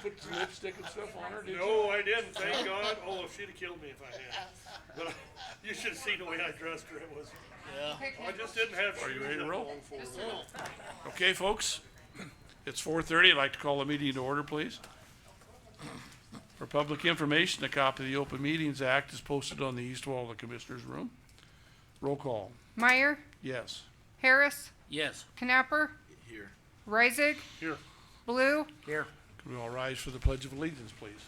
put some lipstick and stuff on her, did you? No, I didn't, thank God. Oh, she'd have killed me if I had. But you should have seen the way I dressed her. It was, Yeah. Okay, I just didn't have Are you shoes ready to that roll? long for just her. a roll. Okay, folks, it's 4:30. I'd like to call the meeting to order, please. For public information, a copy of the Open Meetings Act is posted on the east wall of the Commissioners' room. Roll call. Meyer, Yes. Harris, Yes. Knapper, Here. Reisig, Here, Blue, Here. Can we all rise for the Pledge of Allegiance, please?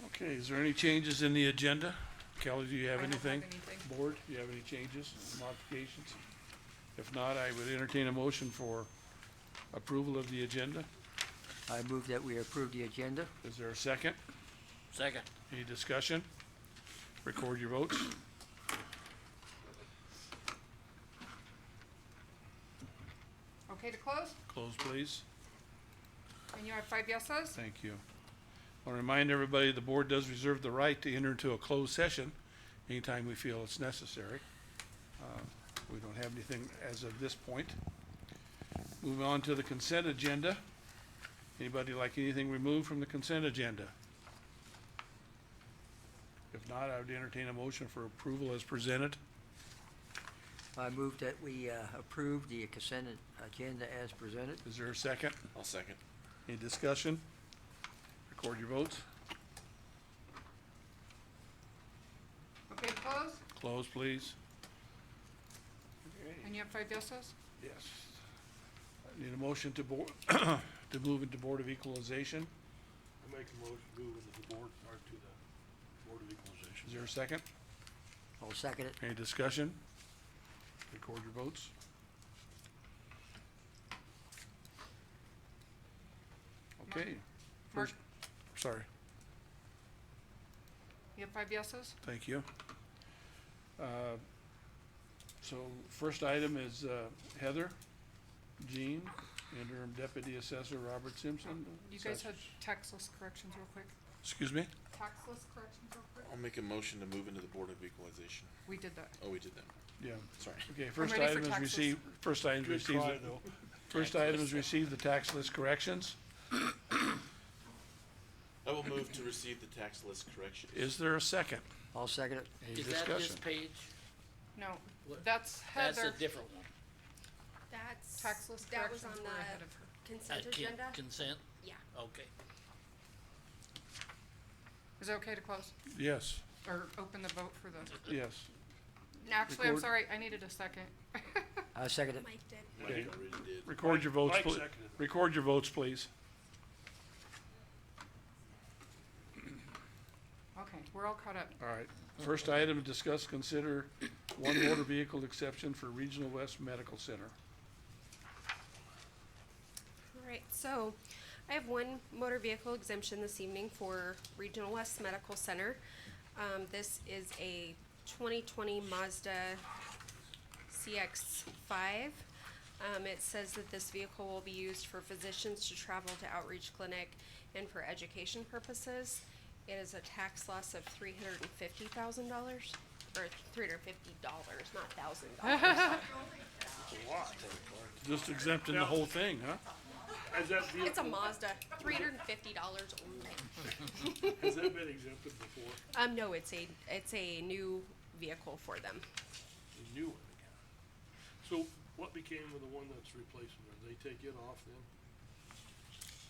Okay, is there any changes in the agenda? Kelly, do you have I don't have anything? anything. Board, do you have any changes, modifications? If not, I would entertain a motion for approval of the agenda. I move that we approve the agenda. Is there a second? Second. Any discussion? Record your votes. Okay to close? Close, please. And you have 5 yeses? Thank you. I want to remind everybody, the board does reserve the right to enter into a closed session anytime we feel it's necessary. We don't have anything as of this point. Moving on to the consent agenda. Anybody like anything removed from the consent agenda? If not, I would entertain a motion for approval as presented. I move that we approve the consent agenda as presented. Is there a second? I'll second. Any discussion? Record your votes. Okay to close? Close, please. And you have 5 yeses? Yes. I need a motion to to move into Board of Equalization. I make a motion to move into the board, or to the Board of Equalization. Is there a second? I'll second it. Any discussion? Record your votes. Okay, Mark, first, sorry, you have 5 yeses? thank you. So first item is Heather, Jean, interim deputy assessor Robert Simpson. You guys had tax list corrections real quick. Excuse me? Tax list corrections real quick? I'll make a motion to move into the Board of Equalization. We did that. Oh, we did that. Yeah. Sorry. Okay, first ready for item is tax list. first item is Good receive, try, the- though. first item is receive the tax list corrections. I will move to receive the tax list corrections. Is there a second? I'll second it. Any Is that this discussion? page? No, What? that's That's Heather. a different one. That's, Tax list that was corrections on were ahead the of her. consent Con- agenda? Consent? Yeah. Okay. Is it okay to close? Yes, Or open the vote for the, yes. actually, I'm Record. sorry, I needed a second. I second it. Mike did. Mike Okay. already did. Record your votes, Mike please. seconded. Record your votes, please. Okay, we're all caught up. All right. First item, discuss, consider one motor vehicle exception for Regional West Medical Center. Alright, so I have one motor vehicle exemption this evening for Regional West Medical Center. This is a 2020 Mazda CX-5. It says that this vehicle will be used for physicians to travel to outreach clinic and for education purposes. It is a tax loss of $350,000, or $350, not $1,000. Just exempting the whole thing, huh? Has that It's a vehicle, Mazda, $350 only. has that been exempted before? No, it's a new vehicle for them. A new one again. So what became of the one that's replacing her? They take it off then?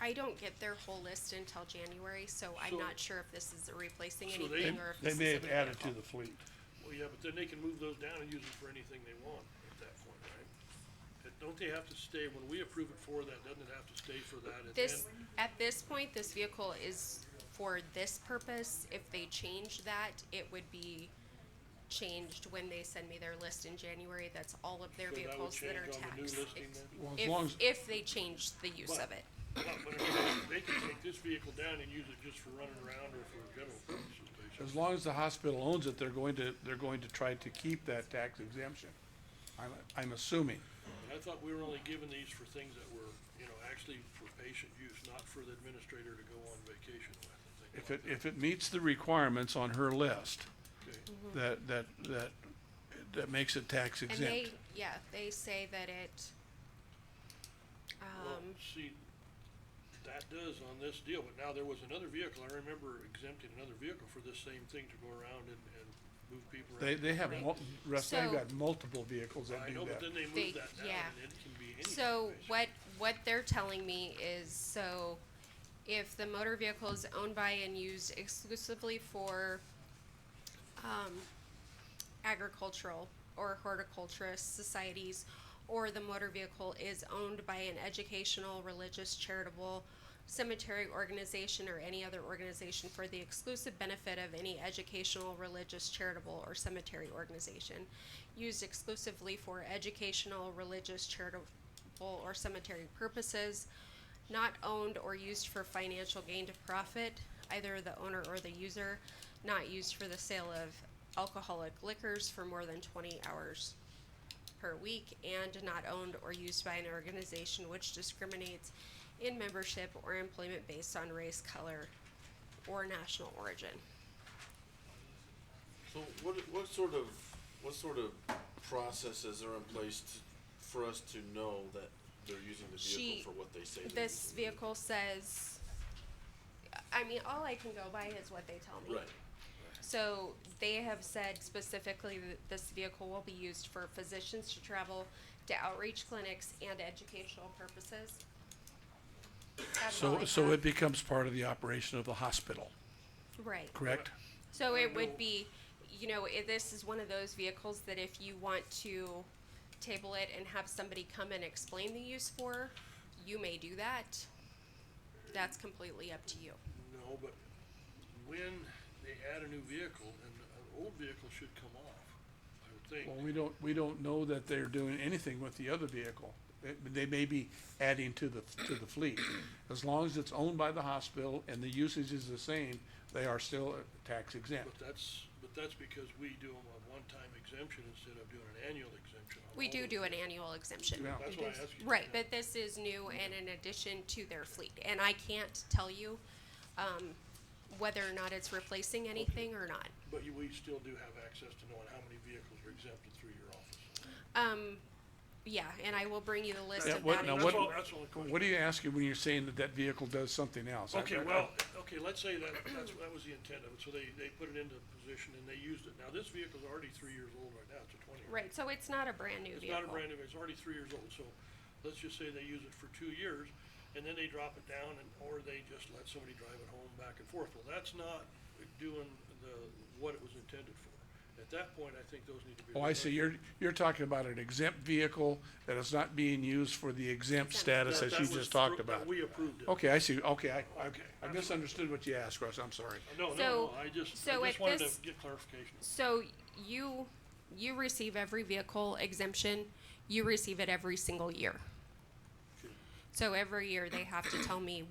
I don't get their whole list until January, so I'm So- not sure if this is replacing So anything or if They this may is a have new added to vehicle. the fleet. Well, yeah, but then they can move those down and use them for anything they want at that point, right? Don't they have to stay, when we approve it for that, doesn't it have to stay for that? And This, then- at this point, this vehicle is for this purpose. If they change that, it would be changed when they send me their list in January. That's all of their So that would vehicles that are change on the new taxed. listing then? Well, as long as, If they change the use of it. But they can take this vehicle down and use it just for running around or for general purposes, basically. as long as the hospital owns it, they're going to try to keep that tax exemption. I'm assuming. And I thought we were only giving these for things that were, you know, actually for patient use, not for the administrator to go on vacation with and things like that. If it meets the requirements on her list, Okay. that makes it tax And exempt. they say that it, Well, see, that does on this deal, but now there was another vehicle, I remember exempting another vehicle for this same thing to go around and move people around. They have, Right. Russ, they've So- got multiple vehicles that I do know, but that. then they They- moved that down yeah. and it can be anything. so basically. what they're telling me is, so if the motor vehicle is owned by and used exclusively for, agricultural or horticulturist societies, or the motor vehicle is owned by an educational, religious, charitable, cemetery organization, or any other organization for the exclusive benefit of any educational, religious, charitable, or cemetery organization, used exclusively for educational, religious, charitable, or cemetery purposes, not owned or used for financial gain to profit, either the owner or the user, not used for the sale of alcoholic liquors for more than 20 hours per week, and not owned or used by an organization which discriminates in membership or employment based on race, color, or national origin. So what sort of processes are in place for us to know that they're using the vehicle for what they say? they're This using the vehicle says, I mean, all I can go by is what they tell me. Right. So they have said specifically that this vehicle will be used for physicians to travel to outreach clinics and educational purposes. That's all I So have. it becomes part of the operation of the hospital, Right. correct? So I it would know- be, you know, this is one of those vehicles that if you want to table it and have somebody come and explain the use for, you may do that. That's completely up to you. No, but when they add a new vehicle, and an old vehicle should come off, I would think. Well, we don't know that they're doing anything with the other vehicle. They may be adding to the fleet. As long as it's owned by the hospital and the usage is the same, they are still tax exempt. But that's because we do them on one-time exemption instead of doing an annual exemption on We all do of do them. an annual exemption. Yeah. That's why I asked you. Right, but this is new and in addition to their fleet, and I can't tell you, whether or not it's replacing anything or not. But we still do have access to knowing how many vehicles are exempted through your office. Yeah, and I will bring you the list Yeah, of what- that. now That's what- all, that's the only question. What are you asking when you're saying that that vehicle does something else? Okay, well, okay, let's say that was the intent of it, so they put it into position and they used it. Now, this vehicle's already 3 years old right now, it's a 20. Right, so it's not a brand new It's vehicle. not a brand new, it's already 3 years old, so let's just say they use it for 2 years, and then they drop it down, or they just let somebody drive it home back and forth. Well, that's not doing what it was intended for. At that point, I think those need to be. Oh, I see, you're talking about an exempt vehicle that is not being used for the exempt status as you That was just talked that about. We approved it. Okay, I see, okay, Okay. I misunderstood what you asked, Russ, I'm sorry. No, So- I just so at wanted this- to get clarification. So you receive every vehicle exemption, you receive it every single year. So every year they have to tell me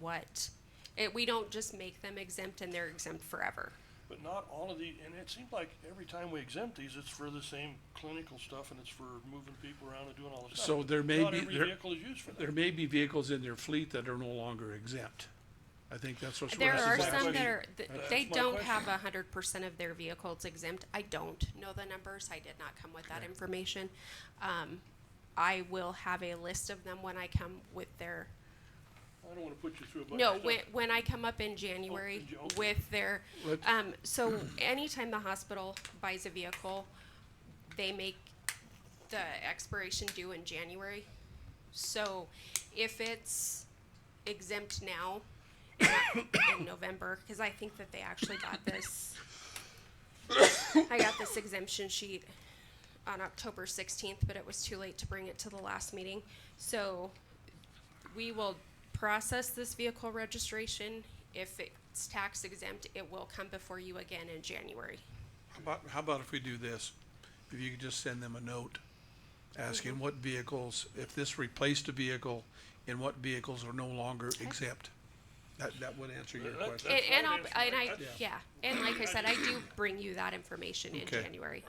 we don't just make them exempt and they're exempt forever. But not all of and it seems like every time we exempt these, it's for the same clinical stuff and it's for moving people around and doing all this stuff. So there may Not be- every there- vehicle is used for There that. may be vehicles in their fleet that are no longer exempt. I think that's what's. There Russ is are my some asking. that question. are, That's they my don't question. have 100% of their vehicles exempt. I don't know the numbers. I did not come with that information. I will have a list of them when I come with their, I don't wanna put you through a bunch no, of stuff. when I come up in January okay. with their, Let- so anytime the hospital buys a vehicle, they make the expiration due in January. So if it's exempt now in November, cause I think that they actually got this, I got this exemption sheet on October 16th, but it was too late to bring it to the last meeting. So we will process this vehicle registration. If it's tax exempt, it will come before you again in January. How about if we do this? If you could just send them a note asking what vehicles, if this replaced a vehicle, and what vehicles are no longer exempt. That would answer your That- question. That's And my I'll, answer. and I, That's- yeah, and like I said, I do bring you that information in Okay. January.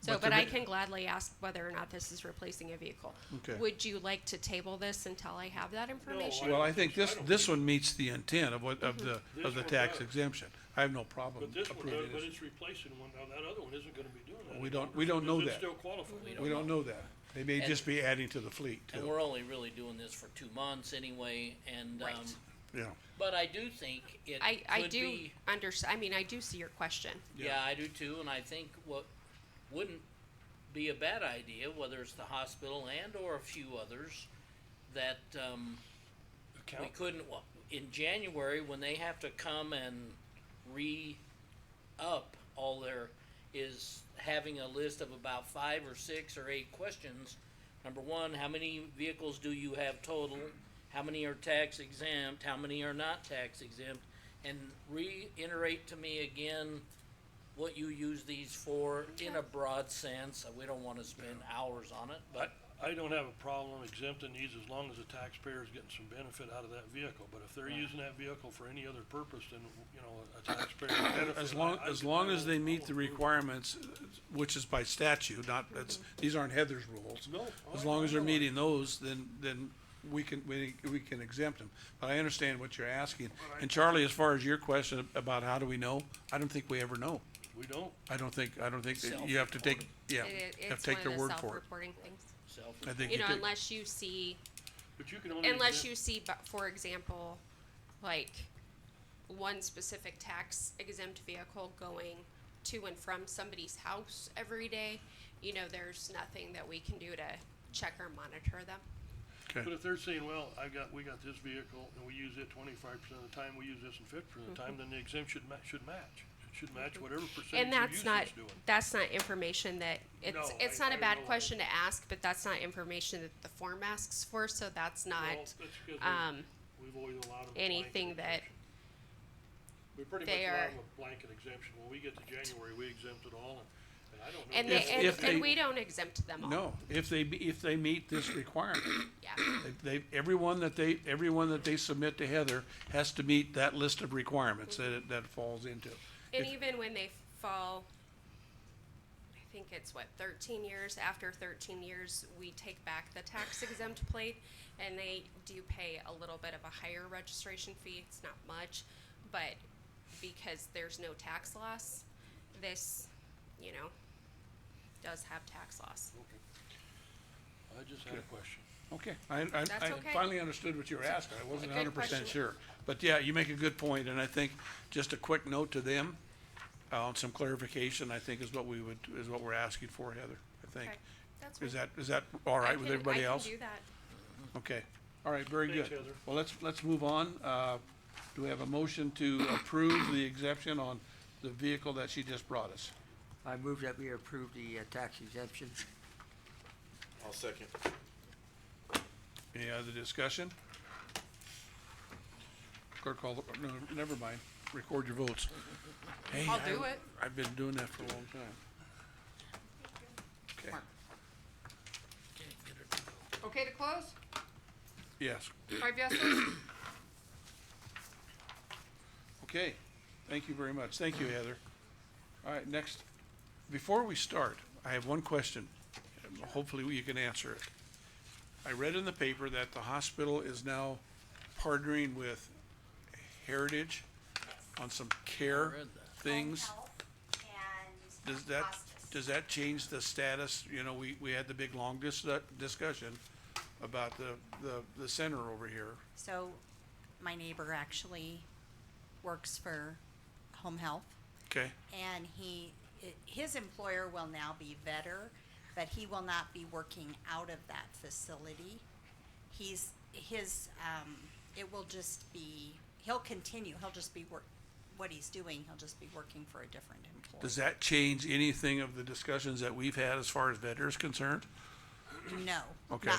So, But but the I ma- can gladly ask whether or not this is replacing a vehicle. Okay. Would you like to table this until I have that information? Well, don't I think think so. I don't this think one meets the intent of what, of the This one tax does. exemption. I have no problem But this one does, approving but this. it's replacing one, now that other one isn't gonna be doing that. We any don't- longer, we don't so know does it that. still qualify? We don't know that. They may And- just be adding to the fleet And too. we're only really doing this for 2 months anyway, and, Right. Yeah, but I do think it I could do be, I mean, I do see your question. yeah, I do too, and I think what wouldn't be a bad idea, whether it's the hospital and or a few others, that, we Account, couldn't, well, in January, when they have to come and re-up all their, is having a list of about 5 or 6 or 8 questions. Number one, how many vehicles do you have total? How many are tax exempt? How many are not tax exempt? And reiterate to me again what you use these for in a broad sense. We don't wanna spend hours on it, but I don't have a problem exempting these as long as the taxpayer is getting some benefit out of that vehicle, but if they're using that vehicle for any other purpose than, you know, a taxpayer benefit. as long as they meet the requirements, which is by statute, not, that's, these aren't Heather's rules. No. As long as they're meeting those, then we can exempt them. But I understand what you're asking. And Charlie, as far as your question about how do we know, I don't think we ever know. We don't. I don't think that you have to take, yeah, you have It's to take one their of the word for it. self-reporting things. self. I think You know, take- unless you see, But you can only. unless exempt- you see, but for example, like one specific tax exempt vehicle going to and from somebody's house every day, you know, there's nothing that we can do to check or monitor them. But Okay, if they're saying, well, we got this vehicle and we use it 25% of the time, we use this in 50% of the time, then the exemption should match. It should match whatever percentage And your that's usage not, is doing. that's not information that, No, it's I not a bad know. question to ask, but that's not information that the form asks for, so that's Well, not, that's because we've always allowed them a blanket anything that exemption. We pretty much they allow are- them a blanket exemption. When we get to January, we exempt it all, and I don't know. and If- they, if they- and we don't exempt them all. no, if they meet this requirement, Yeah, everyone that they submit to Heather has to meet that list of requirements that it falls into. and If- even when they fall, I think it's what, 13 years, after 13 years, we take back the tax exempt plate, and they do pay a little bit of a higher registration fee, it's not much, but because there's no tax loss, this, you know, does have tax loss. Okay. I just had a Good. question. Okay, That's I okay. finally understood what you were asking, I wasn't Good 100% question. sure. But yeah, you make a good point, and I think just a quick note to them, on some clarification, I think is what we're asking for, Heather, I think. Okay, that's Is fine. that all right with everybody else? I can do that. Okay, all right, very Thanks, good. Heather. Well, let's move on. Do we have a motion to approve the exemption on the vehicle that she just brought us? I move that we approve the tax exemption. I'll second. Any other discussion? Clerk call, no, never mind, record your votes. Hey, I'll do it. I've been doing that for a long time. Okay, Mark. Okay to close? yes, 5 yeses? okay, thank you very much, thank you, Heather. All right, next, before we start, I have one question, and hopefully you can answer it. I read in the paper that the hospital is now partnering with Heritage on some care read that. things. Home health and Does hospice. that change the status? You know, we had the big long discussion about the center over here. So my neighbor actually works for home health, Okay, and his employer will now be Vetter, but he will not be working out of that facility. It will just be, he'll continue, he'll just be what he's doing, he'll just be working for a different employer. does that change anything of the discussions that we've had as far as Vetter is concerned? No. Okay. Now,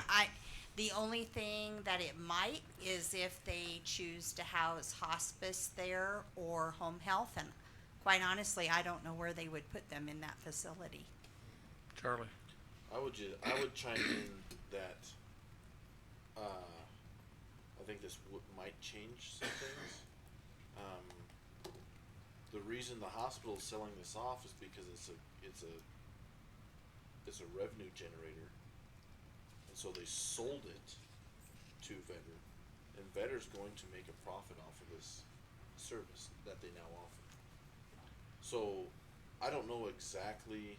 the only thing that it might is if they choose to house hospice there or home health, and quite honestly, I don't know where they would put them in that facility. Charlie? I would chime in that, I think this might change some things. The reason the hospital is selling this off is because it's a is a revenue generator. And so they sold it to Vetter, and Vetter's going to make a profit off of this service that they now offer. So, I don't know exactly,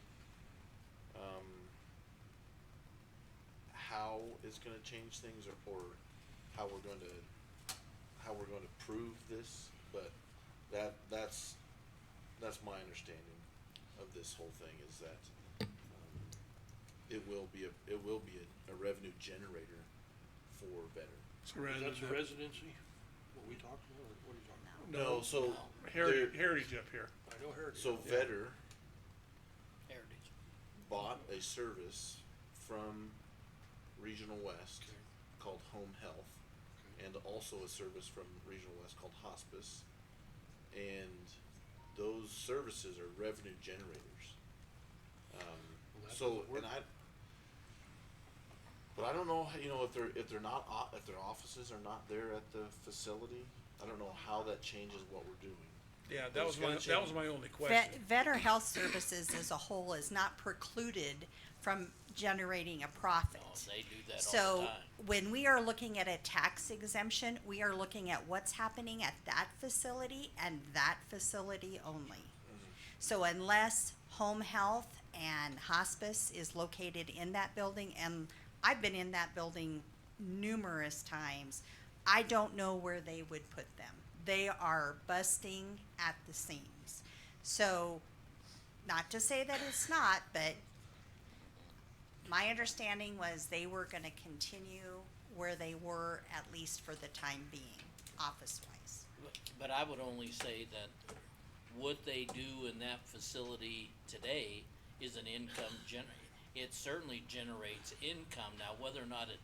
how it's gonna change things, or how we're going to prove this, but that's my understanding of this whole thing, is that, it will be a revenue generator for Vetter. So rather That's than residency, what we talked about, or what are you talking about? No, so, Heritage up here. I know Heritage. so Yeah. Vetter Heritage. bought a service from Regional West Okay. called Home Health, and also a service from Regional West called Hospice. And those services are revenue generators. that So, doesn't work. but I don't know, if their offices are not there at the facility, I don't know how that changes what we're doing. Yeah, But that it's was gonna that was change. my only question. Vetter Health Services as a whole is not precluded from generating a profit. Oh, they do that all the So time. when we are looking at a tax exemption, we are looking at what's happening at that facility and that facility only. So unless home health and hospice is located in that building, and I've been in that building numerous times, I don't know where they would put them. They are busting at the seams. So, not to say that it's not, but my understanding was they were gonna continue where they were, at least for the time being, office-wise. But I would only say that what they do in that facility today is an income it certainly generates income. Now, whether or not it,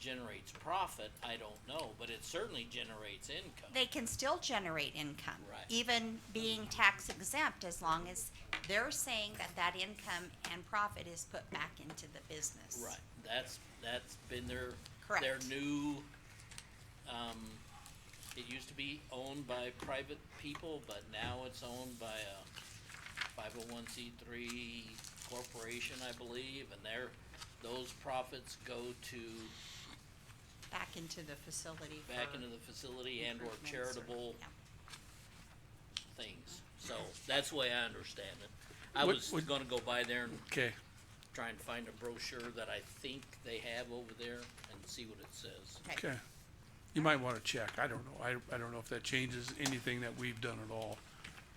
generates profit, I don't know, but it certainly generates income. They can still generate income. Right. Even being tax exempt, as long as they're saying that that income and profit is put back into the business. Right, that's been their Correct. new, it used to be owned by private people, but now it's owned by a 501c3 corporation, I believe, and those profits go to Back into the facility for. back into the facility and or improvements charitable yeah. things. So that's the way I understand it. I What- was what- gonna go by there and Okay, try and find a brochure that I think they have over there and see what it says. okay. You might wanna check, I don't know, I don't know if that changes anything that we've done at all.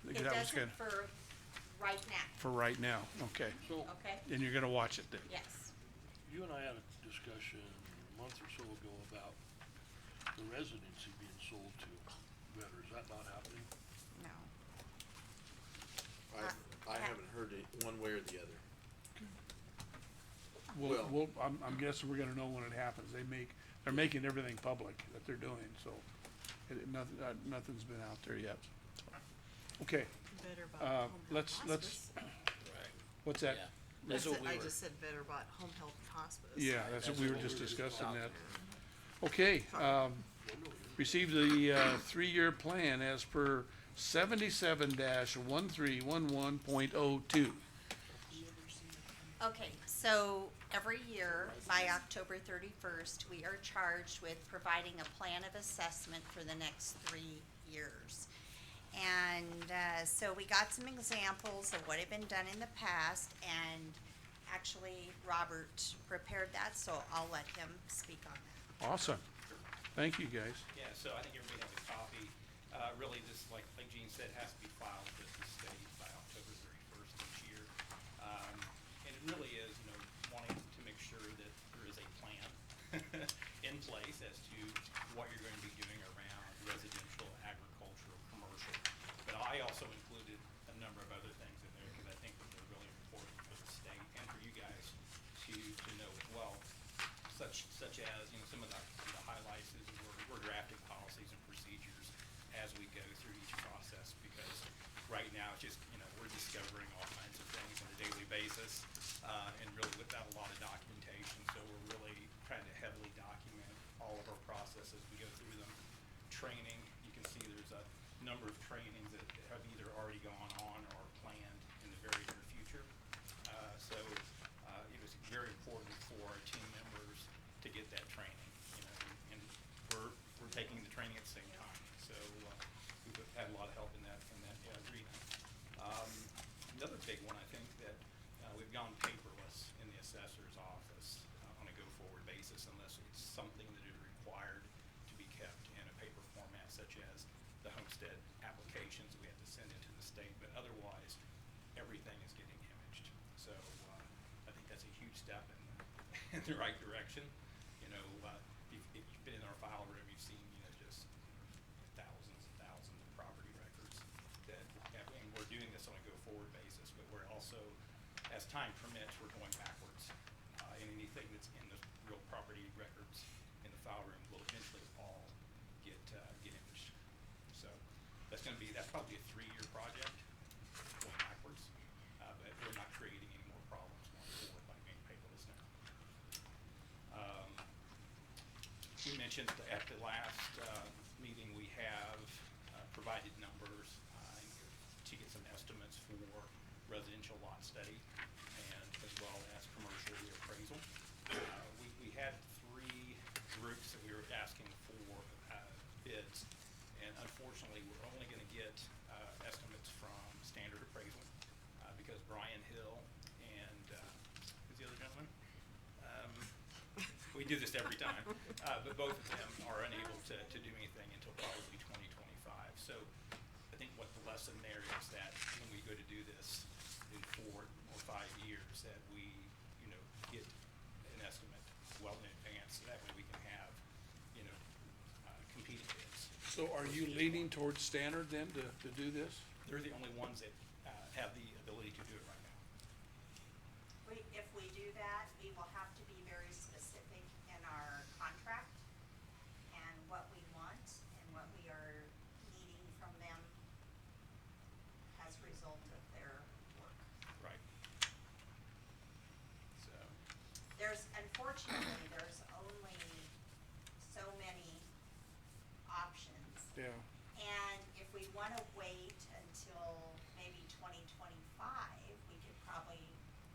It That was doesn't kinda- for right now, For right now, okay, So, okay? and you're gonna watch it then? Yes. you and I had a discussion a month or so ago about the residency being sold to Vetter. Is that not happening? No. I haven't heard it one way or the other. We'll, I'm guessing we're gonna know when it happens, they're making everything public that they're doing, so, nothing's been out there yet. Okay, Better bought home health let's, hospice. Right. what's that? Yeah, that's what we I were, just said better bought home health and hospice. Yeah, that's what we were just we were discussing talking. that. Okay, receive the, 3-year plan as per 77-1311.02. Okay, so every year by October 31st, we are charged with providing a plan of assessment for the next 3 years. And so we got some examples of what had been done in the past, and actually Robert prepared that, so I'll let him speak on that. Awesome, thank you, guys. Yeah, so I think everybody has a copy. Really, this, like Gene said, has to be filed with the state by October 31st each year. And it really is, wanting to make sure that there is a plan in place as to what you're going to be doing around residential, agricultural, commercial. But I also included a number of other things in there because I think that they're really important for the state and for you guys to know as well. Such as, some of the highlights is we're drafting policies and procedures as we go through each process, because right now it's just, we're discovering all kinds of things on a daily basis, and really without a lot of documentation, so we're really trying to heavily document all of our processes. We go through them. Training, you can see there's a number of trainings that have either already gone on or planned in the very near future. So taking the training at the same time. So, we've had a lot of help in that arena. Another big one, I think, that, we've gone paperless in the assessor's office, on a go-forward basis unless it's something that is required to be kept in a paper format, such as the homestead applications we have to send into the state, but otherwise, everything is getting imaged. So, I think that's a huge step in the right direction. You know, if you've been in our file room, you've seen, you know, just thousands and thousands of property records that, and we're doing this on a go-forward basis, but we're also, as time permits, we're going backwards. And anything that's in the real property records in the file room will eventually all get imaged. So that's probably a 3-year project going backwards, but we're not creating any more problems going forward by being paperless now. We mentioned at the last meeting, we have provided numbers to get some estimates for residential lot study and as well as commercial reappraisal. We had 3 groups that we were asking for bids, and unfortunately, we're only gonna get estimates from Standard Appraisal because Brian Hill and who's the other gentleman? We do this every time, but both of them are unable to do anything until probably 2025. So I think what the lesson there is that when we go to do this in 4 or 5 years, that we, you know, get an estimate well in advance, so that way we can have, you know, competing bids. So are you leaning towards Standard then to do this? They're the only ones that have the ability to do it right now. If we do that, we will have to be very specific in our contract and what we want and what we are needing from them as a result of their work. Right. So, Unfortunately, there's only so many options. Yeah. And if we wanna wait until maybe 2025, we could probably,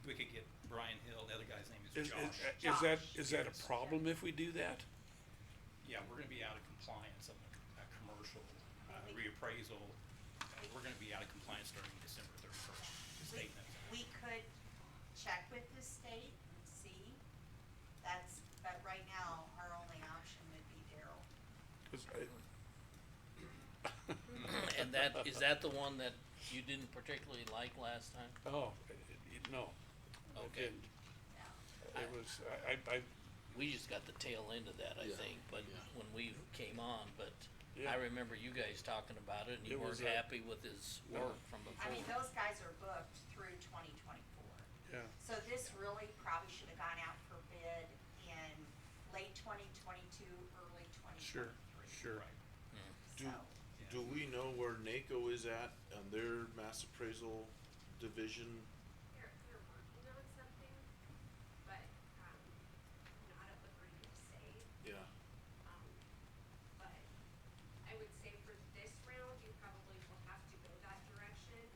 we could get Brian Hill, the other guy's name is Josh. Is that a Yes. problem if we do that? Yeah, we're gonna be out of compliance on the commercial Maybe. reappraisal. We're gonna be out of compliance starting December 31st. The state knows that. we could check with the state and see. But right now, our only option would be Daryl. 'Cause And is that the one that you didn't particularly like last time? no. I Okay. didn't. Yeah. It was, We just got the tail end of that, I Yeah, think, but yeah. when we came on, but Yeah. I remember you guys talking about it and you It was weren't a- happy with his work from before. I mean, those guys are booked through 2024. yeah. So this really probably should have gone out for bid in late 2022, early 2023. Sure. Right. Do, So, do we know where NACO is at on their mass appraisal division? They're working on something, but, not at liberty to say. Yeah, But I would say for this round, you probably will have to go that direction.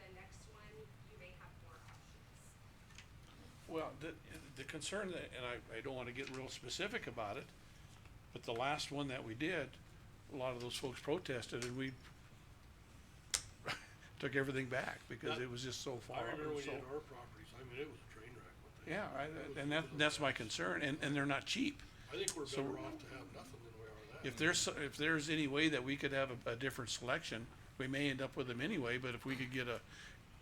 The next one, you may have more options. Well, the concern that, and I don't wanna get real specific about it, but the last one that we did, a lot of those folks protested and we took everything back because it was just so far. I remember and we so- did our properties, I mean, it was a train wreck what they. Yeah, It was- and it was a that's my mess. concern, and they're not cheap. I think we're so- better off to have nothing than we are that. If there's any way that we could have a different selection, we may end up with them anyway, but if we could get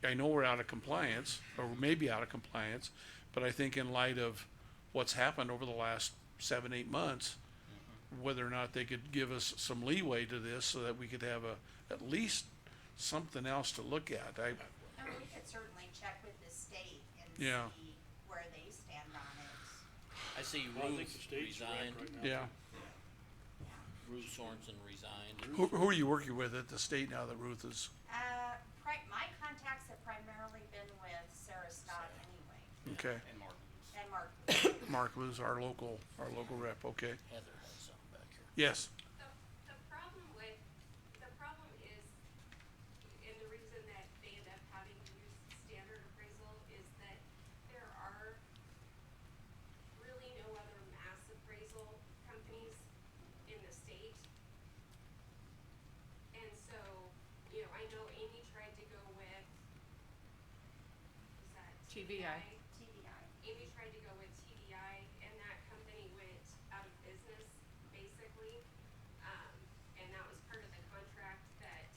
I know we're out of compliance, or maybe out of compliance, but I think in light of what's happened over the last 7-8 months, whether or not they could give us some leeway to this so that we could have at least something else to look at. and we could certainly check with the state and Yeah. see where they stand on it. I see Well, I think the Ruth state's wrecked resigned, right now. Yeah. Ruth Sorensen resigned. Who are you working with at the state now that Ruth is? My contacts have primarily been with Sarah Scott anyway, Okay. And Mark Lewis. and Mark. Mark was our local rep, okay. Heather has something back here. Yes, The problem is, and the reason that they end up having to use standard appraisal is that there are really no other mass appraisal companies in the TBI. Amy tried to go with TBI, and that company went out of business, basically. And that was part of the contract that,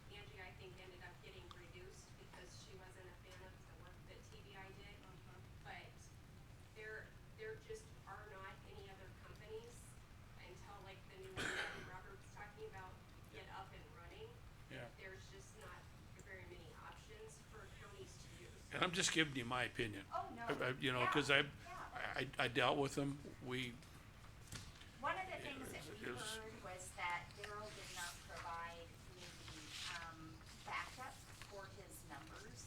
Angie, I think, ended up getting reduced because she wasn't a fan of the work that TBI did. But there just are not any other companies until like the new one that Robert's talking about get up and running. Yeah. There's just not very many options for counties to use. And I'm just giving you my opinion. Oh, no. You know, Yeah, cause yeah. I dealt with them, One of the things that we It was- heard was that Daryl did not provide the, backup for his numbers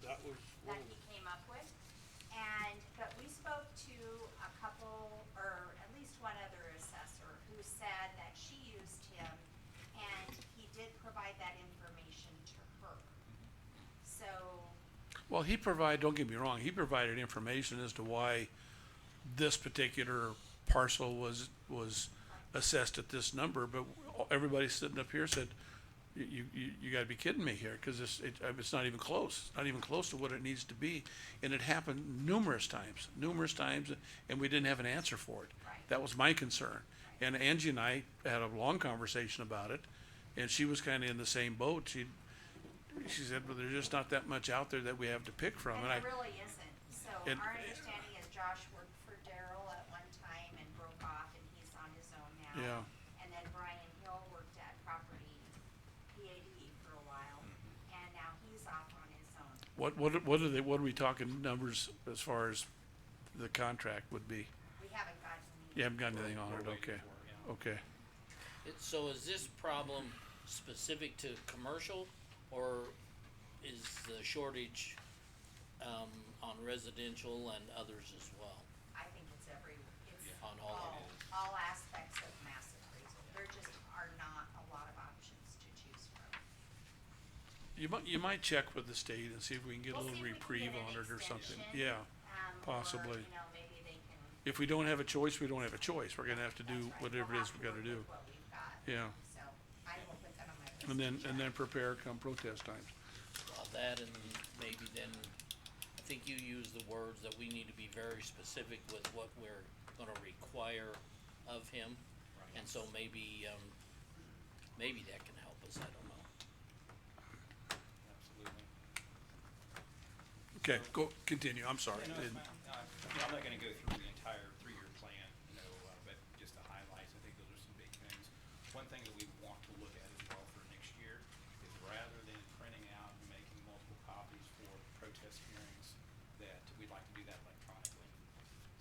That was one that of he came up with. But we spoke to a couple, or at least one other assessor, who said that she used him, and he did provide that information to her. So, well, don't get me wrong, he provided information as to why this particular parcel was assessed at this number, but everybody sitting up here said, you gotta be kidding me here, cause it's not even close, not even close to what it needs to be. And it happened numerous times, and we didn't have an answer for it. Right. That was my concern. And Angie and I had a long conversation about it, and she was kinda in the same boat. She said, well, there's just not that much out there that we have to pick from, and and I, there really isn't. So And- our understanding is Josh worked for Daryl at one time and broke off, and he's on his own now. Yeah. And then Brian Hill worked at Property PAD for a while, and now he's off on his own. what are we talking numbers as far as the contract would be? We haven't gotten. You haven't got anything on We're it, waiting okay, for it, okay. So is this problem specific to commercial, or is the shortage, on residential and others as well? I think it's it's On all of all aspects of mass appraisal. There just are not a lot of options to choose from. You might check with the state and see if we can get a We'll little see if we reprieve can get on an it or something, extension, yeah. Possibly. Or, maybe they can. If we don't have a choice, we don't have a choice, we're gonna have to do That's right. whatever We'll it is have we to gotta work do, with what we've got. yeah. So I will put that on my list. And to then check. prepare come protest times. Well, that, and maybe then, I think you used the words that we need to be very specific with what we're gonna require of him. And so maybe that can help us, I don't know. Absolutely. Okay, continue, I'm sorry. Yeah, no, it's fine. I'm not gonna go through the entire 3-year plan, but just the highlights, I think those are some big things. One thing that we want to look at as well for next year is rather than printing out and making multiple copies for protest hearings, that we'd like to do that electronically.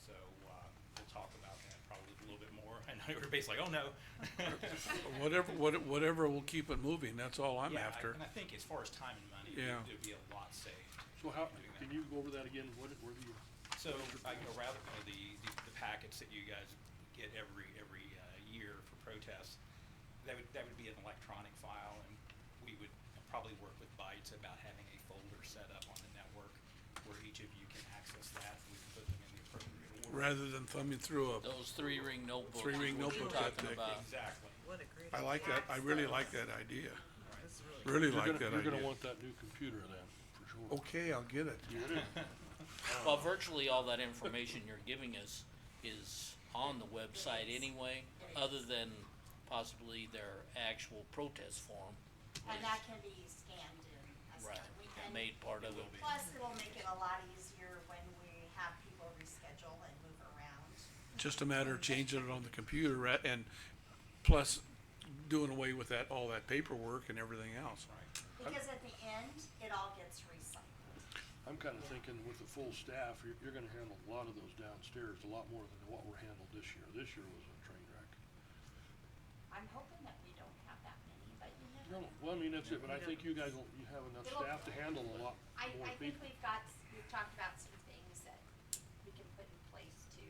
So, we'll talk about that probably a little bit more. I know everybody's like, oh no. Whatever will keep it moving, that's all I'm Yeah, after. and I think as far as time and money, Yeah. it'd be a lot saved. So how, doing that. can you go over that again? Where do you? So, rather, the packets that you guys get every year for protests, that would be an electronic file, and we would probably work with Bytes about having a folder set up on the network where each of you can access that, and we can put them in the appropriate order. Rather than thumbing through Those 3-ring notebooks. Three-ring is what you're notebook that talking thick. about. Exactly. What a great. I like that, I really like that idea, That's really. really like that You're gonna idea. want that new computer then, for sure. Okay, I'll get it. Get it? Well, virtually all that information you're giving us is on the website anyway, other than possibly their actual protest form. And that can be scanned in as well. Right, We can, made part of it. plus it'll make it a lot easier when we have people reschedule and move around. Just a matter of changing it on the computer, and plus doing away with all that paperwork and everything else. Because at the end, it all gets recycled. I'm kinda thinking with the full staff, you're gonna handle a lot of those downstairs, a lot more than what were handled this year. This year was a train wreck. I'm hoping that we don't have that many, but you never No, know. well, I mean, that's it, but I think you guys you have enough It'll- staff to handle a lot I more think people. we've talked about some things that we can put in place to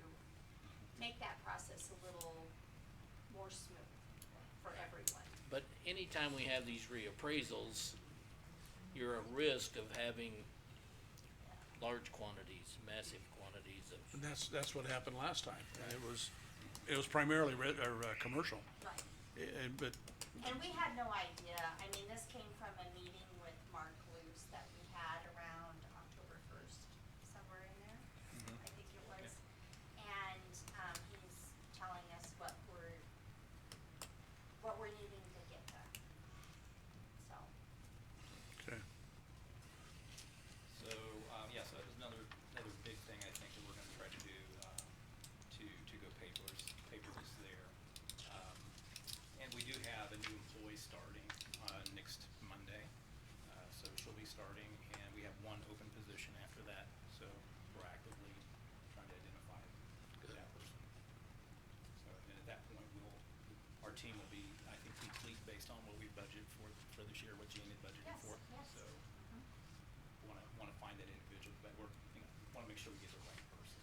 make that process a little more smooth for everyone. But anytime we have these reappraisals, you're at risk of having large quantities, massive quantities of, And that's what happened last time, and it was primarily commercial, Right. but, And we had no idea, I mean, this came from a meeting with Mark Luce that we had around for this year, what Jean had budgeted Yes, for, yes. so. Wanna find that individual, but we're, wanna make sure we get the right person.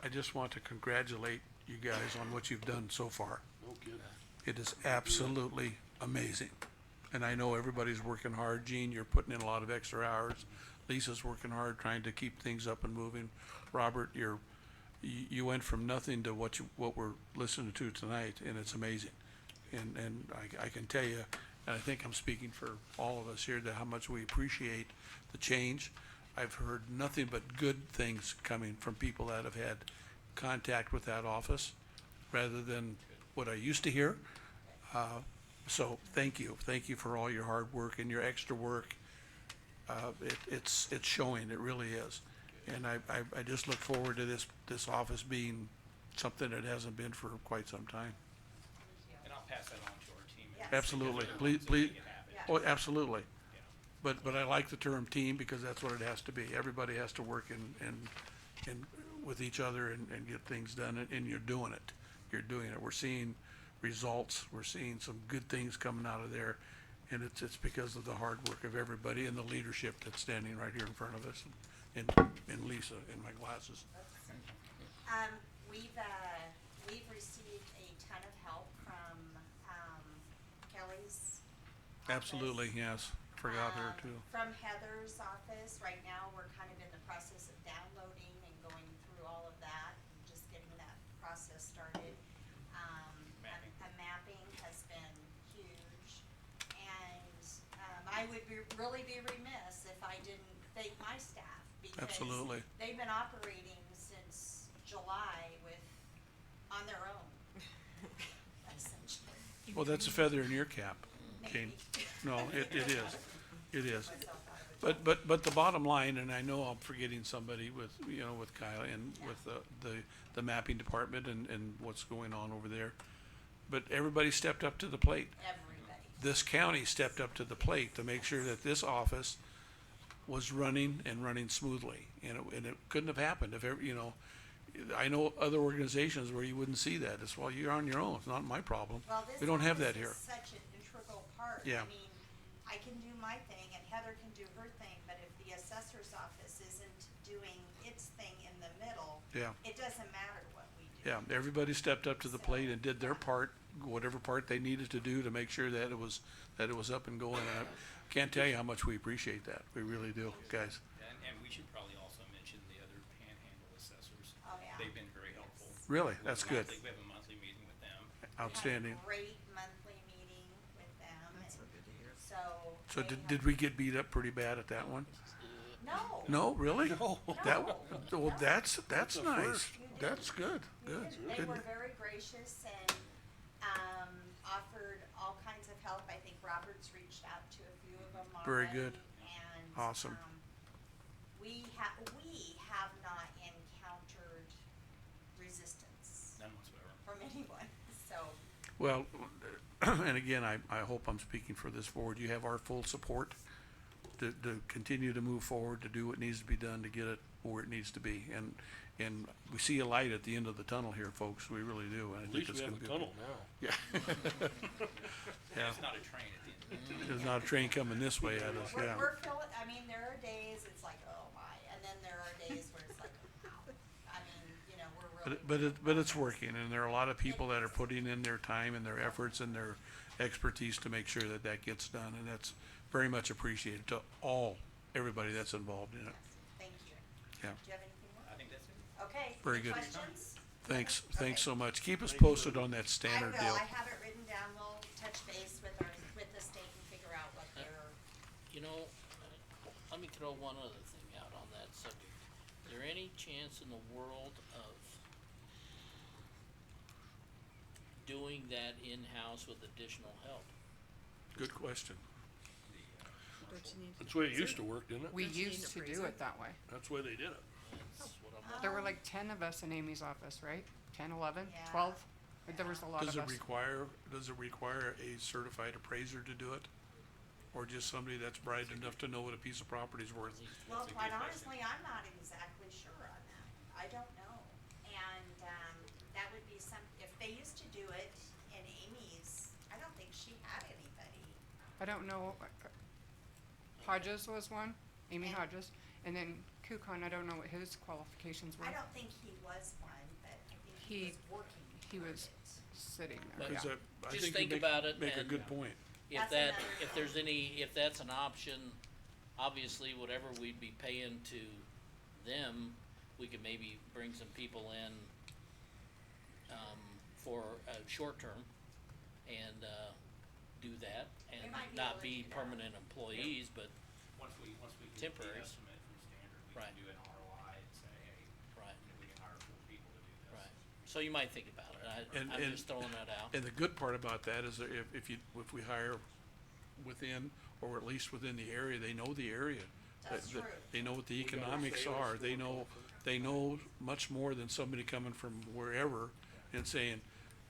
I just want to congratulate you guys on what you've done so far. No kidding. It is absolutely amazing. And I know everybody's working hard. Gene, you're putting in a lot of extra hours. Lisa's working hard, trying to keep things up and moving. Robert, you went from nothing to what we're listening to tonight, and it's amazing. And I can tell you, and I think I'm speaking for all of us here, that how much we appreciate the change. I've heard nothing but good things coming from people that have had contact with that office, rather than what I used to hear. So thank you for all your hard work and your extra work. It's showing, it really is. And I just look forward to this office being something it hasn't been for quite some time. And I'll pass that on to our team. Yes. Absolutely, Because please, they're the please, ones that make it happen. oh, absolutely. Yeah. But I like the term team, because that's what it has to be. Everybody has to work and with each other and get things done, and you're doing it. You're doing it. We're seeing results. We're seeing some good things coming out of there. And it's because of the hard work of everybody and the leadership that's standing right here in front of us, and Lisa in my glasses. We've received a ton of help from, Kelly's office. Absolutely, yes. Forgot her too. From Heather's office, right now, we're kind of in the process of downloading and going through all of that, and just getting that process started. Mapping. A mapping has been huge, and, I would really be remiss if I didn't thank my staff, because Absolutely. they've been operating since July on their own, essentially. Well, that's a feather in your cap, Kane. No, it is. It is. But the bottom line, and I know I'm forgetting somebody with Kyle and with the mapping department and what's going on over there. But everybody stepped up to the plate. Everybody. This county stepped up to the plate to make sure that this office was running smoothly. And it couldn't have happened if I know other organizations where you wouldn't see that. It's, well, you're on your own. It's not my problem. Well, this We don't have office that here. is such an integral part. Yeah. I mean, I can do my thing and Heather can do her thing, but if the assessor's office isn't doing its thing in the middle, Yeah. it doesn't matter what we do. Yeah, everybody stepped up to the plate and did their part, whatever part they needed to do to make sure that it was up and going. And I can't tell you how much we appreciate that. We really do, guys. And we should probably also mention the other panhandle assessors. Oh, yeah. They've been very helpful. Really? That's good. We have a monthly meeting with them. Outstanding. We had a great monthly meeting with them. That's so and good to hear. So. So they did have- we get beat up pretty bad at that one? No. No, really? No. That, No. well, that's a nice. first. That's good, We good. did. They Good. were very gracious and, offered all kinds of help. I think Robert's reached out to a few of them Very already. good. And, Awesome. We have not encountered resistance None whatsoever. from anyone, so. Well, and again, I hope I'm speaking for this board. You have our full support to continue to move forward, to do what needs to be done to get it where it needs to be. And we see a light at the end of the tunnel here, folks. We really do. And I At think least it's we have gonna a be. tunnel now. Yeah. Yeah. It's not a train at the end. There's not a train coming this way at us, yeah. We're feeling, I mean, there are days it's like, oh my, and then there are days where it's like, wow. I mean, we're really. But it's working, and there are a lot of people that are putting in their time and their efforts and their expertise to make sure that that gets done, and that's very much appreciated to everybody that's involved in it. Thank you. Yeah. Do you have anything more? I think that's it. Okay. Very any good. Questions? Thanks so much. Keep us Thank you. posted on that standard I deal. will. I have it written down. We'll touch base with the state and figure out what their. Let me throw one other thing out on that subject. Is there any chance in the world of doing that in-house with additional help? Good question. Don't you need That's the way it used to work, didn't it? We Don't you need used an to do appraiser? it that way. That's the way they did it. That's what I'm There were like 10 of us in Amy's office, right? 10, 11, Yeah. 12? There was a lot Does of it us. require a certified appraiser to do it? Or just somebody that's bright enough to know what a piece of property is worth? Well, That's a quite good question. honestly, I'm not exactly sure on that. I don't know. And, that would be if they used to do it in Amy's, I don't think she had any I don't know, Hodges was one, Amy Hodges, and then Kukon, I don't know what his qualifications were. I don't think he was one, but I think he He- was working He toward was it. sitting there, But- Cause yeah. I Just think think you about it make a and- good point. If That's that, another if there's thing. if that's an option, obviously whatever we'd be paying to them, we could maybe bring some people in, for a short term and, do that and might be not able to be do that. permanent employees, but, Once we get the Temporaries. estimate from Standard, we Right. can do an ROI and say, hey, right, we can hire 4 people to do this. right. So you might think about it, And- I'm and- just throwing that out. And the good part about that is that if we hire within, or at least within the area, they know the area. That's That- true. They know what the We got economics sales are, they going know much more than somebody coming from wherever and saying,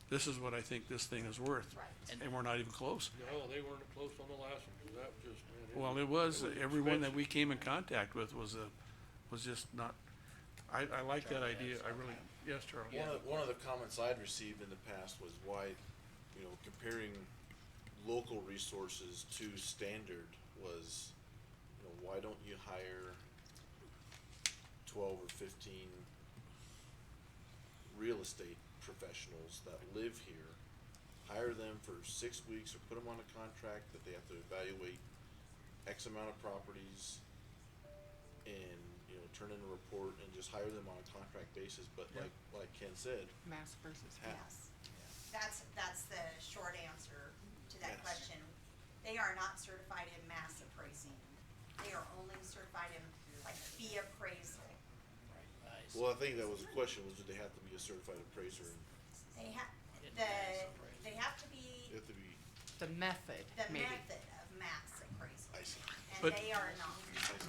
this is what I think this thing is worth. Right. And we're not even close. No, they weren't close on the last one, 'cause that was just, man. Well, it was, everyone that expensive. we came in contact with was just not, I like that idea, I really, yes, Charlie. One of the comments I'd received in the past was why, comparing local resources to standard was, why don't you hire 12 or 15 real estate professionals that live here, hire them for 6 weeks or put them on a contract that they have to evaluate X amount of properties and, turn in a report and just hire them on a contract basis, but Yeah. like Ken said, Mass versus ha- Yes, that's the short answer to that Yes. question. They are not certified in mass appraising. They are only certified in like fee appraisal. Nice. well, I think that was the question, was do they have to be a certified appraiser and They have, In mass appraisal. they have to be they have to be, The method, the maybe. method of mass appraisal, I see. and But- they are not.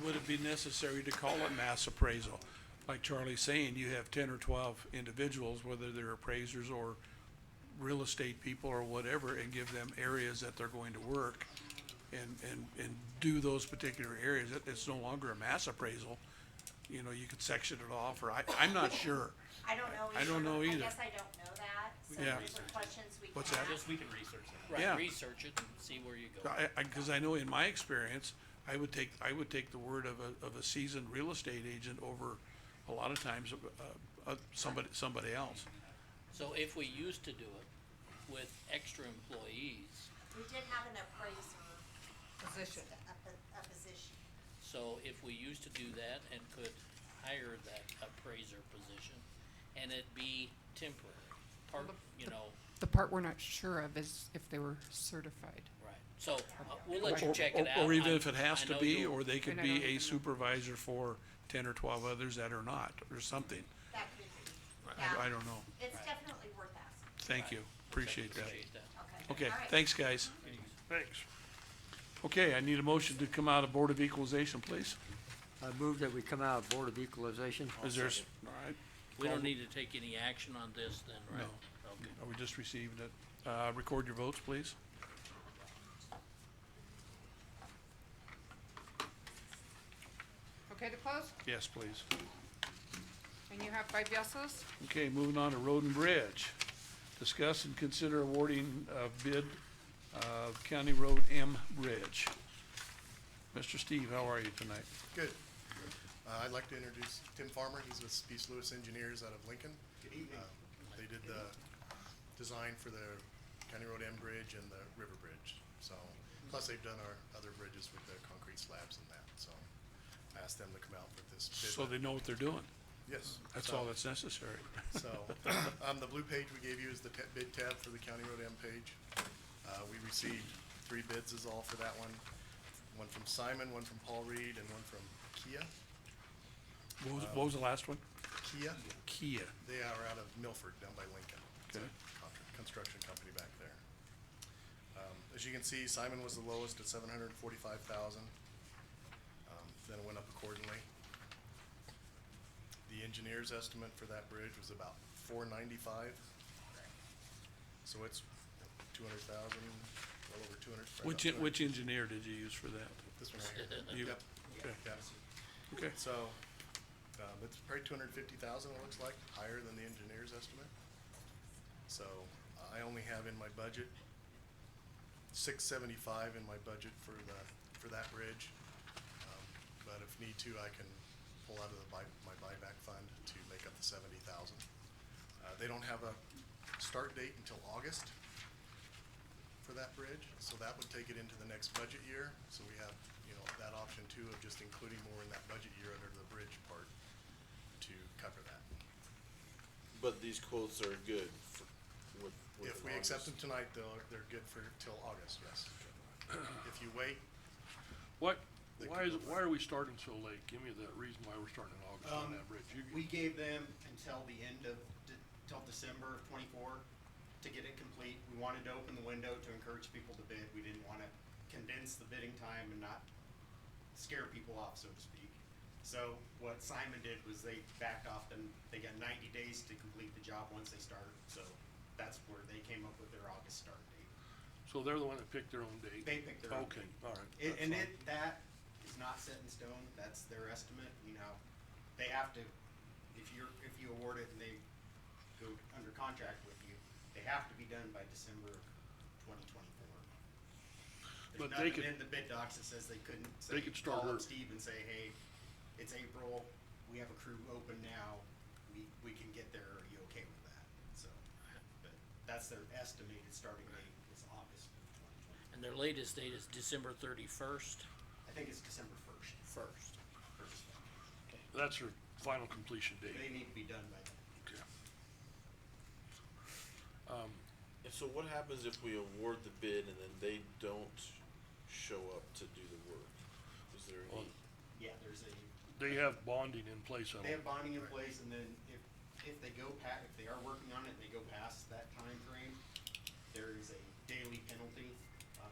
Would it be necessary to call it mass appraisal? Like Charlie's saying, you have 10 or 12 individuals, whether they're appraisers or real estate people or whatever, and give them areas that they're going to work and do those particular areas. It's no longer a mass appraisal. You could section it off, or I'm not sure. I don't know either. I don't know either. I guess I don't know that, so Yeah. those are questions we can What's ask. that? Just, we can research that. Yeah. Right, research it and see where you go. Cause I know in my experience, I would take the word of a seasoned real estate agent over a lot of times, somebody else. So if we used to do it with extra employees, We did have an appraiser. Position. A position. so if we used to do that and could hire that appraiser position and it be temporary, part, The part we're not sure of is if they were certified. right, so we'll let you Or- check it out. Or even I- if it has I to know be, you'll- or they could And I be don't a even know. supervisor for 10 or 12 others that are not, or something. That could be. I don't know. It's Right. definitely worth asking. Thank you, appreciate that. Appreciate that. Okay. Okay, All right. thanks, guys. Thanks. Okay, I need a motion to come out of Board of Equalization, please. I move that we come out of Board of Equalization. Is there, all right, We don't need to take any action on this then, right? No. Okay. are we just receiving it? Record your votes, please. Okay to close? Yes, please. And you have 5 yeses? Okay, moving on to Road and Bridge. Discuss and consider awarding a bid of County Road M Bridge. Mr. Steve, how are you tonight? Good. I'd like to introduce Tim Farmer. He's with Peace Lewis Engineers out of Lincoln. Good evening. They did the design for the County Road M Bridge and the River Bridge. So, plus they've done our other bridges with the concrete slabs and that. So, I asked them to come out with this bid. So they know what they're doing. Yes. That's So- all that's necessary. So, on the blue page we gave you is the bid tab for the County Road M page. We received 3 bids is all for that one. One from Simon, one from Paul Reed, and one from Kia. What was the last one? Kia, Kia. they are out of Milford, down by Lincoln. It's a Okay. construction company back there. As you can see, Simon was the lowest at $745,000. Then it went up accordingly. The engineer's estimate for that bridge was about $495. So it's 200,000, well over 200. probably about 200. Which engineer did you use for that? This one right here. You- Yep. Okay. Yeah. Okay, So, it's probably 250,000, it looks like, higher than the engineer's estimate. So, I only have in my budget $675 in my budget for that bridge. But if need to, I can pull out of my buyback fund to make up the 70,000. They don't have a start date until August for that bridge, so that would take it into the next budget year. So we have, that option too of just including more in that budget year under the bridge part to cover that. But these quotes are good for, with If we accept them tonight, they're good for till August, yes. If you wait, Why They why could is, go why are we starting so late? Give me the reason why we're starting in August on that bridge. We gave them until the end of, till December of '24 to get it complete. We wanted to open the window to encourage people to bid. We didn't wanna condense the bidding time and not scare people off, so to speak. So what Simon did was they backed off and they got 90 days to complete the job once they started. So that's where they came up with their August start date. So they're the one that picked their own date? They picked their own Okay, date. all right. It, that's and fine. that is not set in stone, that's their estimate, they have to, if you award it and they go under contract with you, they have to be done by December of 2024. But There's they nothing could- in the bid docs that says they couldn't They could start call up early. Steve and say, hey, it's April, we have a crew open now, we can get there, are you okay with that? So, but that's their estimated starting date, is August of 2024. And their latest date is December 31st. I think it's December 1st. First. Okay. That's their final completion date. They need to be done by then. Okay. And so what happens if we award the bid and then they don't show up to do the work? Is there Well, any? Yeah, there's a, They have bonding in place on they it. have bonding in place, and then if they go if they are working on it and they go past that time frame, there is a daily penalty. I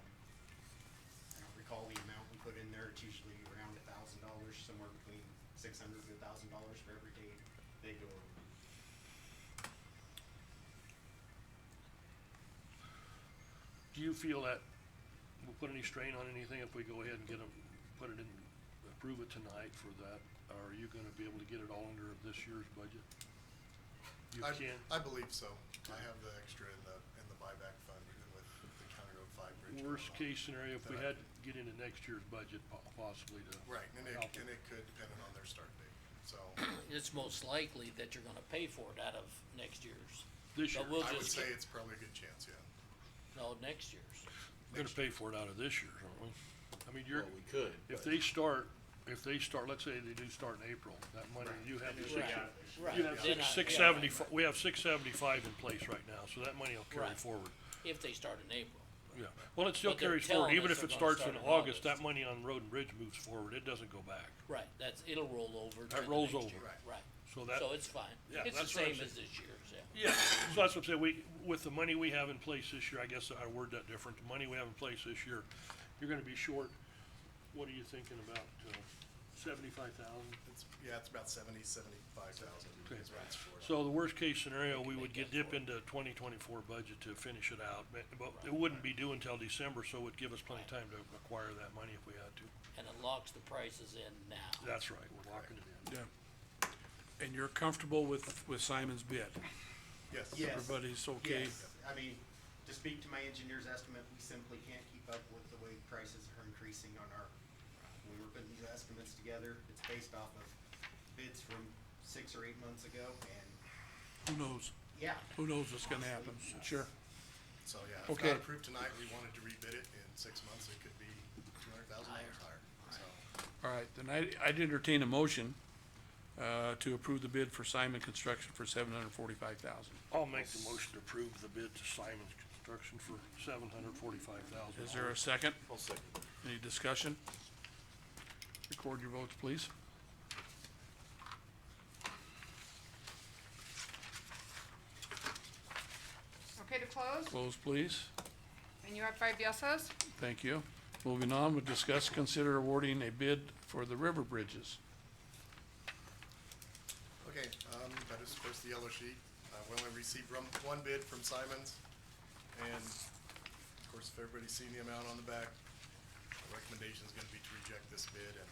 don't recall the amount we put in there, it's usually around $1,000, somewhere between $600 to $1,000 for every day they go over. Do you feel that we'll put any strain on anything if we go ahead and get them, put it in, approve it tonight for that? Or are you gonna be able to get it all under this year's budget? You can? I believe so. I have the extra in the buyback fund with the County Road 5 bridge. Worst going on. case scenario, if we That I had to get into next year's budget possibly to. Right, and help it could, depending on their start date, so. It's most likely that you're gonna pay for it out of next year's. This year, But we'll I would just say get, it's probably a good chance, yeah. no, next year's. we're gonna pay for it out of this year's, aren't we? I mean, you're, Well, we could. if but- they start, let's say they do start in April, that money, you have the Right. six, Right. you have Then I- six yeah, seventy-five, we have 675 in place right now, so that money will carry Right. forward. If they start in April. Yeah, well, it still But they're carries forward, telling even us if it they're gonna starts in start in August, that August. money on road and bridge moves forward, it doesn't go back. Right, it'll roll over. to That the rolls next over. year. Right. So that, So it's fine. Yeah, It's the that's what I'm same saying. as this year's, yeah. yeah, so that's what I'm saying, with the money we have in place this year, I guess I word that different, the money we have in place this year, you're gonna be short, what are you thinking about, 75,000? It's about 75,000 Okay. is what it's for. So the worst case scenario, we would dip into 2024 budget to finish it out, but it wouldn't be due until December, so it would give us plenty of time to acquire that money if we had to. And it locks the prices in now. That's right, we're locking it in. Yeah. And you're comfortable with Simon's bid? Yes. Yes. Everybody's okay? Yes, I mean, to speak to my engineer's estimate, we simply can't keep up with the way prices are increasing on our, when we're putting these estimates together, it's based off of bids from 6 or 8 months ago, and, Who knows? yeah. Who knows what's gonna happen? Sure. So, yeah, if Okay. not approved tonight, we wanted to rebid it in 6 months, it could be $200,000 higher, so. All right, then I'd entertain a motion, to approve the bid for Simon Construction for $745,000. I'll make the motion to approve the bid to Simon's Construction for $745,000. Is there a second? I'll second. Any discussion? Record your votes, please. Okay to close? Close, please. And you have 5 yeses? Thank you. Moving on, we'll discuss, consider awarding a bid for the river bridges. Okay, that is, of course, the yellow sheet. We only received one bid from Simon's, and of course, if everybody's seen the amount on the back, the recommendation is gonna be to reject this bid, and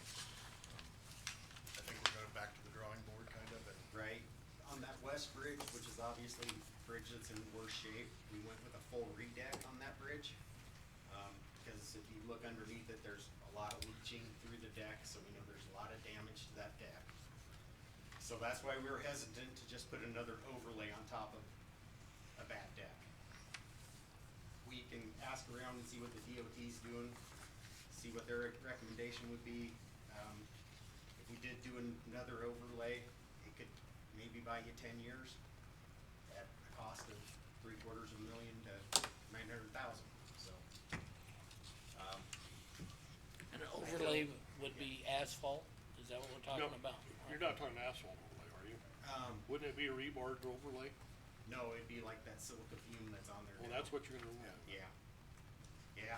I think we're going back to the drawing board, kind of, and Right, on that west bridge, which is obviously a bridge that's in worse shape, we went with a full redeck on that bridge. because if you look underneath it, there's a lot of leaching through the deck, so we know there's a lot of damage to that deck. So that's why we were hesitant to just put another overlay on top of a bad deck. We can ask around and see what the DOT's doing, see what their recommendation would be. If we did do another overlay, it could maybe buy you 10 years at a cost of $750,000 to $900,000, so. An overlay would be asphalt, is that what we're talking No, about? You're not talking asphalt overlay, are you? Wouldn't it be a rebar overlay? No, it'd be like that silica fume that's on there Well, now. that's what you're gonna remove. Yeah. Yeah.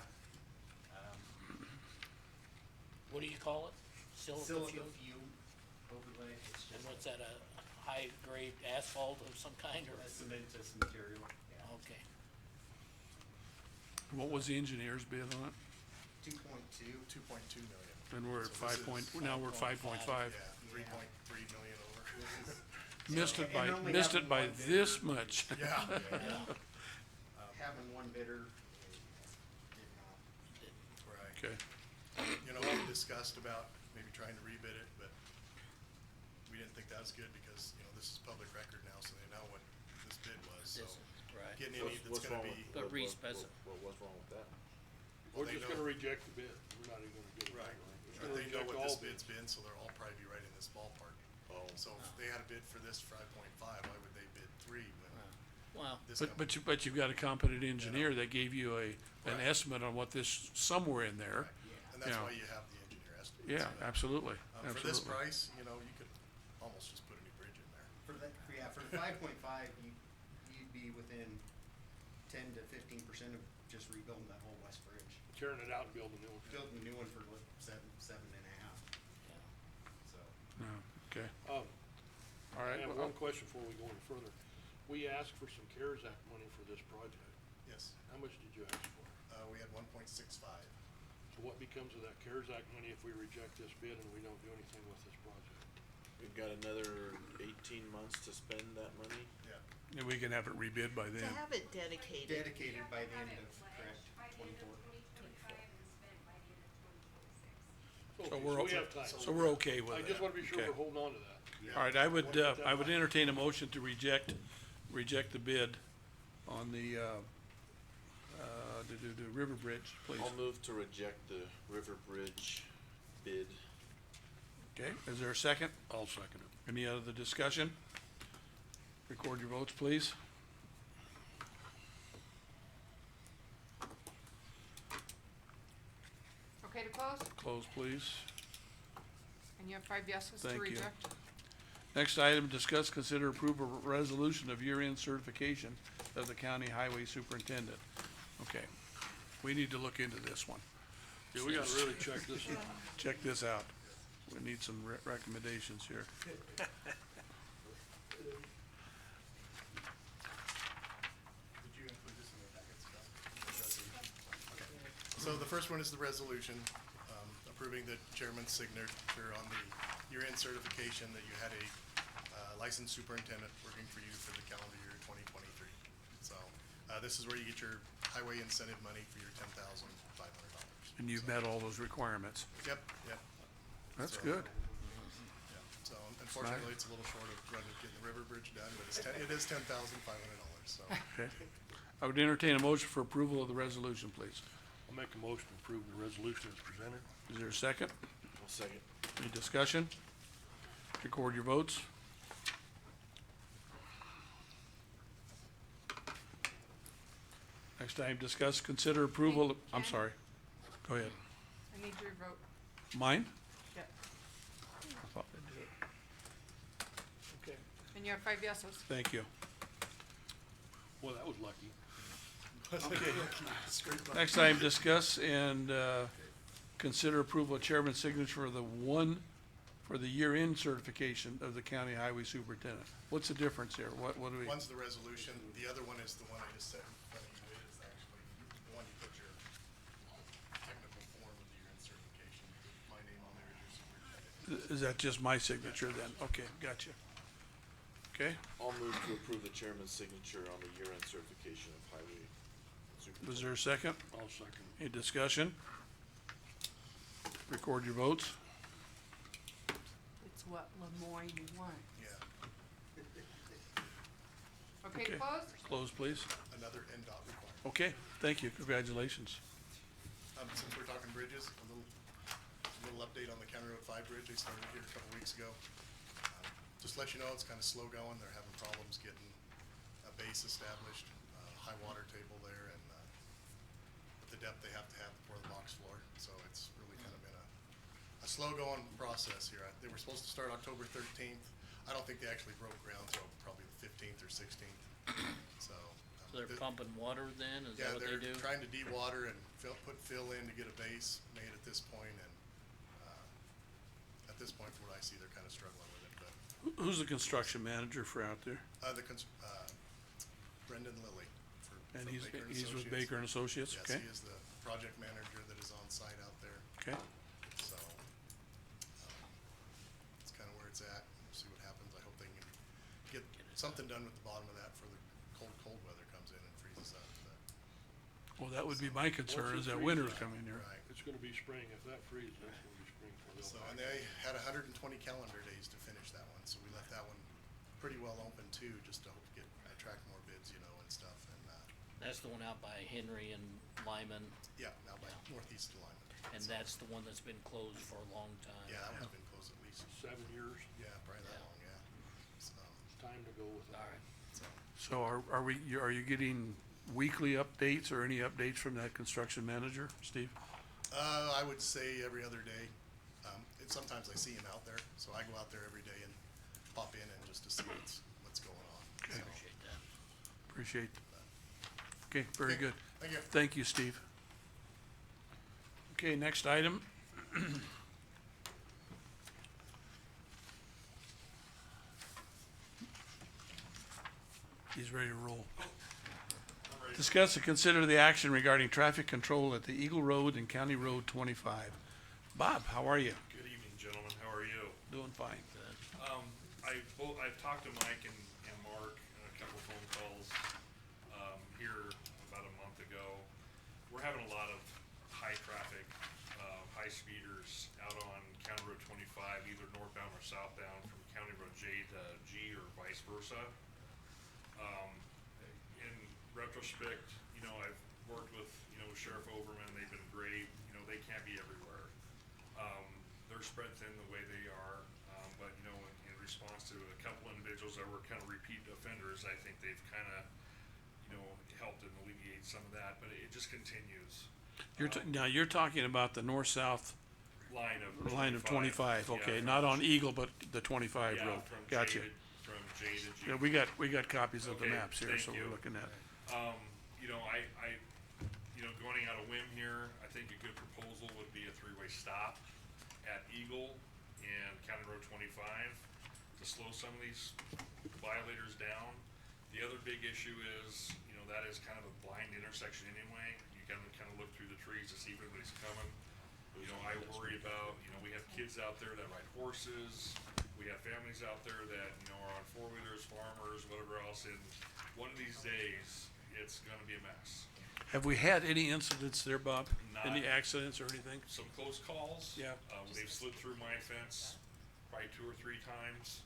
What do you call it? Silica Silica fume? fume overlay, it's And just what's that, a high grade asphalt of some kind or? a cementous material, yeah. Okay, What was the engineer's bid on it? 2.2. 2.2 million. And we're at So this now we're 5.5. Yeah, 3.3 million over. This is. Missed it by, And only missed it having by one bidder- this much. Yeah. Having one bidder, did not. Right. Okay, You know, we discussed about maybe trying to rebid it, but we didn't think that was good because, you know, this is public record now, so they know what this bid was, so. This is- right. Getting any that's What's gonna wrong be, with- But what- what- respeci- What's wrong with that? Well, We're they just know- gonna reject the bid, we're not even gonna get it. right, We're but gonna they know reject what all this bids. bid's been, so they'll all probably be right in this ballpark. Oh. So if they had a bid for this 5.5, why would they bid 3 when wow, this but you've got a competent engineer that gave you an Right. estimate on what this, somewhere in there. And that's Yeah. why you have the engineer estimate. Yeah, so that- absolutely, For this absolutely. price, you know, you could almost just put a new bridge in there. For the, for the 5.5, you'd be within 10 to 15% of just rebuilding that whole west bridge. Tearing it out and building a new one. Building a new one for like seven and a half, so. Yeah, okay, Um, all right. I have well, one question before we go any further. We asked for some CARES Act money for this project. Yes, How much did you ask for? we had 1.65. So what becomes of that CARES Act money if we reject this bid and we don't do anything with this project? We've got another 18 months to spend that money. Yeah. And we can have it rebid by To then. have it dedicated, Dedicated by the end of, correct, By the end 24. of 2025 and spent by the end of 2026. So Okay, we're, we have time. so we're okay with I it. just wanna be sure Okay. we're holding on to that. All right, I would Wanna get that I would money. entertain a motion to reject the bid on the, the River Bridge, please. I'll move to reject the River Bridge bid. Okay, is there a second? I'll second it. Any other discussion? Record your votes, please. Okay to close? Close, please. And you have 5 yeses to Thank you. reject? Next item, discuss, consider approval of resolution of year-end certification of the county highway superintendent. Okay, we need to look into this one. Yeah, we gotta really check this out. Check this out. We need some recommendations here. Did you include this in the packet, Scott? Okay. So the first one is the resolution, approving the chairman's signature on the year-end certification that you had a licensed superintendent working for you for the calendar year 2023. So, this is where you get your highway incentive money for your $10,500. And you've met all those requirements. Yep, yep. That's So- good. Yeah, so unfortunately, it's a little short of getting the River Bridge done, but it is $10,500, so. Okay. I would entertain a motion for approval of the resolution, please. I'll make a motion to approve the resolution as presented. Is there a second? I'll second. Any discussion? Record your votes. Next item, discuss, consider approval, I'm Ken? sorry. Go ahead. I need your vote. Mine? Yep. I thought I did it. Okay. And you have 5 yeses. Thank you. Well, that was lucky. Next item, discuss and, consider approval of chairman's signature for the year-end certification of the county highway superintendent. What's the difference here? What do we? One's the resolution, the other one is the one I just said in front of you, it is actually the one you put your technical form of the year-end certification, my name on there is your superintendent. Is that just my signature then? Okay, gotcha. Okay, I'll move to approve the chairman's signature on the year-end certification of highway Was there a second? I'll second. Any discussion? Record your votes. It's what Lemoyne wants. Yeah, Okay, Okay. close? Close, please. another NDOT requirement. Okay, thank you. Congratulations. Since we're talking bridges, a little update on the County Road 5 bridge. They started here a couple weeks ago. Just to let you know, it's kinda slow going. They're having problems getting a base established, high water table there, and, the depth they have to have for the box floor. So it's really kind of been a slow going process here. They were supposed to start October 13th. I don't think they actually broke ground till probably the 15th or 16th. So. So they're pumping water then, is Yeah, that what they do? they're trying to de-water and put fill in to get a base made at this point, and, at this point, from what I see, they're kinda struggling with it, but, Who's the construction manager for out there? Brendan Lilly And from he's Baker and with Associates. Baker and Associates, Yes, okay? he is the project manager that is on site out there, Okay, so, it's kinda where it's at. We'll see what happens. I hope they can get something done with the bottom of that before the cold weather comes in and freezes up, but, well, that would be my concern, is Once it that winter's freezes, coming here. right. It's gonna be spring. If that freezes, it's gonna be spring for they'll So, pack and it. they had 120 calendar days to finish that one, so we left that one pretty well open too, just to hope to attract more bids, and stuff, and, That's the one out by Henry and Lyman, yeah, now by northeast alignment. and that's the one that's been closed for a long time. Yeah, that one's been closed at least, 7 years, yeah, probably that Yeah. long, yeah. So, time to go with it. Alright, so, So are you getting weekly updates or any updates from that construction manager, Steve? I would say every other day. Sometimes I see him out there, so I go out there every day and pop in and just to see what's going on. Okay. So, appreciate that. Appreciate. Okay, very Okay, good. thank you. Thank you, Steve. Okay, next item. He's ready to roll. Discuss and consider the action regarding traffic control at the Eagle Road and County Road 25. Bob, how are you? Good evening, gentlemen. How are you? Doing fine. I've talked to Mike and Mark, a couple phone calls, here about a month ago. We're having a lot of high traffic, high speeders out on County Road 25, either northbound or southbound from County Road J to G or vice versa. In retrospect, I've worked with, Sheriff Overman, they've been great, they can't be everywhere. They're spread thin the way they are, but, in response to a couple individuals that were kind of repeat offenders, I think they've kind of, helped and alleviate some of that, but it just continues. Now, you're talking about the north-south Line of line of 25, yeah, okay, from not on Eagle, but the 25 yeah, road. from Gotcha. From J to G. Yeah, we got copies of the Okay, maps here, thank so you. we're looking at. Going out a whim here, I think a good proposal would be a three-way stop at Eagle and County Road 25 to slow some of these violators down. The other big issue is, that is kind of a blind intersection anyway. You gotta kind of look through the trees to see if anybody's coming. I worry about, we have kids out there that ride horses. We have families out there that, are on four-wheelers, farmers, whatever else, and one of these days, it's gonna be a mess. Have we had any incidents there, Bob? Any Not- accidents or anything? Some close calls. Yeah. They've slid through my fence probably 2 or 3 times,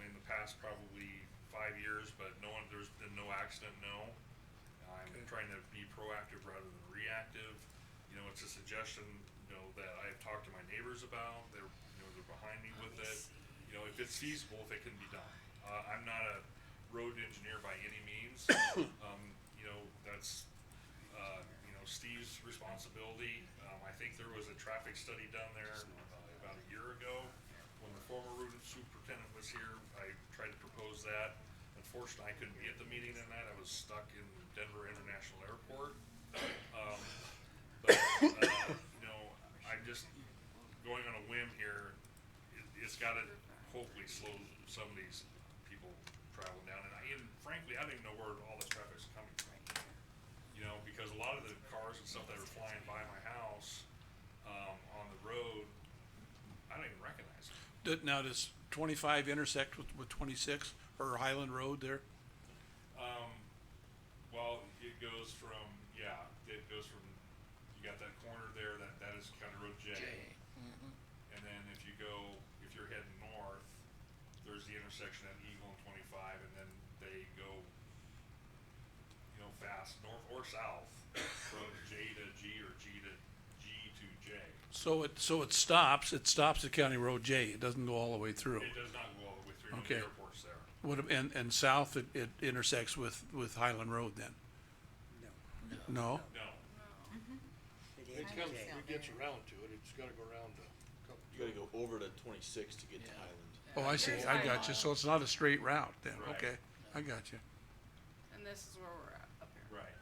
in the past probably 5 years, but there's been no accident, no. I'm Okay. trying to be proactive rather than reactive. It's a suggestion, that I've talked to my neighbors about. They're behind me with it. If it's feasible, if it can be done. I'm not a road engineer by any means. That's, Steve's responsibility. I think there was a traffic study done there, about a year ago. When the former road superintendent was here, I tried to propose that. Unfortunately, I couldn't be at the meeting in that. I was stuck in Denver International Airport. I'm just going on a whim here. It's gotta hopefully slow some of these people traveling down. And frankly, I don't even know where all this traffic's coming from. Because a lot of the cars and stuff that are flying by my house, on the road, I don't even recognize them. Now, does 25 intersect with 26 or Highland Road there? Well, it goes from, you got that corner there, that is County Road J. And then if you're heading north, there's the intersection at Eagle and 25, and then they go, fast north or south from J to G or G to J. So it stops at County Road J, it doesn't go all the way through. It does not go all the way through, Okay. the airport's there. And south, it intersects with Highland Road then? No? No, It comes, it gets around to it, it's gotta go around a couple. You gotta go over to 26 to get to Yeah. Highland. Oh, I see, I got you, so it's not a straight route then, Right. okay, I got you. And this is where we're at up here. right.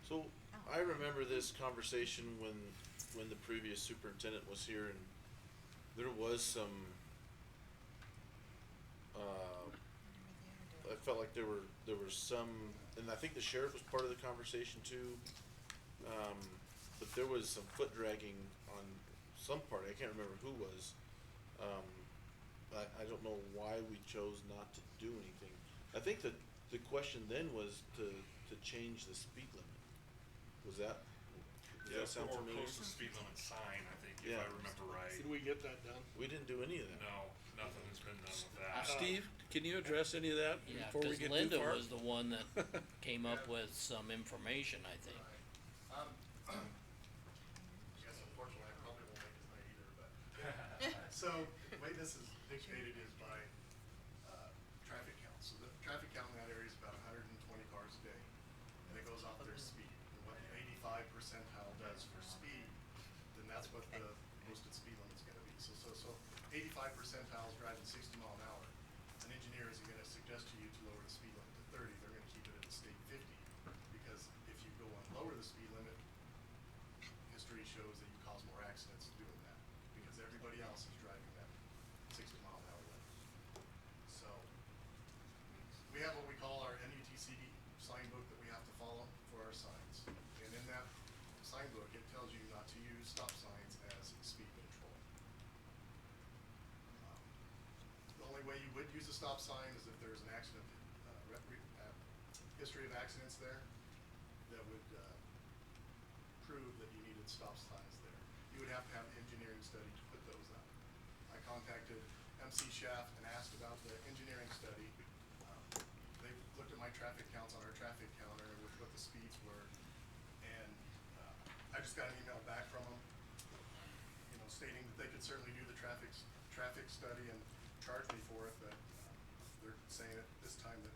So, I remember this conversation when the previous superintendent was here, and there was some, I felt like there was some, and I think the sheriff was part of the conversation too. But there was some foot dragging on some party, I can't remember who was. I don't know why we chose not to do anything. I think that the question then was to change the speed limit. Was that, does Yeah, that sound or familiar? post the speed limit sign, I think, if Yeah. I remember right. Did we get that done? We didn't do any of that. No, nothing has been done with that. Steve, can you address any of that Yeah, before we cause get too Linda far? was the one that came up with some information, I think. Yes, unfortunately, I probably won't make his night either, but, so, the way this is dictated is by, traffic count. So the traffic count in that area is about 120 cars a day, and it goes off their speed. And what the 85 percentile does for speed, then that's what the posted speed limit's gonna be. So 85 percentile is driving 60 mile an hour. An engineer isn't gonna suggest to you to lower the speed limit to 30, they're gonna keep it at the state 50. Because if you go and lower the speed limit, history shows that you cause more accidents doing that, because everybody else is driving that 60 mile an hour limit. So, we have what we call our NUTCD sign book that we have to follow for our signs. And in that sign book, it tells you not to use stop signs as speed control. The only way you would use a stop sign is if there's an accident, history of accidents there that would, prove that you needed stop signs there. You would have to have an engineering study to put those up. I contacted MC Schaff and asked about the engineering study. They looked at my traffic counts on our traffic counter with what the speeds were, and, I just got an email back from them, stating that they could certainly do the traffic study and charge me for it, but, they're saying at this time that,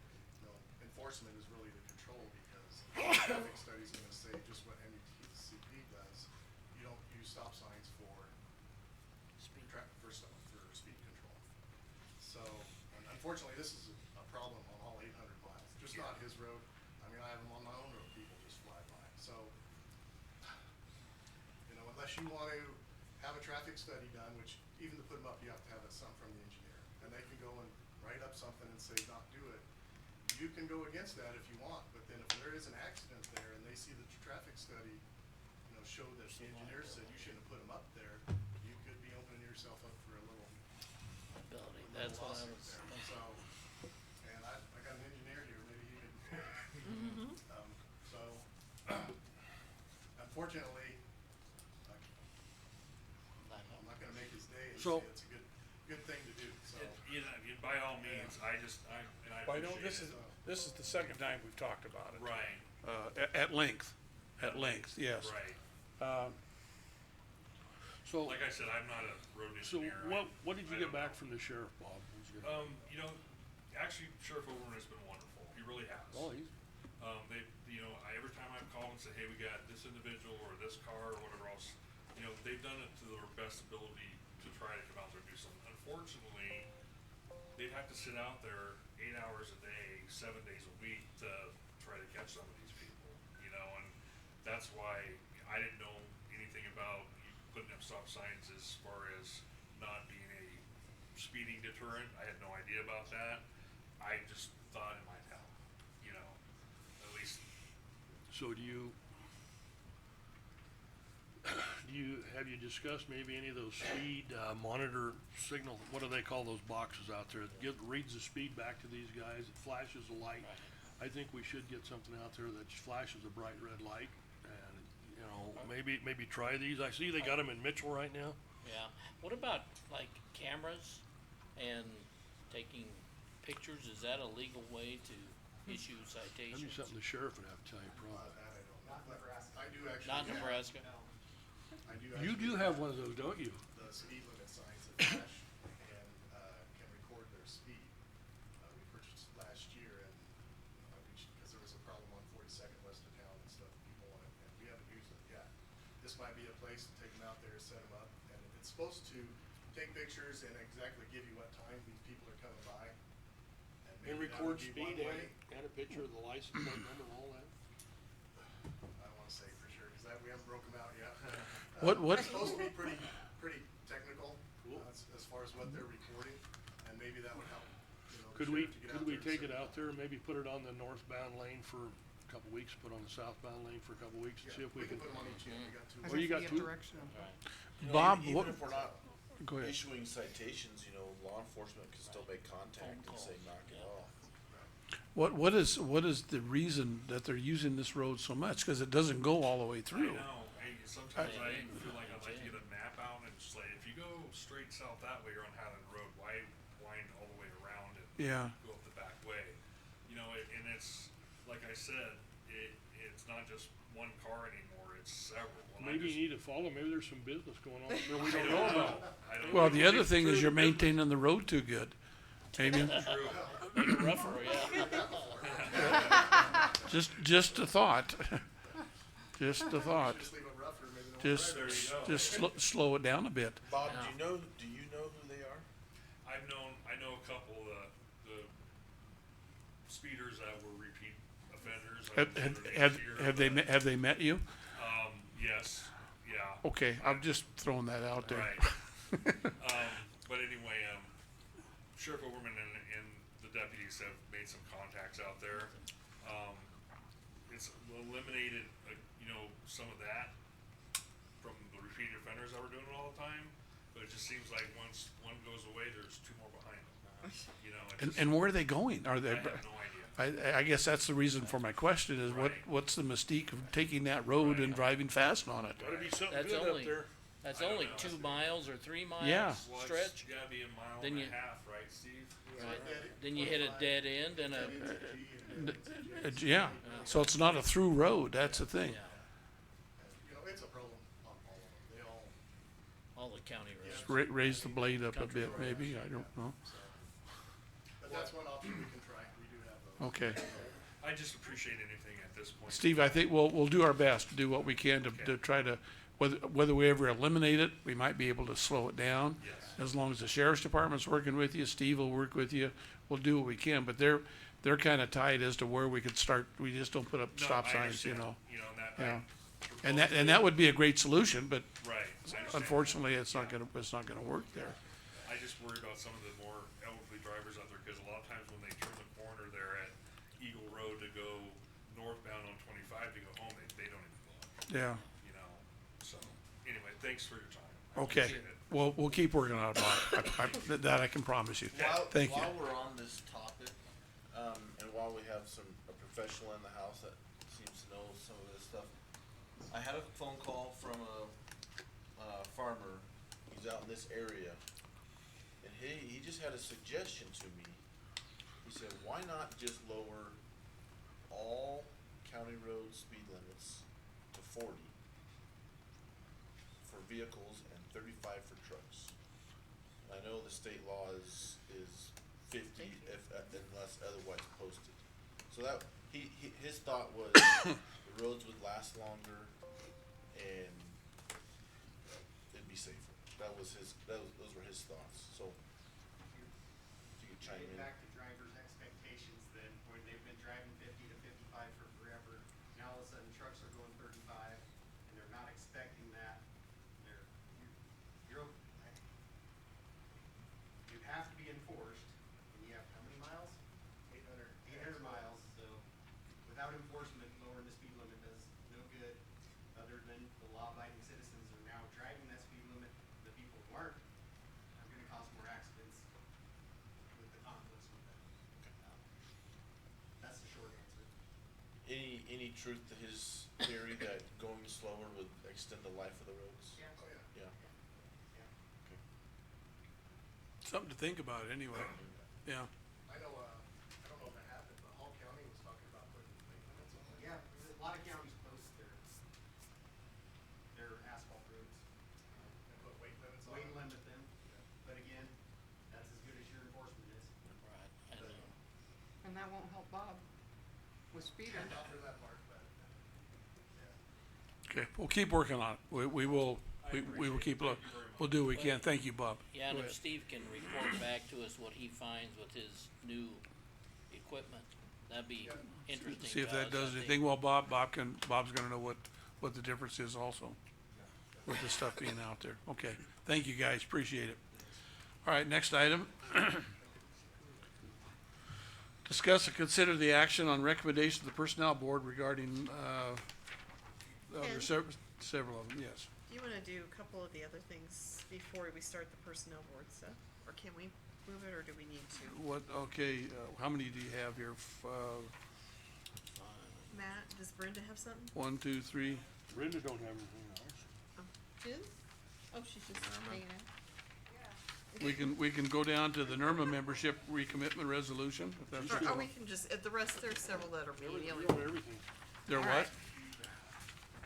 enforcement is really the control, because the traffic study's gonna say just what MUTCD does. You don't use stop signs for for speed control. So, unfortunately, this is a problem on all 800 miles, just not his road. I mean, I have them on my own road, people just fly by. So, unless you want to have a traffic study done, which even to put them up, you have to have some from the engineer. And they can go and write up something and say not do it. You can go against that if you want, but then if there is an accident there and they see the traffic study, show that the engineer said you shouldn't have put them up there, you could be opening yourself up for a little Ability, that's what I lawsuit was there. thinking. So, and I got an engineer here, maybe he could, so, unfortunately, I'm not gonna make his day and So- say it's a good thing to do, so. By all means, I Well, I know appreciate it. this is the second time we've talked about it. Right, At length, yes. right. So, Like I said, I'm not a road so engineer. what did you I get don't back know. from the sheriff, Bob? Actually, Sheriff Overman has been wonderful. He really has. Oh, he's, Every time I've called and said, hey, we got this individual or this car or whatever else, they've done it to their best ability to try to come out there and do something. Unfortunately, they'd have to sit out there 8 hours a day, 7 days a week to try to catch some of these people, and that's why I didn't know anything about putting up stop signs as far as not being a speeding deterrent. I had no idea about that. I just thought it might help, at least. So have you discussed maybe any of those speed, monitor signal, what do they call those boxes out there? Reads the speed back to these guys, it flashes a light. I think we should get something out there that flashes a bright red light and, you know, maybe try these. I see they got them in Mitchell right now. Yeah, what about like cameras and taking pictures? Is that a legal way to issue That'd be citations? something the sheriff would have to tell you probably. That I don't know. I do actually. Not have- Nebraska? I do You actually do have one of those, don't you? the speed limit signs that flash and, can record their speed. We purchased last year and, cause there was a problem on 42nd west of town and stuff, people wanted, and we haven't used it yet. This might be a place to take them out there, set them up, and it's supposed to take pictures and exactly give you what time these people are coming by. And maybe that record would be speed one way. and a picture of the license plate number and all that. I don't wanna say for sure, cause we haven't broke them out yet. What- It's supposed to be pretty technical, as far as what they're recording, and maybe that would help, you know, the Could we, sheriff to get out could we there and take set it them out up. there and maybe put it on the northbound lane for a couple weeks, put on the southbound lane for a couple weeks and see Yeah, if we can. put them on each end, we got two. Well, you got two? Directional. You know, Bob, even what, if we're not go ahead. issuing citations, you know, law enforcement can still make contact and say, knock it off. What is the reason that they're using this road so much? Cause it doesn't go all the way I through. know, hey, sometimes I feel like I'd like to get a map out and just like, if you go straight south that way, you're on Highland Road, why wind all the way around and Yeah. go up the back way? You know, and it's, like I said, it's not just one car anymore, it's several. And I Maybe just- you need to follow, maybe there's some business going on that we I don't know about. I don't Well, know. the other thing is you're maintaining the road too good. Maybe, True. Make it rougher, yeah. just a thought. Just a thought. Just leave it rougher, maybe they won't Just, There you go. just slow it down a bit. Bob, Yeah. do you know who they are? I know a couple of the speeders that were repeat offenders. I don't remember their names here, Have they met you? Yes, yeah. Okay, I'm just throwing that out there. Right. But anyway, Sheriff Overman and the deputies have made some contacts out there. It's eliminated, you know, some of that from the repeat offenders that were doing it all the time. But it just seems like once one goes away, there's two more behind them. You know, it just- And where are they going? Are they? I have no idea. I guess that's the reason for my question is Right. what's the mystique of taking that road and Right. driving fast on it? Gotta be something That's good only- up there. That's I don't only know. 2 miles or 3 miles Yeah. Well, stretch. it's gotta be a mile Then and you- a half, right, Steve? Right. Then you hit a dead end and a, Yeah, so it's not a through road, that's the thing. yeah, You know, it's a problem on all of them, they all, all the county roads. Raise the blade up a bit, maybe, I don't know. but that's one option we can try, we do have those. Okay. I just appreciate anything at this point. Steve, I think we'll do our best to do what we can to try to, whether we ever eliminate it, we might be able to slow it down. Yes. As long as the sheriff's department's working with you, Steve will work with you, we'll do what we can, but they're kinda tight as to where we could start, we just don't put up No, stop I signs, you understand. know. You know, and that, Yeah. I And that would be a great solution, but right, I understand. unfortunately, it's not gonna work there. I just worry about some of the more elderly drivers out there, cause a lot of times when they turn the corner there at Eagle Road to go northbound on 25 to go home, they don't even look, Yeah, you know, so, anyway, thanks for your time. I okay, appreciate it. we'll keep working on it, that I can promise you. Thank you. While we're on this topic, and while we have a professional in the house that seems to know some of this stuff, I had a phone call from a farmer, he's out in this area, and he just had a suggestion to me. He said, why not just lower all county road speed limits to 40 for vehicles and 35 for trucks? I know the state law is 50 unless otherwise posted. So that, his thought was the roads would last longer and it'd be safer. Those were his thoughts, so. If you could chime Getting in. back to drivers' expectations then, where they've been driving 50 to 55 for forever, now all of a sudden trucks are going 35, and they're not expecting that. You're, you have to be enforced, and you have how many miles? 800 miles, so without enforcement, lowering the speed limit does no good, other than the law-abiding citizens are now driving that speed limit. The people who aren't are gonna cause more accidents with the conflicts with that. That's the short answer. truth to his theory that going slower would extend the life of the roads? Yeah. Oh, yeah. Yeah. Okay. Something to think about anyway, yeah. I know, I don't know if it happened, but Hall County was talking about putting weight limits on it. Yeah, a lot of counties post their asphalt roads, And put weight limits on weight it. limit them, but again, that's as good as your enforcement is. Right, and, And that won't help Bob with speeding. Not for that part, but, yeah. Okay, we'll keep working on it. We will keep, we'll do what we can. Thank you, Bob. yeah, and Go if ahead. Steve can report back to us what he finds with his new equipment, that'd be interesting See if to that us, does I think. anything. Well, Bob's gonna know what the difference is also with the stuff being out there. Okay, thank you guys, appreciate it. All right, next item. Discuss and consider the action on recommendation of the Personnel Board regarding, Ken? several of them, yes. Do you wanna do a couple of the other things before we start the personnel board stuff? Or can we move it, or do we need to? What, okay, how many do you have here? Matt, does Brenda have something? 1, 2, 3, Brenda don't have anything else. Jen? Oh, she's just hanging out. we can go down to the NERMA membership recommitment resolution, if that's what you Or want. we can just, the rest, there's several that are me, the only. Everything. They're All what? right.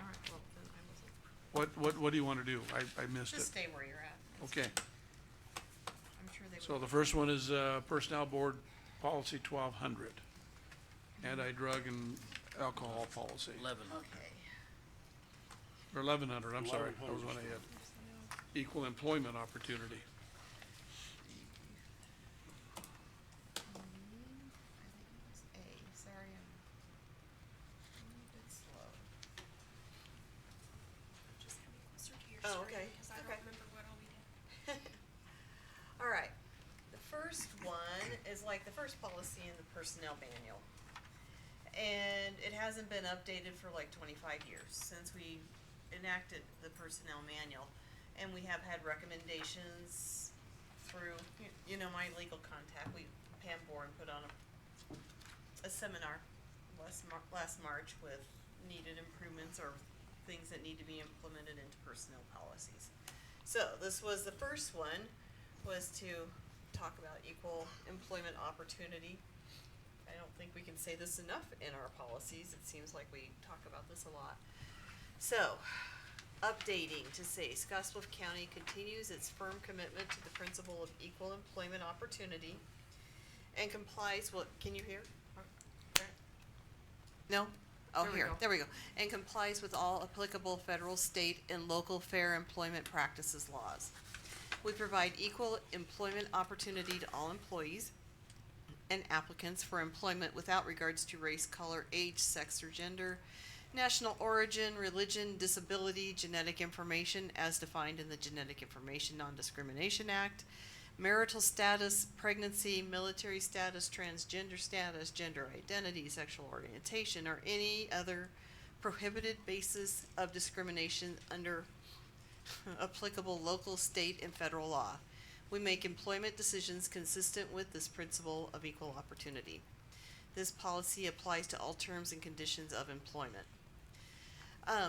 Alright, well, then I wasn't, What do you wanna do? I missed just it. stay where you're at. Okay, I'm sure they so will. the first one is, Personnel Board Policy 1200. Anti-drug and alcohol policy, 1100. Okay. or 1100, I'm sorry, that was one I had. Equal employment opportunity. I think it was A, sorry, I'm a bit slow. Just coming closer to your Oh, screen, okay, cause I okay. don't remember what all we did. All right, the first one is like the first policy in the personnel manual. And it hasn't been updated for like 25 years since we enacted the personnel manual. And we have had recommendations through, you know, my legal contact, Pam Bourne put on a seminar last March with needed improvements or things that need to be implemented into personnel policies. So this was, the first one was to talk about equal employment opportunity. I don't think we can say this enough in our policies, it seems like we talk about this a lot. So, updating to say Scotts Bluff County continues its firm commitment to the principle of equal employment opportunity and complies with, can you hear? No? Oh, There we here, go. there we go. And complies with all applicable federal, state, and local fair employment practices laws. We provide equal employment opportunity to all employees and applicants for employment without regards to race, color, age, sex, or gender, national origin, religion, disability, genetic information as defined in the Genetic Information Non-Discrimination Act, marital status, pregnancy, military status, transgender status, gender identity, sexual orientation, or any other prohibited basis of discrimination under applicable local, state, and federal law. We make employment decisions consistent with this principle of equal opportunity. This policy applies to all terms and conditions of employment.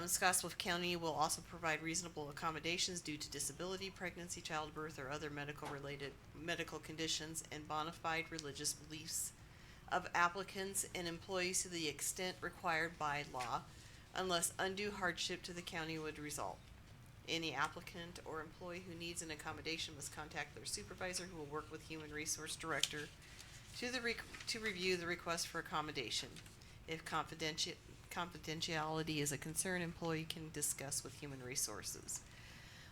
Scotts Bluff County will also provide reasonable accommodations due to disability, pregnancy, childbirth, or other medical conditions and bona fide religious beliefs of applicants and employees to the extent required by law, unless undue hardship to the county would result. Any applicant or employee who needs an accommodation must contact their supervisor, who will work with Human Resource Director to review the request for accommodation. If confidentiality is a concern, employee can discuss with Human Resources.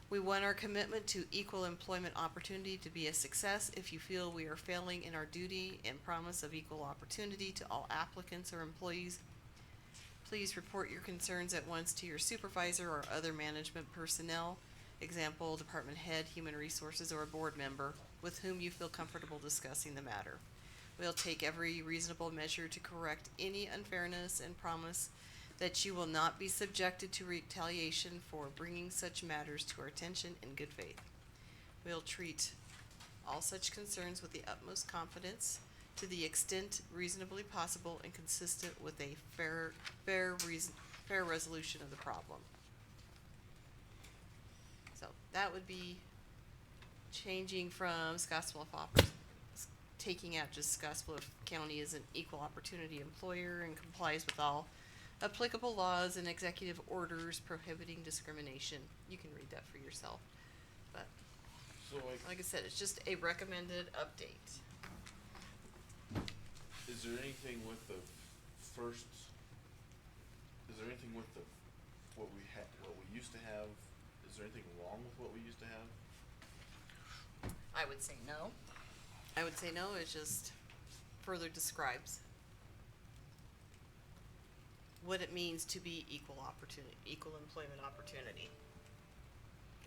We want our commitment to equal employment opportunity to be a success. If you feel we are failing in our duty and promise of equal opportunity to all applicants or employees, please report your concerns at once to your supervisor or other management personnel, example, department head, human resources, or a board member with whom you feel comfortable discussing the matter. We'll take every reasonable measure to correct any unfairness and promise that you will not be subjected to retaliation for bringing such matters to our attention in good faith. We'll treat all such concerns with the utmost confidence, to the extent reasonably possible and consistent with a fair resolution of the problem. So that would be changing from Scotts Bluff taking out just Scotts Bluff County as an equal opportunity employer and complies with all applicable laws and executive orders prohibiting discrimination. You can read that for yourself, but So like I said, it's just a recommended update. is there anything with the first, is there anything with the, what we used to have, is there anything wrong with what we used to have? I would say no. I would say no, it just further describes what it means to be equal employment opportunity.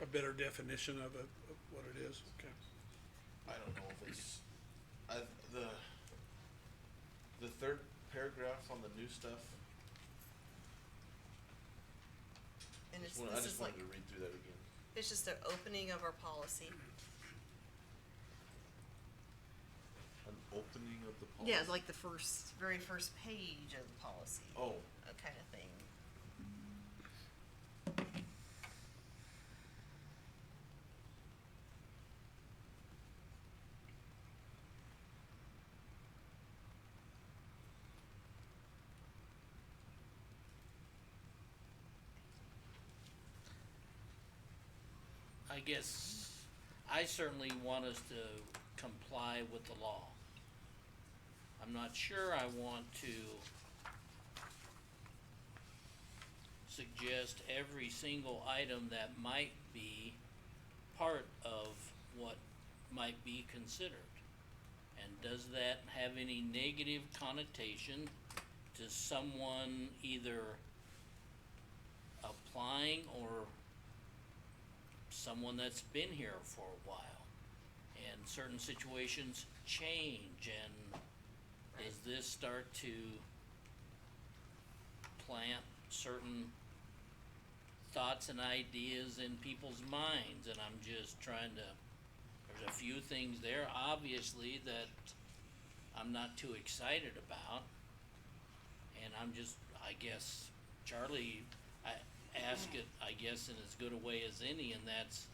A better definition of what it is, okay. I don't know if it's, the third paragraph on the new stuff, And I it's, just this is like, wanted to read through that again. it's just an opening of our policy. An opening of the policy? Yeah, like the very first page of the policy. Oh. That kind of thing. I guess I certainly want us to comply with the law. I'm not sure I want to suggest every single item that might be part of what might be considered. And does that have any negative connotation to someone either applying or someone that's been here for a while? And certain situations change, and does this start to plant certain thoughts and ideas in people's minds? And I'm just trying to, there's a few things there obviously that I'm not too excited about, and I'm just, I guess, Charlie, I ask it, I guess, in as good a way as any, and that's,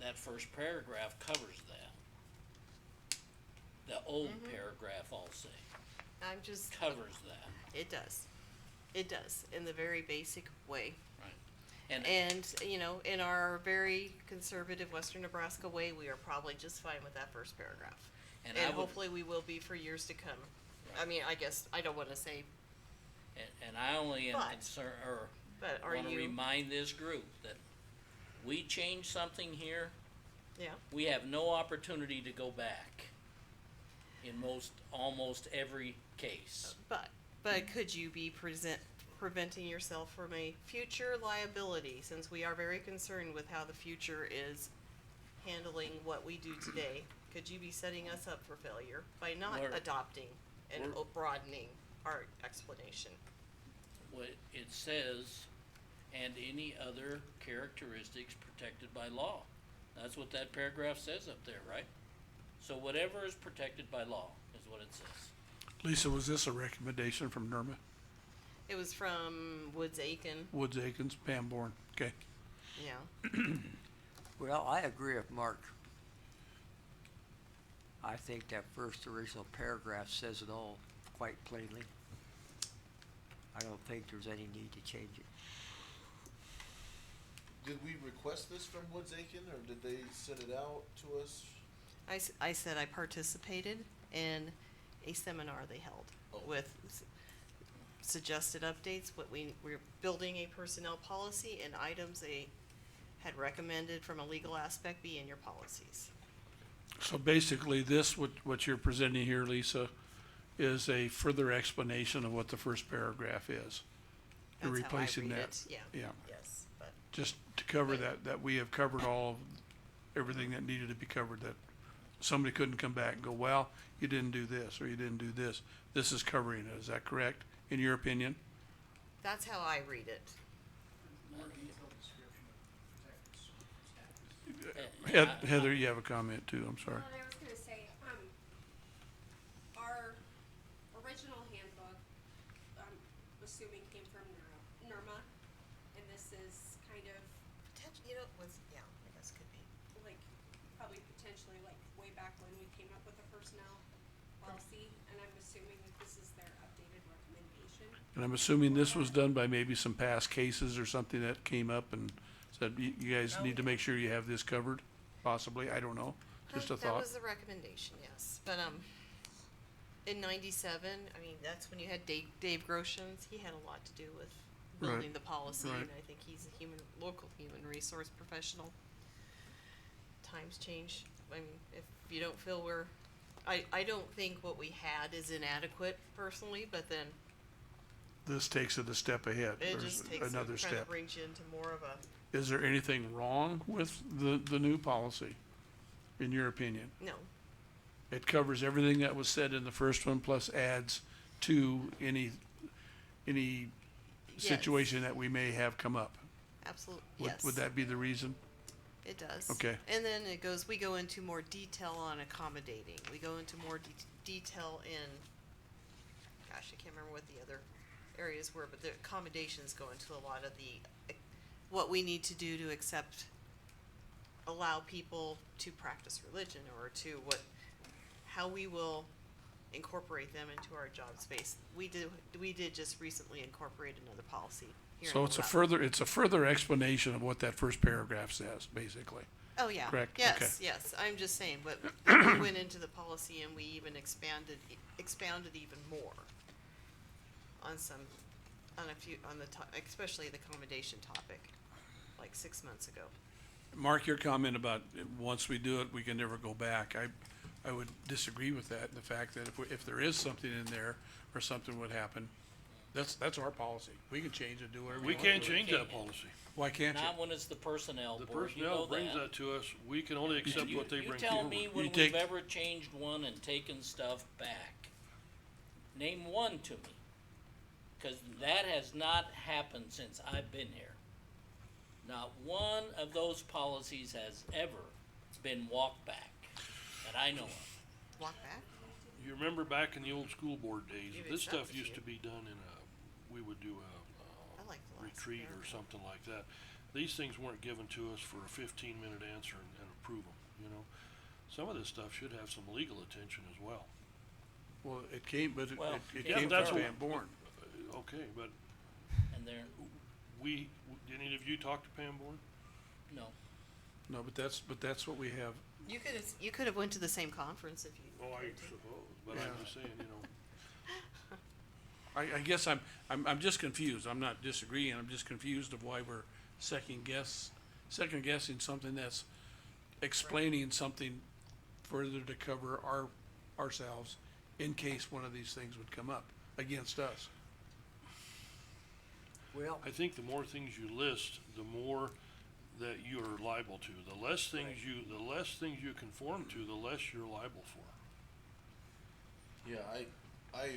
that first paragraph covers that. The old paragraph, I'll say, I'm just, covers that. it does. It does, in the very basic way. Right. And, you know, in our very conservative Western Nebraska way, we are probably just fine with that first paragraph. And And I would- hopefully we will be for years to come. I mean, I guess, I don't wanna say, And I only am But- concerned, or but are wanna you, remind this group that we change something here, yeah, we have no opportunity to go back in almost every case. but could you be preventing yourself from a future liability, since we are very concerned with how the future is handling what we do today? Could you be setting us up for failure by not We're- adopting and we're- broadening our explanation? What it says, and any other characteristics protected by law. That's what that paragraph says up there, right? So whatever is protected by law is what it says. Lisa, was this a recommendation from NERMA? It was from Woods Aiken, Woods Akins, Pam Bourne, okay. yeah. Well, I agree with Mark. I think that first original paragraph says it all quite plainly. I don't think there's any need to change it. Did we request this from Woods Aiken, or did they send it out to us? I said I participated in a seminar they held Oh. with suggested updates, we're building a personnel policy, and items they had recommended from a legal aspect be in your policies. So basically, what you're presenting here, Lisa, is a further explanation of what the first paragraph is. You're That's how I replacing read that. it, yeah. Yeah, Yes, but, just to cover But- that we have covered all of everything that needed to be covered, that somebody couldn't come back and go, well, you didn't do this, or you didn't do this. This is covering it, is that correct, in your opinion? that's how I read it. Heather, you have a comment too, I'm sorry. Well, and I was gonna say, assuming came from NERMA, and this is kind of Potential, you know, yeah, I guess could be. like, probably potentially like way back when we came up with the personnel policy, and I'm assuming that this is their updated recommendation. And I'm assuming this was done by maybe some past cases or something that came up and said, you guys need to make sure you have this covered, possibly, I don't know, just a That thought. was the recommendation, yes, but, in '97, I mean, that's when you had Dave Groshans, he had a lot to do with Right, building the policy, right. and I think he's a local human resource professional. Times change, I mean, if you don't feel I don't think what we had is inadequate personally, but then This takes it a step ahead, it there's just takes, another kind of step. brings you into more of a, Is there anything wrong with the new policy, in your opinion? no, It covers everything that was said in the first one, plus adds to any Yes. situation that we may have come up. absolutely, Would, yes. would that be the reason? It does. Okay. And then we go into more detail on accommodating. We go into more detail in, gosh, I can't remember what the other areas were, but the accommodations go into a lot of what we need to do to allow people to practice religion or how we will incorporate them into our job space. We did just recently incorporate another policy here in So it's a further explanation of what that first paragraph says, basically. Oh, yeah. Correct? Yes, Okay. yes, I'm just saying, but we went into the policy and we even expounded even more on especially the accommodation topic, like 6 months ago. Mark, your comment about once we do it, we can never go back. I would disagree with that, the fact that if there is something in there or something would happen, that's our policy. We can change it, do whatever we We want to. can't change that policy. Why can't you? Not when it's the personnel The board, you personnel know brings that to us, we can only accept what they bring You tell forward. me You when we've take- ever changed one and taken stuff back. Name one to me. Cause that has not happened since I've been here. Not one of those policies has ever been walked back, that I know of. Walk back? You remember back in the old school board days, You've this stuff accepted used you. to be done we would do I like the last retreat or paragraph. something like that. These things weren't given to us for a 15-minute answer and approve them, you know? Some of this stuff should have some legal attention as well. Well, it came, but Well, it yeah, came but that's from what- Van Born. Okay, but And there, did any of you talk to Pam Bourne? no, No, but that's what we have. You could have went to the same conference if you. Oh, I wanted to. suppose, but I'm Yeah. just saying, you know. I guess I'm just confused. I'm not disagreeing. I'm just confused of why we're second guessing something that's explaining something further to cover ourselves in case one of these things would come up against us. Well, I think the more things you list, the more that you're liable to. The less things you conform to, the less you're liable for. Yeah, I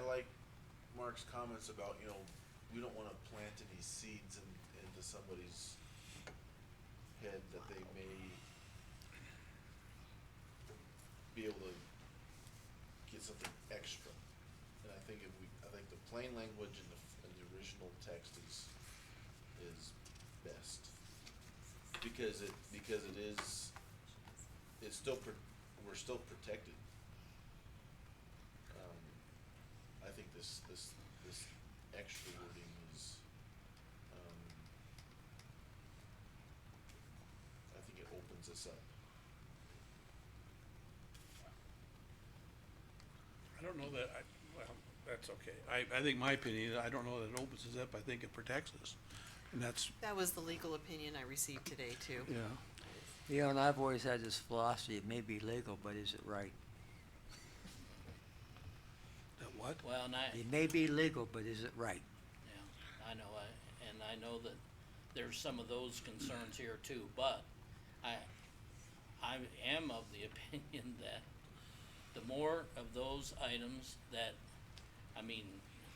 like Mark's comments about, we don't wanna plant any seeds into somebody's head that they may be able to get something extra. And I think the plain language in the original text is best. Because we're still protected. I think this extra wording is, I think it opens us up. I don't know that, well, that's okay. I think my opinion, I don't know that it opens us up. I think it protects us. And that's, That was the legal opinion I received today too. yeah. and I've always had this philosophy, it may be legal, but is it right? That what? well, and It may be legal, but is it right? yeah, I know, and I know that there's some of those concerns here too, but I am of the opinion that the more of those items that, I mean,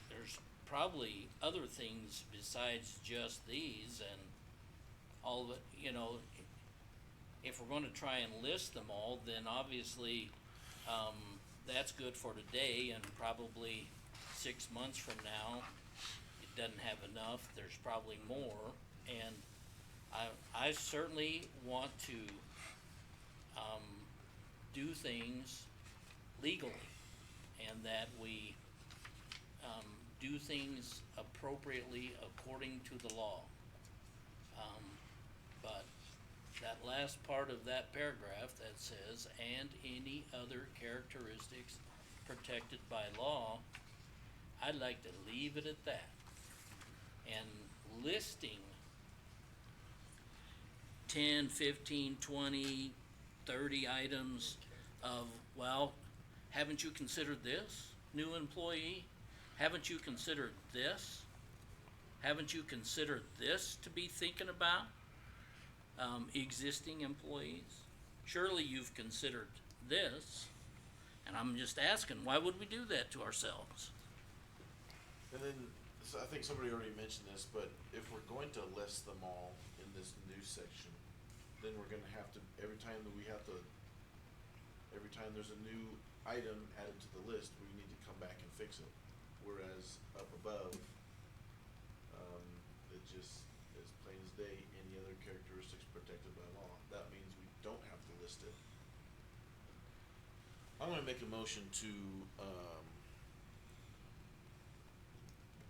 there's probably other things besides just these and all of it, if we're gonna try and list them all, then obviously, that's good for today and probably 6 months from now, it doesn't have enough, there's probably more, and I certainly want to, do things legally, and that we, do things appropriately according to the law. But that last part of that paragraph that says, and any other characteristics protected by law, I'd like to leave it at that. And listing 10, 15, 20, 30 items of, well, haven't you considered this, new employee? Haven't you considered this? Haven't you considered this to be thinking about? Existing employees? Surely you've considered this, and I'm just asking, why would we do that to ourselves? And then, so I think somebody already mentioned this, but if we're going to list them all in this new section, then we're gonna have to, every time there's a new item added to the list, we need to come back and fix it. Whereas up above, it just, as plain as day, any other characteristics protected by law. That means we don't have to list it. I'm gonna make a motion to,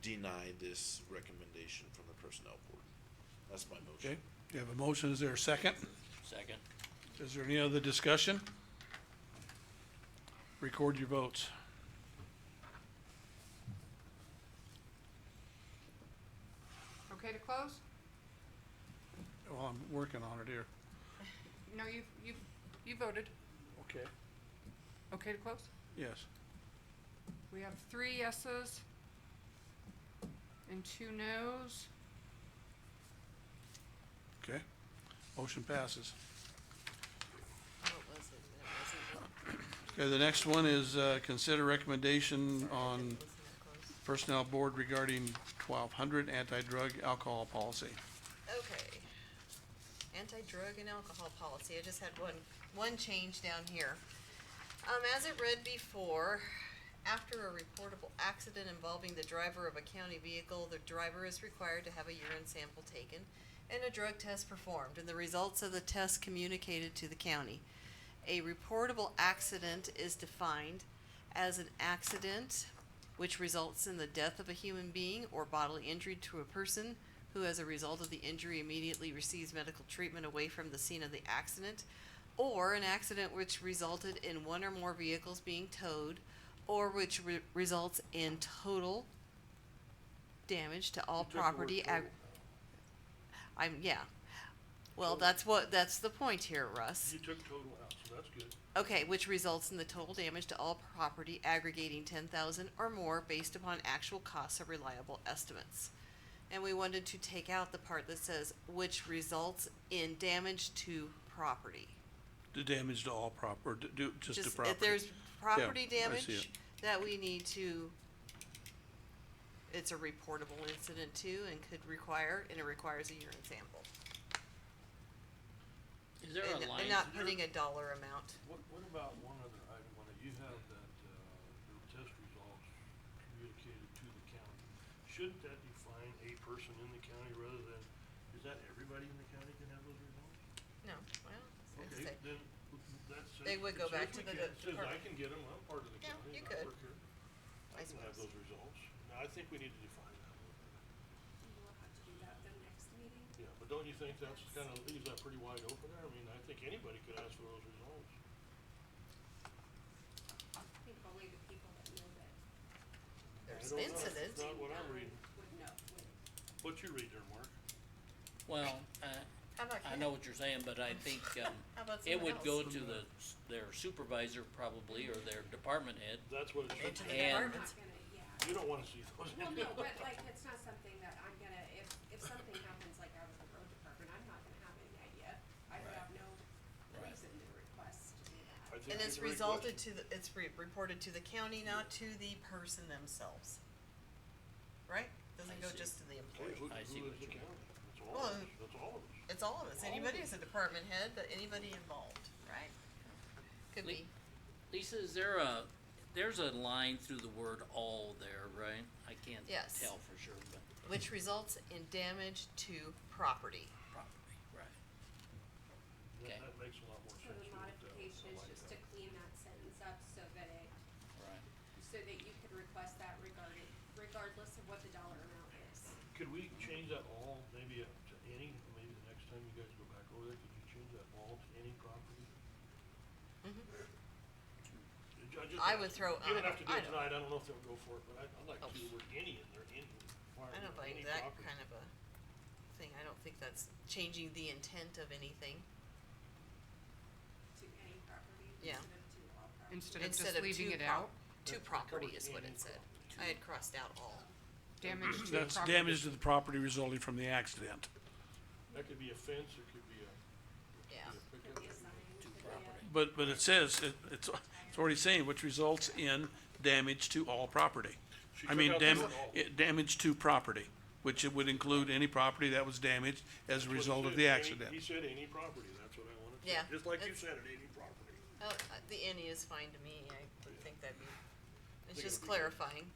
deny this recommendation from the personnel board. That's my motion. Okay, you have a motion, is there a second? Second. Is there any other discussion? Record your votes. Okay to close? Well, I'm working on it here. No, you voted. Okay. Okay to close? Yes. We have 3 yeses and 2 nos. Okay, motion passes. What was it? That wasn't Okay, the next one is, consider recommendation it. on Wasn't that close? personnel board regarding 1200 anti-drug alcohol policy. Okay. Anti-drug and alcohol policy, I just had one change down here. As it read before, after a reportable accident involving the driver of a county vehicle, the driver is required to have a urine sample taken and a drug test performed, and the results of the test communicated to the county. A reportable accident is defined as an accident which results in the death of a human being or bodily injury to a person who, as a result of the injury, immediately receives medical treatment away from the scene of the accident, or an accident which resulted in one or more vehicles being towed, or which results in total damage to all property. Well, that's the point here, Russ. You took total out, so that's good. Okay, which results in the total damage to all property aggregating 10,000 or more based upon actual costs or reliable estimates. And we wanted to take out the part that says, which results in damage to property. The damage to all just to property. If there's property Yeah, I see damage it. that we need to, it's a reportable incident too, and it requires a urine sample. Is there a And line? not putting a dollar amount. What about one other item, when you have that, the test results communicated to the county? Shouldn't that define a person in the county rather than, is that everybody in the county can have those results? No, well, it's Okay, say, then, that says. They would it go says back we to the can. It says I department. can get them, I'm part of the Yeah, county, you and I could. work here. I I can have suppose. those results. Now, I think we need to define that a little bit. We'll have to do that the next meeting. Yeah, but don't you think that's kinda leaves that pretty wide open there? I mean, I think anybody could ask for those results. I think only the people that know that There's I don't know. incidents. That's not what I'm reading. would know, would. What you read there, Mark? Well, How about I know what you're saying, but I think, How about it someone would go else? to their supervisor probably, or their department head. That's what it should To say. the And- I'm department. not gonna, yeah. You don't wanna see those. Well, no, but like, it's not something that I'm gonna, if something happens like out of the road department, I'm not gonna have any idea. I would have no reason to request to do I that. think And we it's can resulted request- to it's reported to the county, not to the person themselves. Right? Doesn't I go see. just to the Hey, employee. who I see is what the you mean. county? That's all Well, of us, that's all of us. It's all of us. All of Anybody us. is a department head, but anybody involved, right? Could Le- be. Lisa, is there there's a line through the word all there, right? I can't Yes. tell for sure, but Which results in damage to property. property, right. Okay. That makes a lot more So sense. the with that. modification I is like just that. to clean that sentence up so that Right. you could request that regardless of what the dollar amount is. Could we change that all, maybe to any, maybe the next time you guys go back over there, could you change that all to any property? I would throw, You don't have to do I it don't- tonight, I don't know if they'll go for it, but I'd like Oh. to see the word any in there, any, I don't any like that property. kind of a thing. I don't think that's changing the intent of anything. To any property Yeah. instead of to all property. Instead of Instead just of leaving to it out, To That property covers is what any it said. property. I had crossed out all. damage to That's property. damage to the property resulting from the accident. That could be a fence, it could be a, Yeah. Could be a sign, could be a- But it says, it's already saying, which results in damage to all property. She I mean, took out the word all. damage to property, which it would include any property that was damaged as a That's what he result of said, the any- accident. He said any property, that's what I wanted to say. Yeah, Just like you it's- said it, any property. Oh, the any is fine to me. I would think that'd be, it's Think just it'd be good. clarifying.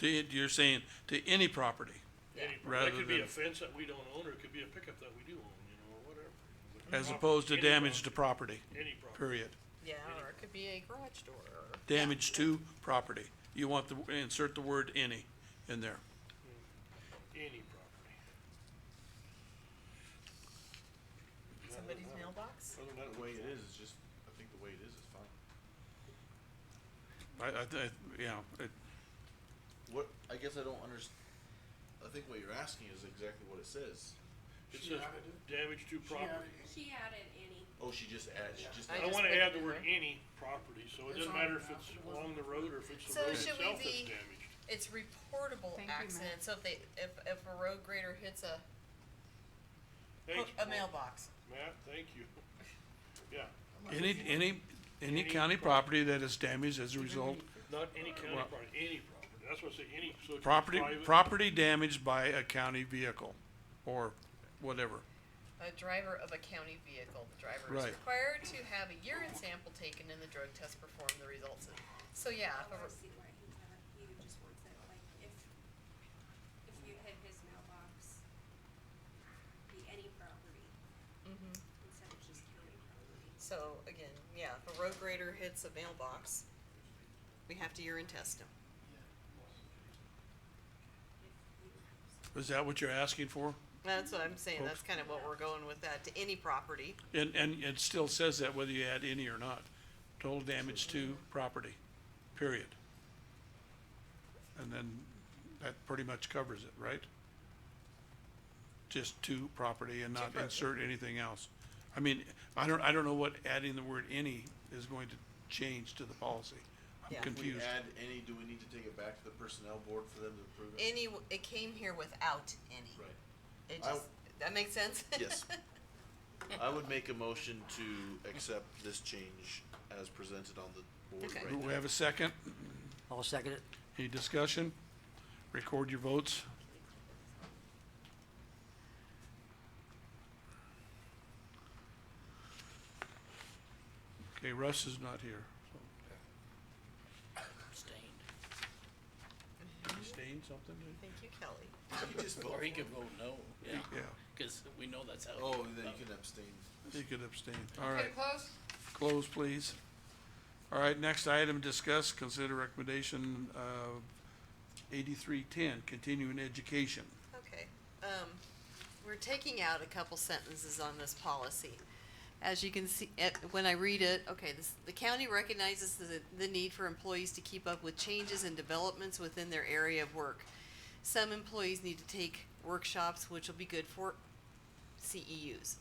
You're saying to any property, Yeah. Any pro- Rather That could be a than- fence that we don't own, or it could be a pickup that we do own, you know, or whatever. But as property, opposed to any damage to property, property, Any property. period. Yeah, or it could be a garage door or. Damage to property. You want insert the word any in there. Any property. Somebody's mailbox? Other than that, the way it is, it's just, I think the way it is fine. Yeah, What, I guess I don't I think what you're asking is exactly what it says. It says damage to property. She added any. Oh, she just added, I just wanna put add it the in word there. any property, so it doesn't matter if it's along the road or if it's the So road should we itself that's be- damaged. It's reportable Thank you, Matt. accident, so if a road grader hits a Thanks, a Paul. mailbox. Matt, thank you. Yeah, any county property that is damaged as a result, not any county Well- property, any property, that's what I say, any, so it's property private. damaged by a county vehicle or whatever. A driver of a county vehicle, the driver is Right. required to have a urine sample taken and the drug test performed, the results of, so yeah, if Oh, a I see why he just wants it, like, if you hit his mailbox, be any property, Mhm. instead of just county property. So again, yeah, if a road grader hits a mailbox, we have to urine test him. Is that what you're asking for? That's what I'm saying, that's kind of what we're going with that, to any property. And it still says that whether you add any or not. Total damage to property, period. And then that pretty much covers it, right? Just to property and not property. insert anything else. I mean, I don't know what adding the word any is going to change to the policy. I'm Yeah. If we confused. add any, do we need to take it back to the personnel board for them to approve it? Any, it came here without any. Right. It I- just, that makes sense? Yes. I would make a motion to accept this change as presented on the board Okay. right Do now. we have a second? I'll second it. Any discussion? Record your votes. Okay, Russ is not here. Abstained. He stained something? Thank you, Kelly. You just vote Or he for could it. vote no, yeah, Yeah, cause we know that's how. Oh, then you can abstain. he could abstain. All Okay, right, close? close, please. All right, next item, discuss, consider recommendation of 8310, continuing education. Okay, we're taking out a couple sentences on this policy. As you can see, when I read it, okay, the county recognizes the need for employees to keep up with changes and developments within their area of work. Some employees need to take workshops, which will be good for CEUs.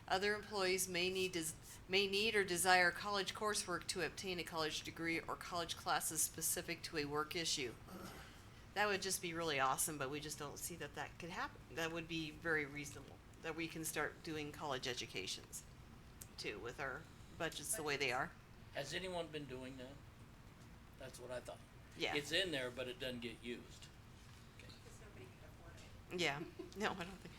Other employees may need or desire college coursework to obtain a college degree or college classes specific to a work issue. That would just be really awesome, but we just don't see that could happen. That would be very reasonable, that we can start doing college educations too, with our budgets the way they are. Has anyone been doing that? That's what I thought. Yeah. It's in there, but it doesn't get used. Cause nobody could afford it. Yeah, no, I don't think.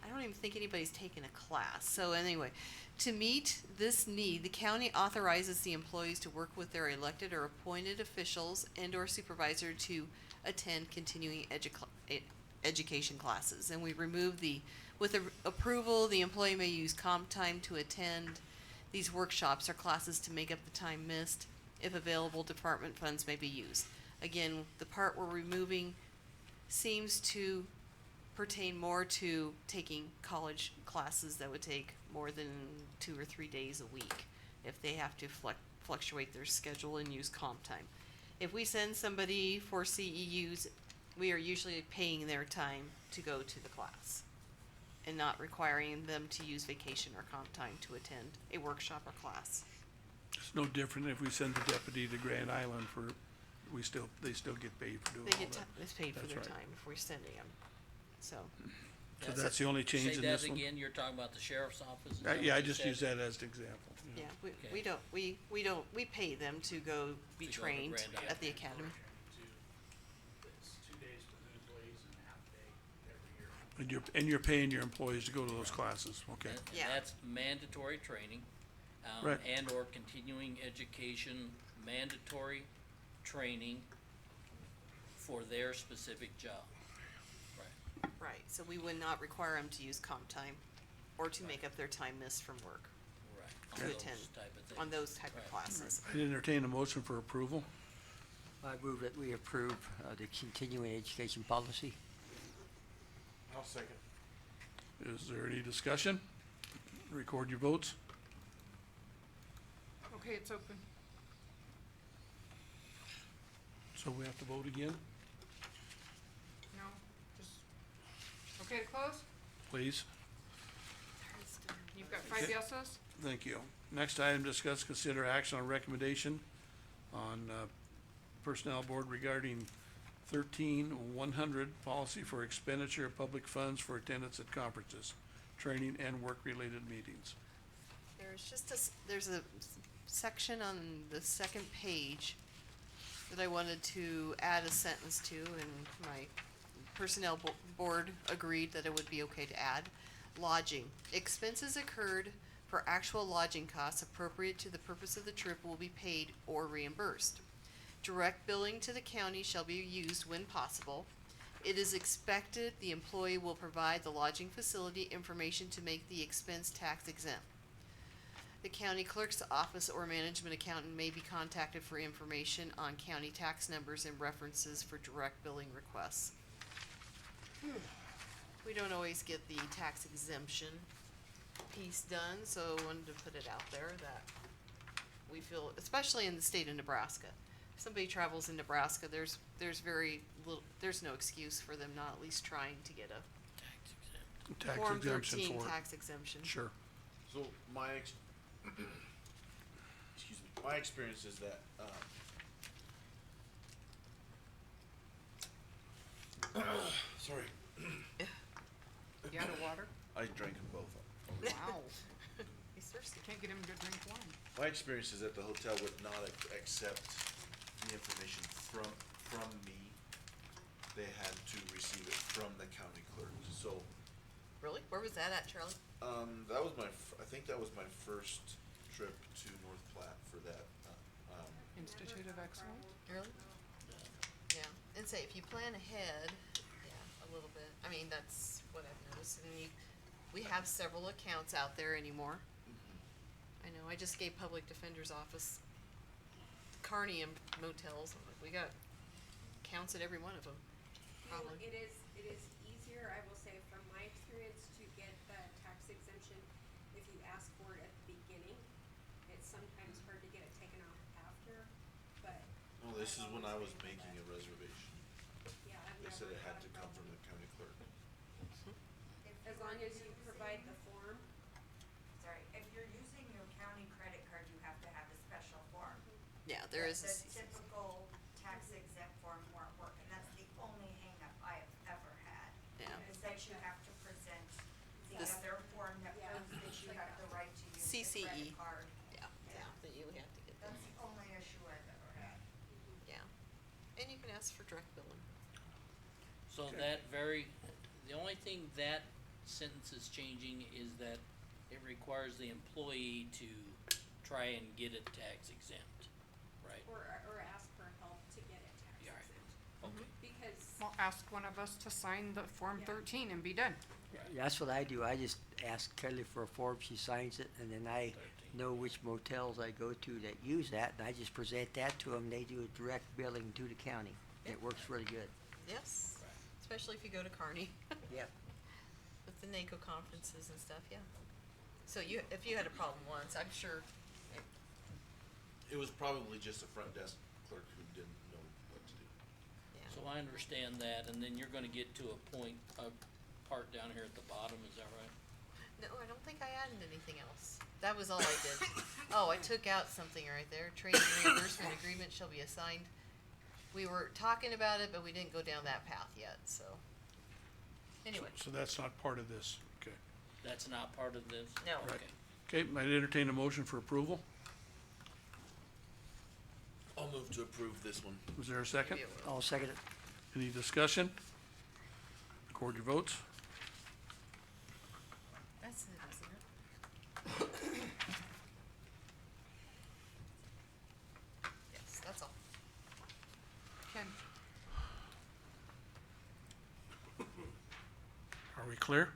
I don't even think anybody's taken a class. So anyway, to meet this need, the county authorizes the employees to work with their elected or appointed officials and or supervisor to attend continuing education classes. And we remove with approval, the employee may use comp time to attend these workshops or classes to make up the time missed. If available, department funds may be used. Again, the part we're removing seems to pertain more to taking college classes that would take more than 2 or 3 days a week if they have to fluctuate their schedule and use comp time. If we send somebody for CEUs, we are usually paying their time to go to the class and not requiring them to use vacation or comp time to attend a workshop or class. It's no different if we send the deputy to Grand Island they still get paid for doing They all get that. it's paid for That's their right. time if we're sending them, so. So that's the only change in this Say one? that again, you're talking about the sheriff's office? Is that Yeah, what I you just said? use that as an example. you know. Yeah, we pay them to go be To go to trained Grand Island. at the academy. It's 2 days for the employees and a half day every year. And you're paying your employees to go to those classes, okay? And Yeah. that's mandatory training, Right. and or continuing education, mandatory training for their specific job. Right. Right, so we would not require them to use comp time or to make up their time missed from work Right. to On attend those type of on things. those type of Right. classes. I'd entertain a motion for approval. I move that we approve, the continuing education policy. I'll second. Is there any discussion? Record your votes. Okay, it's open. So we have to vote again, No, just, okay to close? please. You've got 5 Okay. yeses? Thank you. Next item, discuss, consider action on recommendation on Personnel Board regarding 13-100 policy for expenditure of public funds for attendance at conferences, training, and work-related meetings. There's a section on the second page that I wanted to add a sentence to, and my personnel board agreed that it would be okay to add. Lodging. Expenses incurred for actual lodging costs appropriate to the purpose of the trip will be paid or reimbursed. Direct billing to the county shall be used when possible. It is expected the employee will provide the lodging facility information to make the expense tax exempt. The county clerk's office or management accountant may be contacted for information on county tax numbers and references for direct billing requests. We don't always get the tax exemption piece done, so I wanted to put it out there that we feel, especially in the state of Nebraska. If somebody travels in Nebraska, there's very little, there's no excuse for them not at least trying to get a Tax Form exemption 13 for it. tax exemption. Sure. So excuse me, my experience is that, sorry, You out of water? I drank them both. Wow. He's thirsty. Can't get him to drink wine. My experience is that the hotel would not accept the information from me. They had to receive it from the county clerk, so, Really? Where was that at, Charlie? that was I think that was my first trip to North Platte for that, Institute of Excellence? Really? Yeah, and say, if you plan ahead, yeah, a little bit, I mean, that's what I've noticed, and we have several accounts out there anymore. I know, I just gave Public Defender's Office Carnium motels, I'm like, we got accounts at every one of them, probably. It is easier, I will say, from my experience, to get the tax exemption if you ask for it at the beginning. It's sometimes hard to get it taken off after, but. well, this is when I was making a reservation. Yeah, I've They said never it had had to a come problem. from the county clerk. As long as you provide the form. Sorry, if you're using your county credit card, you have to have a special form. Yeah, there is a The typical tax exempt form won't work, and that's the only hangup I have ever had. Yeah. Is that you have to present the This- other form that Yeah. proves that you have the right to use the CCE. credit card. Yeah, Yeah. that you have to get that, That's the only issue I've ever had. yeah. And you can ask for direct billing. So Okay. the only thing that sentence is changing is that it requires the employee to try and get it tax exempt, right? Or ask for help to get it tax Yeah, right. exempt. Okay. Because, Well, ask one of us to sign the Form Yeah. 13 and be done. That's what I do. I just ask Kelly for a form, she signs it, and then I know which motels I go to that use that, and I just present that to them. They do a direct billing to the county. It works really good. Yes, especially if you go to Kearney Yep. with the NACO conferences and stuff, yeah. So if you had a problem once, I'm sure, It was probably just a front desk clerk who didn't know what to do. yeah. So I understand that, and then you're gonna get to a point, a part down here at the bottom, is that right? No, I don't think I added anything else. That was all I did. Oh, I took out something right there. Training reimbursement agreement shall be assigned. We were talking about it, but we didn't go down that path yet, so. Anyway, So that's not part of this, okay. That's not part of this? No. Right. Okay. Okay, I'd entertain a motion for approval. I'll move to approve this one. Was there a second? maybe it will. I'll second it. Any discussion? Record your votes. That's it, isn't it? Yes, that's all. Ken, Are we clear?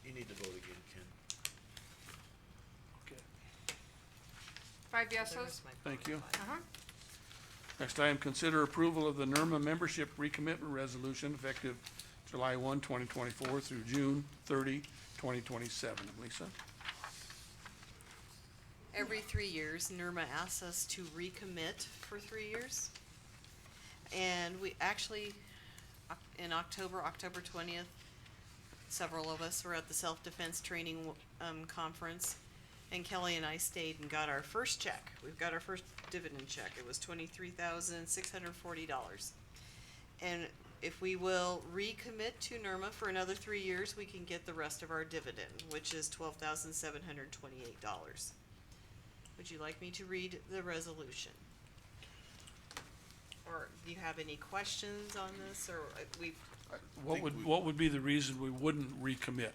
You need to vote again, Ken. Okay. 5 There yeses? was my Thank you. bottom line. Next item, consider approval of the NERMA membership recommitment resolution effective July 1, 2024 through June 30, 2027. Lisa? Every 3 years, NERMA asks us to recommit for 3 years. And we actually, in October 20th, several of us were at the self-defense training, conference. And Kelly and I stayed and got our first check. We've got our first dividend check. It was $23,640. And if we will recommit to NERMA for another 3 years, we can get the rest of our dividend, which is $12,728. Would you like me to read the resolution? Or do you have any questions on this, or What would be the reason we wouldn't recommit?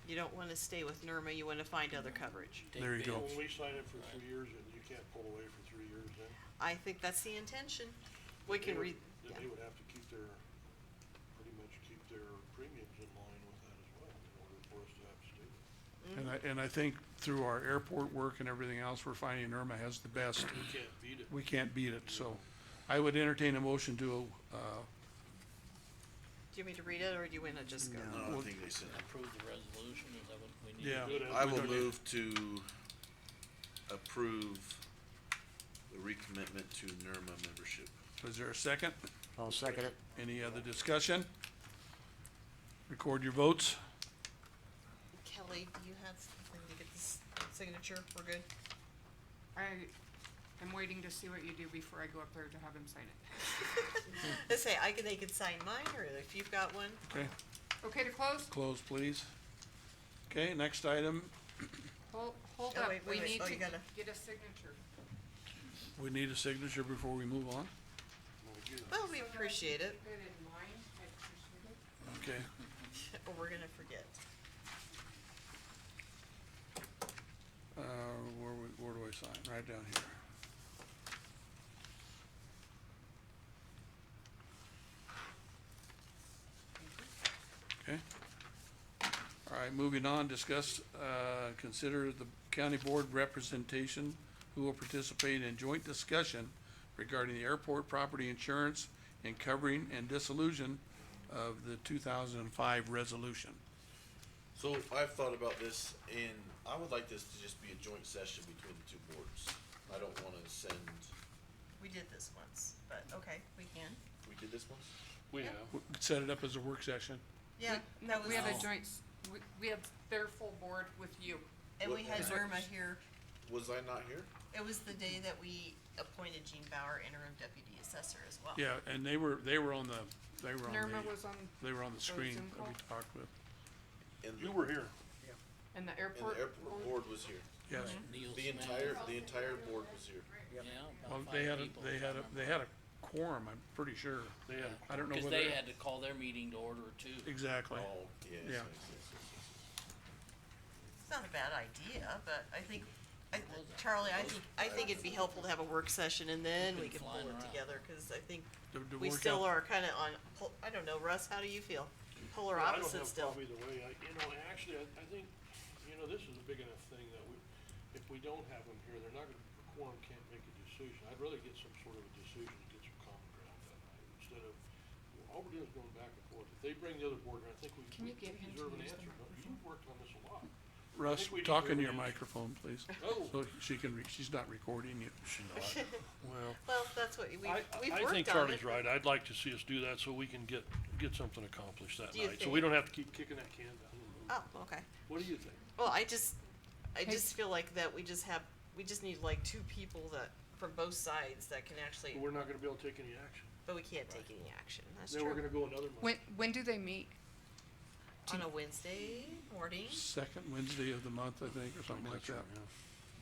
you don't wanna stay with NERMA, you wanna find other coverage? Take There you go. bids. when we sign it for 3 years, and you can't pull away for 3 years, then. I think that's the intention. We can read, Then yeah. they would have to keep their, pretty much keep their premiums in line with that as well, in order for us to have to stay with. And I think through our airport work and everything else, we're finding NERMA has the best. We can't beat it. We can't beat it, so I would entertain a motion to, Do you want me to read it, or do you wanna just go? No, I think they said. Approve the resolution, is that what we need? yeah. Good, I we will don't move to approve the recommitment to NERMA membership. Is there a second? I'll second it. Any other discussion? Record your votes. Kelly, do you have something to get this signature? We're good? I am waiting to see what you do before I go up there to have him sign it. Let's say, they could sign mine, or if you've got one. Okay, Okay to close? close, please. Okay, next item, Hold Oh, up, wait, we wait, need oh, to you gotta- get a signature. we need a signature before we move on. Well, we appreciate it, Put it in mine, I appreciate it. Okay, or we're gonna forget. where do I sign? Right down here. Okay. All right, moving on, discuss, consider the county board representation who will participate in joint discussion regarding the airport property insurance and covering and dissolution of the 2005 resolution. So I've thought about this, and I would like this to just be a joint session between the two boards. I don't wanna send, We did this once, but okay, we can. we did this once? We have. We could set it up as a work session. Yeah, that was, We have a joint, we have their full board with you. and we had Is it- NERMA here. Was I not here? It was the day that we appointed Gene Bauer interim deputy assessor as well. Yeah, and they were on the NERMA was on, they were on the screen Zoom that call? we talked with. And You were here. and the And airport. the airport board was here. Yes, Neil The Smith. entire board was here. Yeah, well, about 5 people. they had a quorum, I'm pretty sure. They had, I don't know Cause whether. they had to call their meeting to order too. Exactly. Oh, yes, Yeah. yes, yes, yes, yes. It's not a bad idea, but Charlie, I think it'd be helpful to have a work session and then we Been can pull flying it around. together, cause I think The we workout- still are kinda on, I don't know, Russ, how do you feel? Polar I don't have opposites a still. problem either way. Actually, I think, this is a big enough thing that if we don't have them here, they're not gonna, the quorum can't make a decision. I'd rather get some sort of a decision and get some common ground that night, instead of, all we're doing is going back and forth. If they bring the other board, I think we Can you get him to deserve an use the answer. You've worked on this a lot. Russ, think we talk deserve in an your answer. microphone, please. Oh. So she's not recording you. Well, Well, that's what, we've worked on it. I think Charlie's right. I'd like to see us do that so we can get something accomplished that Do you night, so we think- don't have to keep kicking that can down the road. Oh, okay. What do you think? Well, I just feel like that we just need like two people that, from both sides that can actually, We're not gonna be able to take any action. but we can't take any action, that's Then we're true. gonna go another month. When do they meet? On a Wednesday morning, Second Wednesday of the month, I think, or something like that.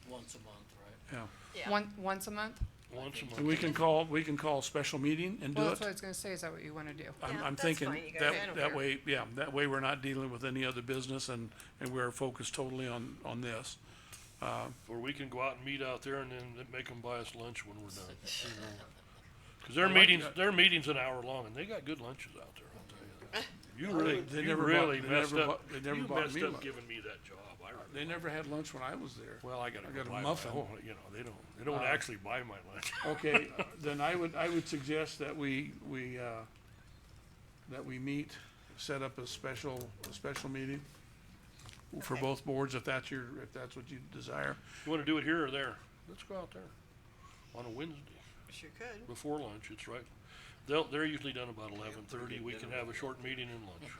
Once a month, right? Yeah. yeah. Once a month? Once a month. And we can call a special meeting and do Well, it. that's what I was gonna say, is that what you wanna do? Yeah, I'm that's thinking fine, you guys. I don't that care. way, yeah, that way we're not dealing with any other business and we're focused totally on this. Or we can go out and meet out there and then make them buy us lunch when we're done, Cause I like that. their meeting's an hour long and they got good lunches out there, I'll tell you that. You really, They you never really bought- they messed never up, bought- they never you bought messed me up lunch. giving me that job. I really. They never had lunch when I was there. Well, I gotta I go got a buy my muffin. own, they don't actually buy my lunch. Okay, then I would suggest that we meet, set up a special meeting for Okay. both boards, if that's what you desire. You wanna do it here or there? Let's go out there on a Wednesday, Sure could. before lunch, it's right. They're usually done about 11:30. We can have a short meeting and lunch.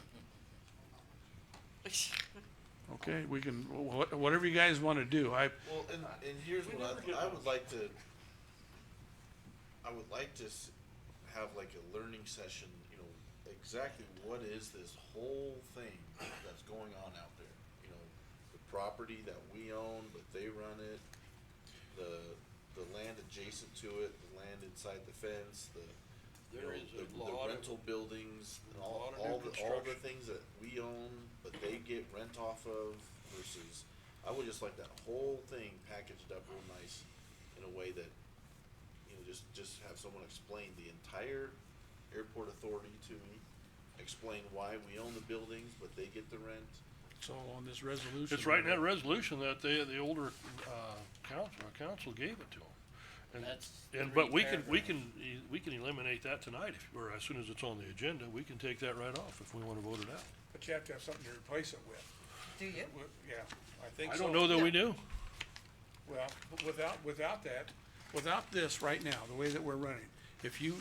Okay, we can, whatever you guys wanna do, Well, and here's what I would like to, have like a learning session, exactly what is this whole thing that's going on out there? The property that we own, but they run it, the land adjacent to it, the land inside the fence, There is a the lot of, rental buildings, and a lot of new all the construction. things that we own, but they get rent off of versus, I would just like that whole thing packaged up real nice in a way that, just have someone explain the entire airport authority to me, explain why we own the buildings, but they get the rent. it's all on this resolution. it's right in that resolution that the older, council gave it to them. But we can eliminate that tonight, or as soon as it's on the agenda, we can take that right off if we wanna vote it out. But you have to have something to replace it with. Do you? Yeah, I think I so. don't know that we do. Well, without that, without this right now, the way that we're running, if you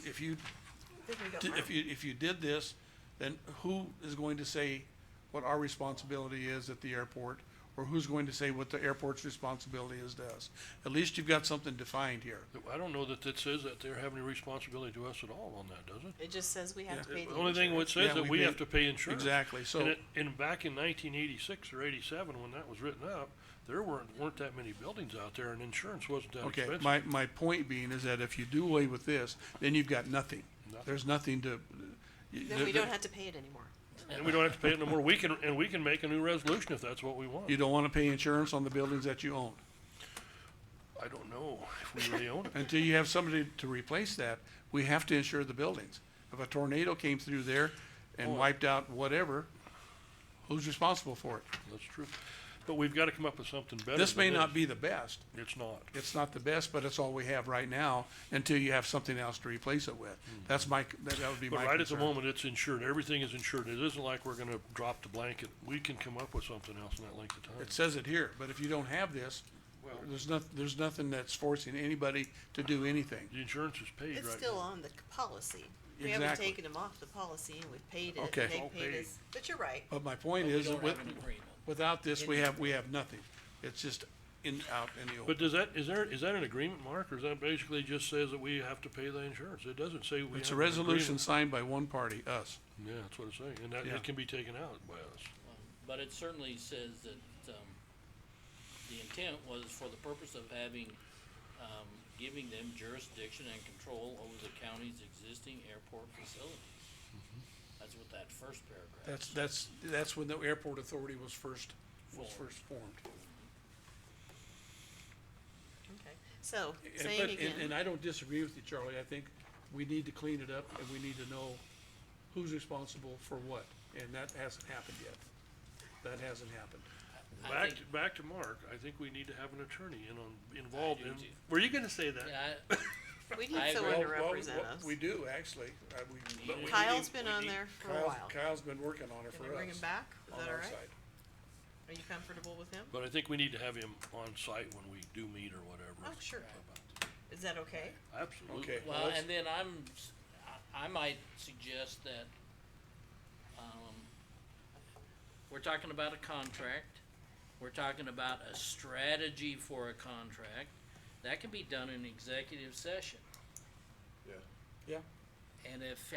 did this, then who is going to say what our responsibility is at the airport? Or who's going to say what the airport's responsibility is to us? At least you've got something defined here. I don't know that says that they're having any responsibility to us at all on that, does it? It just says we have to pay the The only thing it insurance. says Yeah, that we we pay- have to pay insurance. Exactly, so, And back in 1986 or 87, when that was written up, there weren't that many buildings out there, and insurance wasn't that okay, expensive. my point being is that if you do away with this, then you've got nothing. Nothing. There's nothing to. Then we don't have to pay it anymore. And we don't have to pay it no more. We can make a new resolution if that's what we want. You don't wanna pay insurance on the buildings that you own. I don't know if we really own it. Until you have somebody to replace that, we have to insure the buildings. If a tornado came through there and wiped out whatever, who's responsible for it? That's true. But we've gotta come up with something better This may than not be the best. It's not. It's not the best, but it's all we have right now until you have something else to replace it with. That would be my But right at the concern. moment, it's insured. Everything is insured. It isn't like we're gonna drop the blanket. We can come up with something else in that length of time. It says it here, but if you don't have this, there's nothing that's forcing anybody to do anything. The insurance is paid right It's now. still on the policy. We haven't Exactly. taken them off the policy and we've paid it, Okay. and All they paid paid. us, but you're right. But my point But we is, don't that have an agreement. without this, we have nothing. It's just out in the But open. is that an agreement, Mark, or is that basically just says that we have to pay the insurance? It doesn't say we have It's a an resolution agreement. signed by one party, us. Yeah, that's what it's saying, and that, Yeah. it can be taken out by us. But it certainly says that, the intent was for the purpose of having, giving them jurisdiction and control over the county's existing airport facilities. That's what that first paragraph. That's when the airport authority was first Formed. formed. Okay, so, And- saying but- again. And I don't disagree with you, Charlie, I think we need to clean it up and we need to know who's responsible for what, and that hasn't happened yet. That hasn't happened. I think- Back to Mark, I think we need to have an attorney involved do in, too. were you gonna say that? Yeah, We I need someone agree. to represent us. We do, actually, but we Kyle's need- been we on need- there for a while. Kyle's been working on it Can for we us. bring him back? Is on that our alright? side. Are you comfortable with him? But I think we need to have him on site when we do meet or whatever. Oh, sure. Is that okay? Absolutely. Okay. well, let's- and then I might suggest that, we're talking about a contract, we're talking about a strategy for a contract, that can be done in executive session. Yeah. Yeah, And if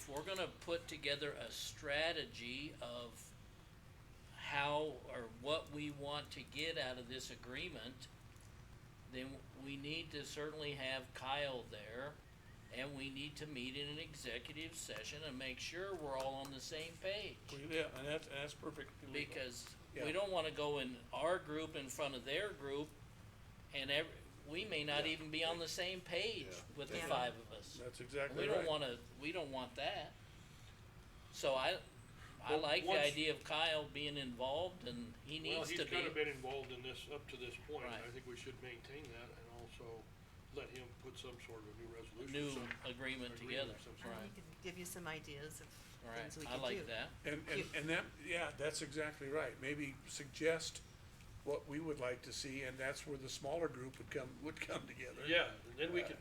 we're gonna put together a strategy of how or what we want to get out of this agreement, then we need to certainly have Kyle there, and we need to meet in an executive session and make sure we're all on the same page. yeah, and that's perfect. Because Yeah. we don't wanna go in our group in front of their group, and we may not Yeah. even be on the same page Yeah. with the Yeah. 5 of us. That's exactly We right. don't want that. So I Well, like the once- idea of Kyle being involved, and he Well, needs he's to be. kinda been involved in this up to this point, Right. I think we should maintain that and also let him put some sort of a new resolution. New some agreement together, of some And sort. right, he can give you some ideas of right, things we I can do. like that. And that, yeah, that's exactly right. Maybe suggest what we would like to see, and that's where the smaller group would come together. Yeah, and then we can,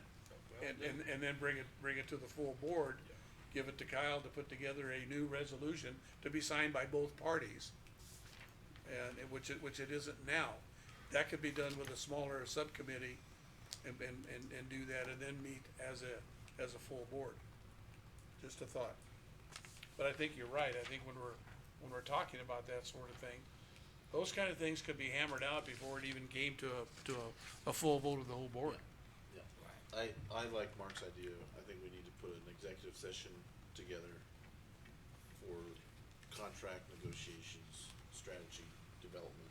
well, And then bring it to the full board, give it to Kyle to put together a new resolution to be signed by both parties. And, which it isn't now. That could be done with a smaller subcommittee and do that and then meet as a full board. Just a thought. But I think you're right. I think when we're talking about that sort of thing, those kind of things could be hammered out before it even came to a full vote of the whole board. Yeah. I like Mark's idea. I think we need to put an executive session together for contract negotiations, strategy development.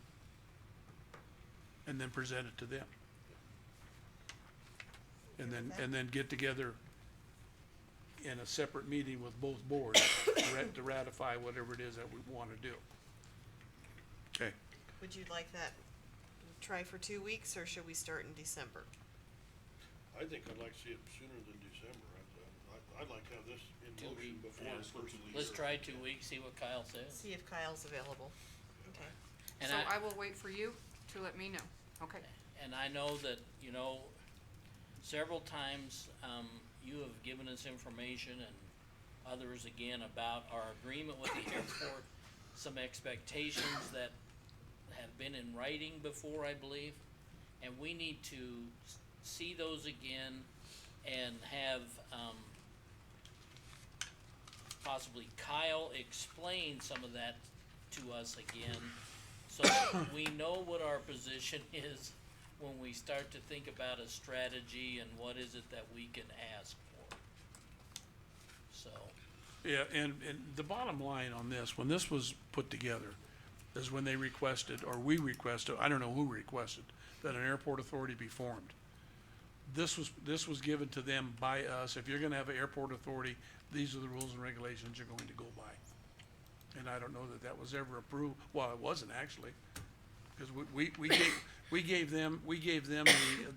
And then present it to them. And then get together in a separate meeting with both boards to ratify whatever it is that we wanna do. Okay, Would you like that, try for 2 weeks, or should we start in December? I think I'd like to see it sooner than December. I'd like to have this in 2 motion weeks. before Yeah, the for first 2 of the Let's year. try 2 weeks, see what Kyle says. See if Kyle's available. Okay. And So I will wait for you to let me know, okay? And I know that, several times, you have given us information and others again about our agreement with the airport, some expectations that have been in writing before, I believe. And we need to see those again and have, possibly Kyle explain some of that to us again, so that we know what our position is when we start to think about a strategy and what is it that we can ask for. So, yeah, and the bottom line on this, when this was put together, is when they requested, or we requested, I don't know who requested, that an airport authority be formed. This was given to them by us. If you're gonna have an airport authority, these are the rules and regulations you're going to go by. And I don't know that that was ever approved, well, it wasn't actually, cause we gave them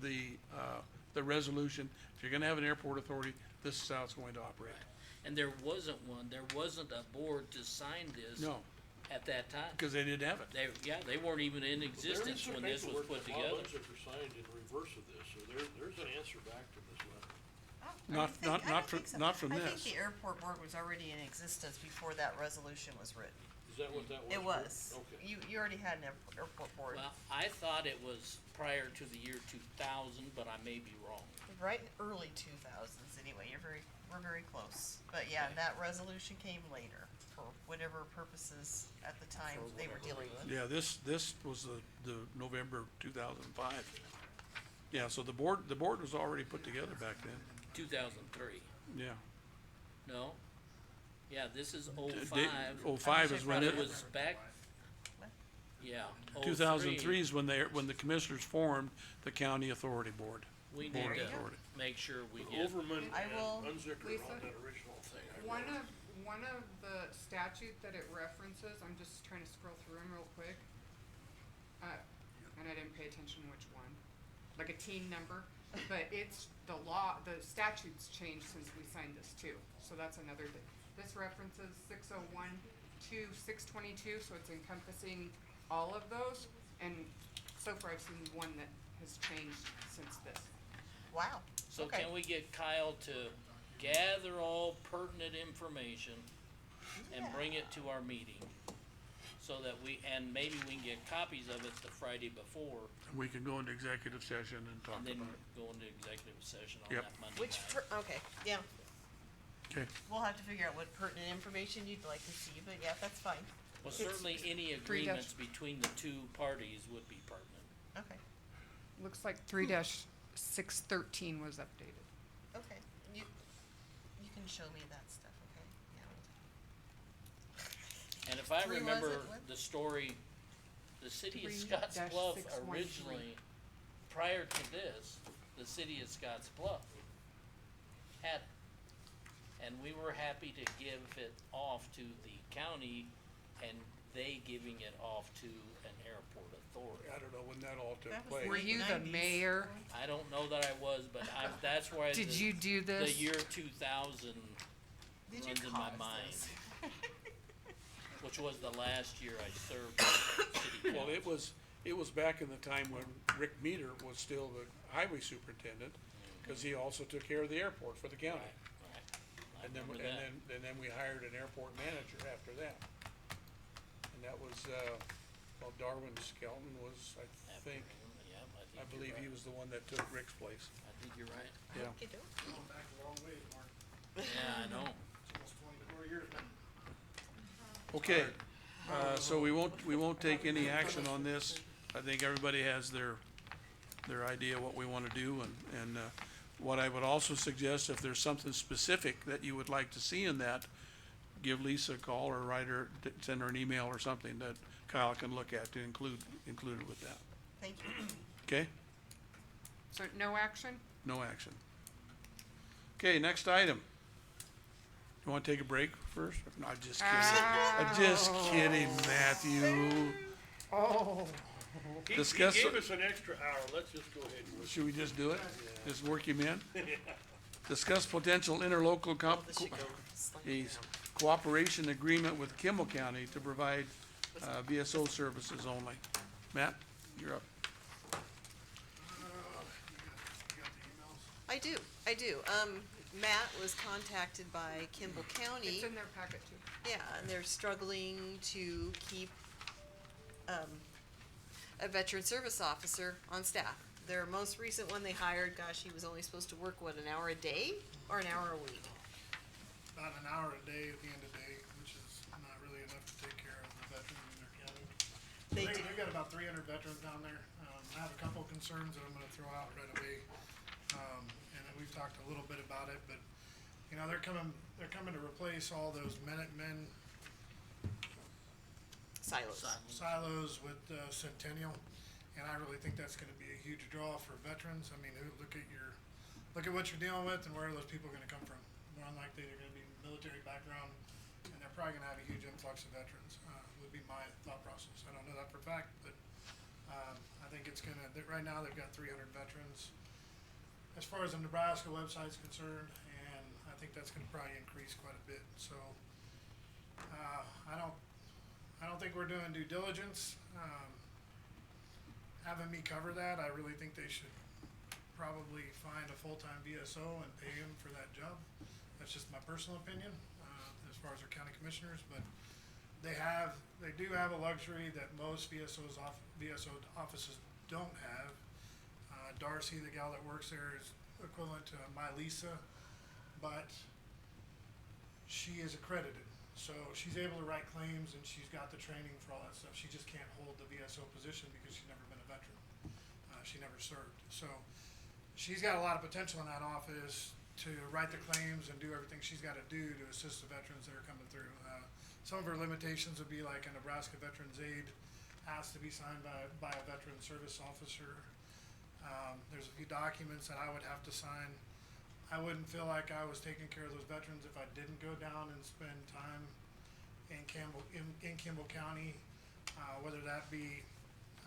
the resolution. If you're gonna have an airport authority, this is how it's going to operate. and there wasn't a board to sign this No, at that time. cause they didn't have it. They weren't even in But there is existence some when this was paperwork put that together. Bob Unser signed in reverse of this, so there's an answer back to this letter. Not from I this. think the airport board was already in existence before that resolution was written. Is that what that was? It was. Okay. You already had an airport board, Well, I thought it was prior to the year 2000, but I may be wrong. right in early 2000s anyway, we're very close. But yeah, that resolution came later for whatever purposes at the time they were dealing with. Yeah, this was the November 2005. Yeah, so the board was already put together back then, 2003. yeah. No? Yeah, this is D- 05. 05 is when But it, it was back, yeah, 2003 is when the commissioners formed the county authority board. We Board need of to Authority. make sure we But get, Overman I and Unzicker Lisa? on that original thing. One of the statute that it references, I'm just trying to scroll through them real quick. And I didn't pay attention which one, like a team number, but it's the law, the statutes changed since we signed this too. So that's another thing. This references 601 to 622, so it's encompassing all of those. And so far I've seen one that has changed since this. Wow. so Okay. can we get Kyle to gather all pertinent information and bring it to our meeting? So that and maybe we can get copies of it the Friday before, We can go into executive session and talk and then about it. go into executive session on Yep. that Monday Which, night. okay, yeah, Okay, we'll have to figure out what pertinent information you'd like to see, but yeah, that's fine. Well, It's- certainly any agreements between the two parties would be pertinent. Okay, Looks like 3-613 was updated. okay, you can show me that stuff, okay, yeah. And if I Three was remember it? What? the story, the city of Scotts Bluff 3-613. originally, prior to this, the city of Scotts Bluff had it. And we were happy to give it off to the county and they giving it off to an airport authority. I don't know when that all took That was place. Were late you the 90s. mayor? I don't know that I was, but that's why Did the, you do the this? year 2000 Did you runs in my cause mind, this? which was the last year I served as city Well, council. it was back in the time when Rick Meter was still the highway superintendent, cause he also took care of the airport for the county. Right, right. I And then, remember that. and then we hired an airport manager after that. And that was, well, Darwin Skelton was, I After think, him, yeah, I you're believe he right. was the one that took Rick's place, I think you're right. yeah. Okey-doke. Going back a long ways, Mark. Yeah, I know. It's almost 24 years now. Okay, so we won't take any action on this. I think everybody has their idea what we wanna do, and what I would also suggest, if there's something specific that you would like to see in that, give Lisa a call or write her, send her an email or something that Kyle can look at to include it with that, Thank you. okay? So no action? No action. Okay, next item. You wanna take a break first? No, I'm just kidding. I'm just kidding, Matthew. Oh. He Discuss- gave us an extra hour, let's just go ahead and. Should we just do it? Just work him in? Discuss potential interlocal This should go slightly down. cooperation agreement with Kimball County to provide, VSO services only. Matt, you're up. I do. Matt was contacted by Kimball County. It's in their packet too. Yeah, and they're struggling to keep, a veteran service officer on staff. Their most recent one they hired, gosh, he was only supposed to work, what, an hour a day or an hour a week? About an hour a day at the end of the day, which is not really enough to take care of the veterans in their county. They've got about 300 veterans down there. I have a couple of concerns that I'm gonna throw out right away. And then we've talked a little bit about it, but, you know, they're coming to replace all those Minutemen silos with Centennial, and I really think that's gonna be a huge draw for veterans. I mean, look at what you're dealing with and where are those people gonna come from? More than likely, they're gonna be military background, and they're probably gonna have a huge influx of veterans, would be my thought process. I don't know that for a fact, but, I think it's gonna, right now, they've got 300 veterans. As far as the Nebraska website's concerned, and I think that's gonna probably increase quite a bit, so, I don't think we're doing due diligence. Having me cover that, I really think they should probably find a full-time VSO and pay him for that job. That's just my personal opinion, as far as our county commissioners, but they do have a luxury that most VSO offices don't have. Darcy, the gal that works there, is equivalent to my Lisa, but she is accredited. So she's able to write claims and she's got the training for all that stuff. She just can't hold the VSO position because she's never been a veteran. She never served. So she's got a lot of potential in that office to write the claims and do everything she's gotta do to assist the veterans that are coming through. Some of her limitations would be like a Nebraska Veterans Aid has to be signed by a veteran service officer. There's a few documents that I would have to sign. I wouldn't feel like I was taking care of those veterans if I didn't go down and spend time in Kimball County, whether that be,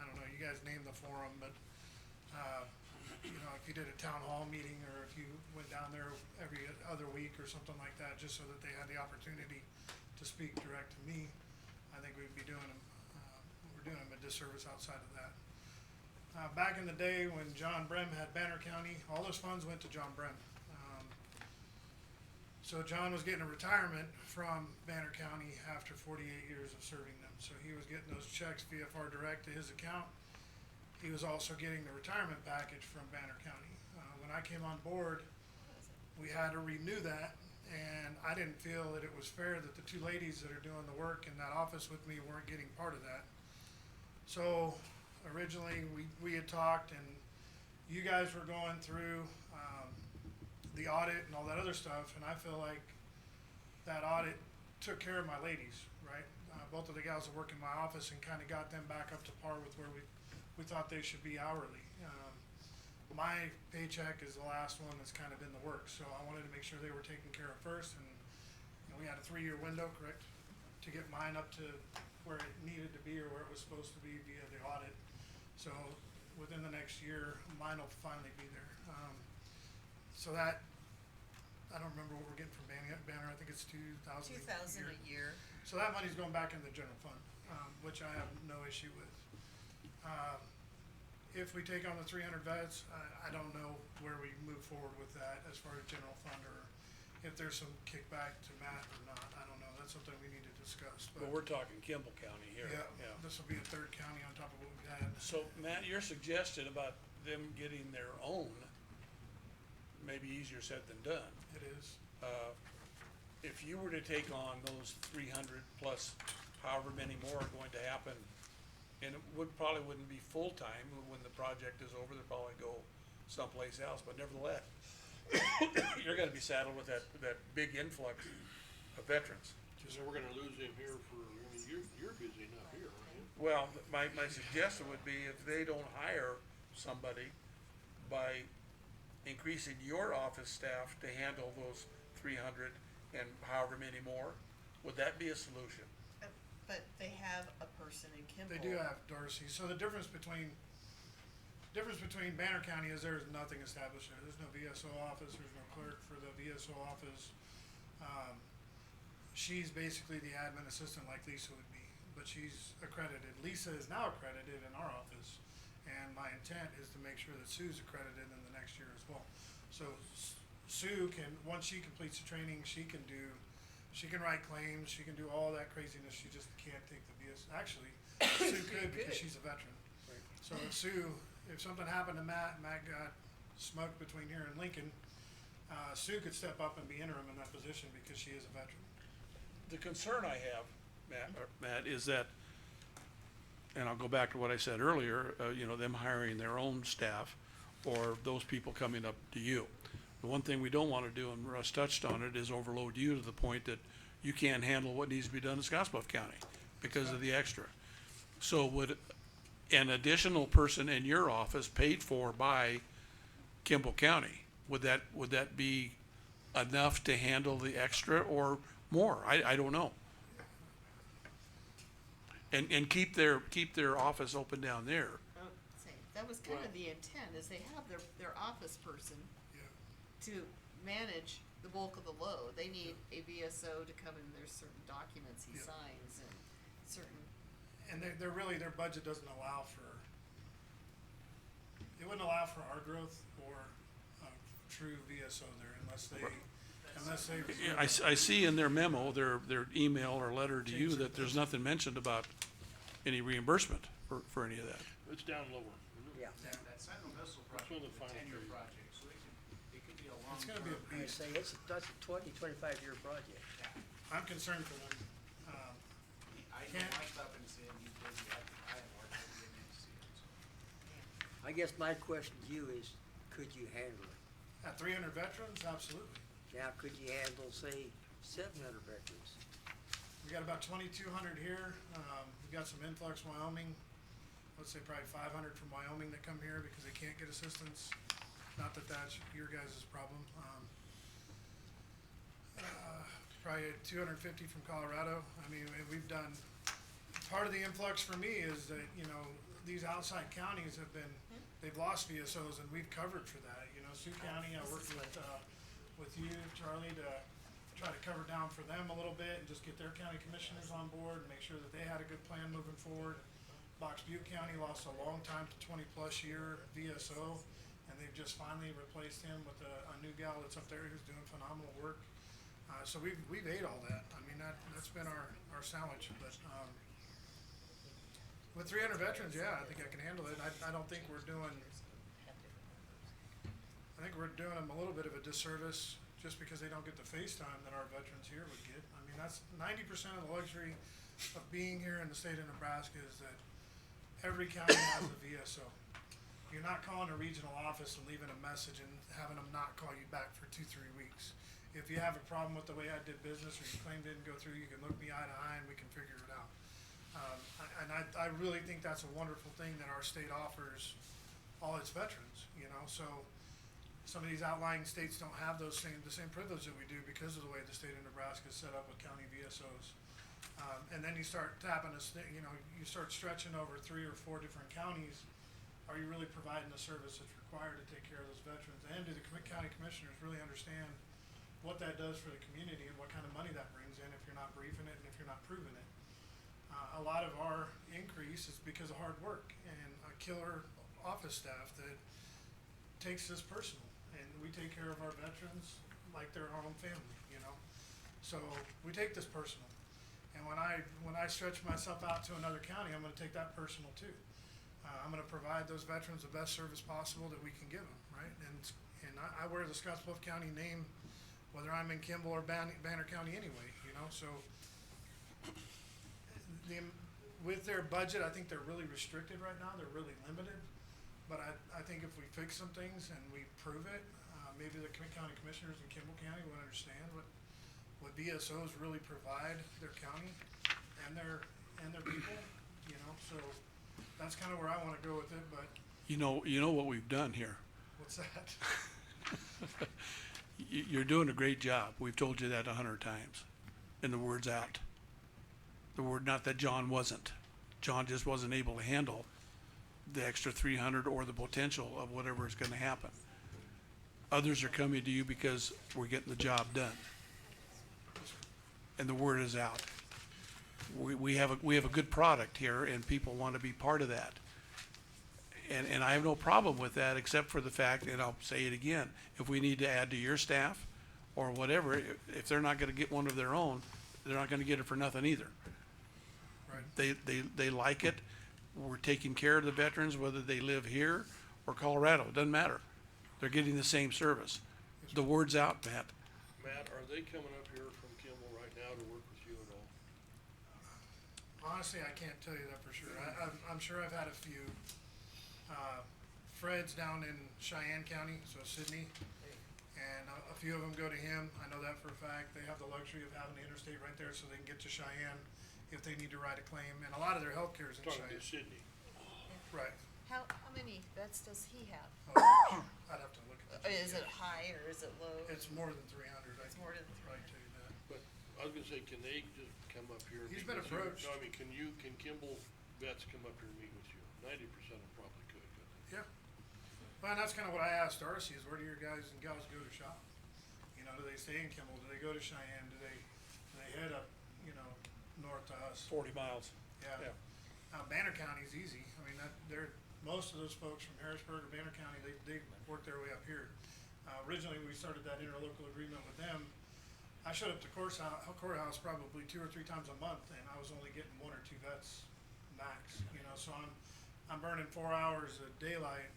I don't know, you guys name the forum, but, you know, if you did a town hall meeting or if you went down there every other week or something like that, just so that they had the opportunity to speak direct to me, I think we'd be doing them, we're doing them a disservice outside of that. Back in the day when John Brem had Banner County, all those funds went to John Brem. So John was getting a retirement from Banner County after 48 years of serving them. So he was getting those checks VFR direct to his account. He was also getting the retirement package from Banner County. When I came on board, we had to renew that, and I didn't feel that it was fair that the two ladies that are doing the work in that office with me weren't getting part of that. So originally we had talked, and you guys were going through the audit and all that other stuff, and I feel like that audit took care of my ladies, right? Both of the gals that work in my office and kind of got them back up to par with where we thought they should be hourly. My paycheck is the last one that's kind of in the works, so I wanted to make sure they were taken care of first, and you know, we had a 3-year window, correct, to get mine up to where it needed to be or where it was supposed to be via the audit. So within the next year, mine will finally be there. So that, I don't remember what we're getting from Banner, I think it's 2,000 $2,000 a year. So that money's going back in the general fund, which I have no issue with. If we take on the 300 vets, I don't know where we move forward with that as far as general fund, or if there's some kickback to Matt or not. I don't know, that's something we need to discuss, but. But we're talking Kimball County here. Yeah, this will be a third county on top of what we had. So Matt, your suggestion about them getting their own may be easier said than done. It is. If you were to take on those 300 plus however many more are going to happen, and it probably wouldn't be full-time, when the project is over, they'll probably go someplace else, but nevertheless, you're gonna be saddled with that big influx of veterans. So we're gonna lose him here for, I mean, you're busy enough here, aren't you? Well, my suggestion would be if they don't hire somebody by increasing your office staff to handle those 300 and however many more, would that be a solution? But they have a person in Kimball. They do have Darcy, so the difference between Banner County is there's nothing established there. There's no VSO office, there's no clerk for the VSO office. She's basically the admin assistant like Lisa would be, but she's accredited. Lisa is now accredited in our office, and my intent is to make sure that Sue's accredited in the next year as well. So Sue can, once she completes the training, she can write claims, she can do all that craziness, she just can't take the VS. Actually, Sue could because she's a veteran. So if something happened to Matt got smoked between here and Lincoln, Sue could step up and be interim in that position because she is a veteran. The concern I have, Matt, is that, and I'll go back to what I said earlier, you know, them hiring their own staff or those people coming up to you. The one thing we don't want to do, and Russ touched on it, is overload you to the point that you can't handle what needs to be done in Scotts Bluff County because of the extra. So would an additional person in your office paid for by Kimball County, would that be enough to handle the extra or more? I don't know. And keep their office open down there. That was kind of the intent, is they have their office person to manage the bulk of the load. They need a VSO to come in, there's certain documents he signs and certain. And they're really, their budget doesn't allow for, it wouldn't allow for our growth or a true VSO there unless they. I see in their memo, their email or letter to you, that there's nothing mentioned about any reimbursement for any of that. It's down lower. Yeah. That Sentinel missile That's one of project the is a final 10-year three. project, so it could be a long. It's gonna be a I beast. say that's a 25-year project. I'm concerned for them. I know Can't- my stuff and saying he's busy, I have work to get in to see him, so. I guess my question to you is, could you handle it? At 300 veterans, absolutely. Now, could you handle, say, 700 veterans? We got about 2,200 here. We got some influx Wyoming. Let's say probably 500 from Wyoming that come here because they can't get assistance. Not that that's your guys' problem. Probably 250 from Colorado. I mean, we've done, part of the influx for me is that, you know, these outside counties have been, they've lost VSOs and we've covered for that. You know, Sioux County, I worked with you, Charlie, to try to cover down for them a little bit and just get their county commissioners on board and make sure that they had a good plan moving forward. Box Butte County lost a long time to 20-plus year VSO, and they've just finally replaced him with a new gal that's up there who's doing phenomenal work. So we've ate all that. I mean, that's been our sandwich. But with 300 veterans, yeah, I think I can handle it. I don't think we're doing. I think we're doing them a little bit of a disservice just because they don't get the face time that our veterans here would get. I mean, that's 90% of the luxury of being here in the state of Nebraska is that every county has a VSO. You're not calling a regional office and leaving a message and having them not call you back for 2-3 weeks. If you have a problem with the way I did business or your claim didn't go through, you can look me eye to eye and we can figure it out. I really think that's a wonderful thing that our state offers all its veterans, you know, so some of these outlying states don't have the same privilege that we do because of the way the state of Nebraska is set up with county VSOs. And then you start tapping you know, you start stretching over 3 or 4 different counties. Are you really providing the service that's required to take care of those veterans? And do the county commissioners really understand what that does for the community and what kind of money that brings in if you're not briefing it and if you're not proving it? A lot of our increase is because of hard work and a killer office staff that takes this personal. And we take care of our veterans like they're our own family, you know? So we take this personal. And when I stretch myself out to another county, I'm gonna take that personal too. I'm gonna provide those veterans the best service possible that we can give them, right? And I wear the Scotts Bluff County name whether I'm in Kimball or Banner County anyway, you know, so with their budget, I think they're really restricted right now, they're really limited, but I think if we fix some things and we prove it, maybe the county commissioners in Kimball County will understand what VSOs really provide their county and their people, you know, so that's kinda where I wanna go with it, but. You know what we've done here. What's that? You're doing a great job. We've told you that 100 times. And the word's out. The word, not that John wasn't. John just wasn't able to handle the extra 300 or the potential of whatever is gonna happen. Others are coming to you because we're getting the job done. And the word is out. We have a good product here and people want to be part of that. And I have no problem with that, except for the fact, and I'll say it again, if we need to add to your staff or whatever, if they're not gonna get one of their own, they're not gonna get it for nothing either. Right. They like it. We're taking care of the veterans, whether they live here or Colorado, it doesn't matter. They're getting the same service. The word's out, Matt. Matt, are they coming up here from Kimball right now to work with you at all? Honestly, I can't tell you that for sure. I'm sure I've had a few. Fred's down in Cheyenne County, so Sydney, and a few of them go to him. I know that for a fact. They have the luxury of having the interstate right there so they can get to Cheyenne if they need to write a claim, and a lot of their health care is in Talking to Cheyenne. Sydney. Right. How many vets does he have? I'd have to look at that. Is it high or is it low? It's more than 300. It's more than Right, tell you that. But I was gonna say, can they just come up here? and He's meet been with you? approached. No, I mean, can Kimball vets come up here and meet with you? 90% of them probably could, couldn't they? Yeah. Well, and that's kind of what I asked Darcy is where do your guys and gals go to shop? You know, do they stay in Kimball? Do they go to Cheyenne? Do they head up, you know, north to us? 40 miles. Yeah. Banner County's easy. I mean, most of those folks from Harrisburg or Banner County, they work their way up here. Originally, we started that interlocal agreement with them. I showed up to courthouse probably 2 or 3 times a month, and I was only getting 1 or 2 vets max. You know, so I'm burning 4 hours of daylight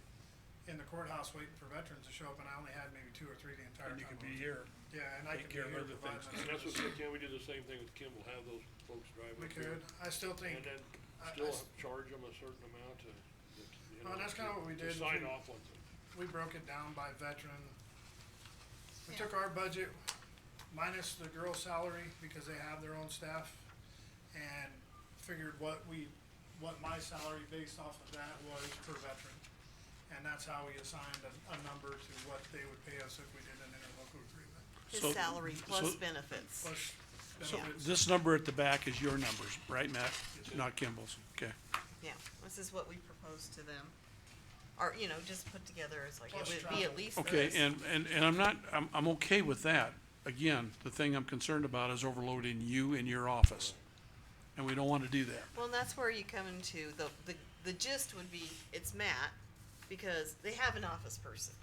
in the courthouse waiting for veterans to show up, and I only had maybe 2 or 3 the entire time. And you could be here. Yeah, and I could be Take care of here other providing things. that And that's what, service. can we do the same thing with Kimball, have those folks drive We up here? could. I still think. And then I still s- charge them a certain amount to, you Well, know, that's kinda what we to did. sign We- off on them. we broke it down by veteran. We Yeah. took our budget minus the girl's salary because they have their own staff and figured what my salary based off of that was per veteran. And that's how we assigned a number to what they would pay us if we did an interlocal agreement. His So- salary so- plus benefits. Plus So benefits. this number at the back is your numbers, right, Matt? Not Kimball's, okay. Yeah, this is what we proposed to them. Or, you know, just put together as like, it Plus would be travel. at least Okay, this. and I'm okay with that. Again, the thing I'm concerned about is overloading you in your office. And we don't wanna do that. Well, and that's where you come into, the gist would be, it's Matt, because they have an office person.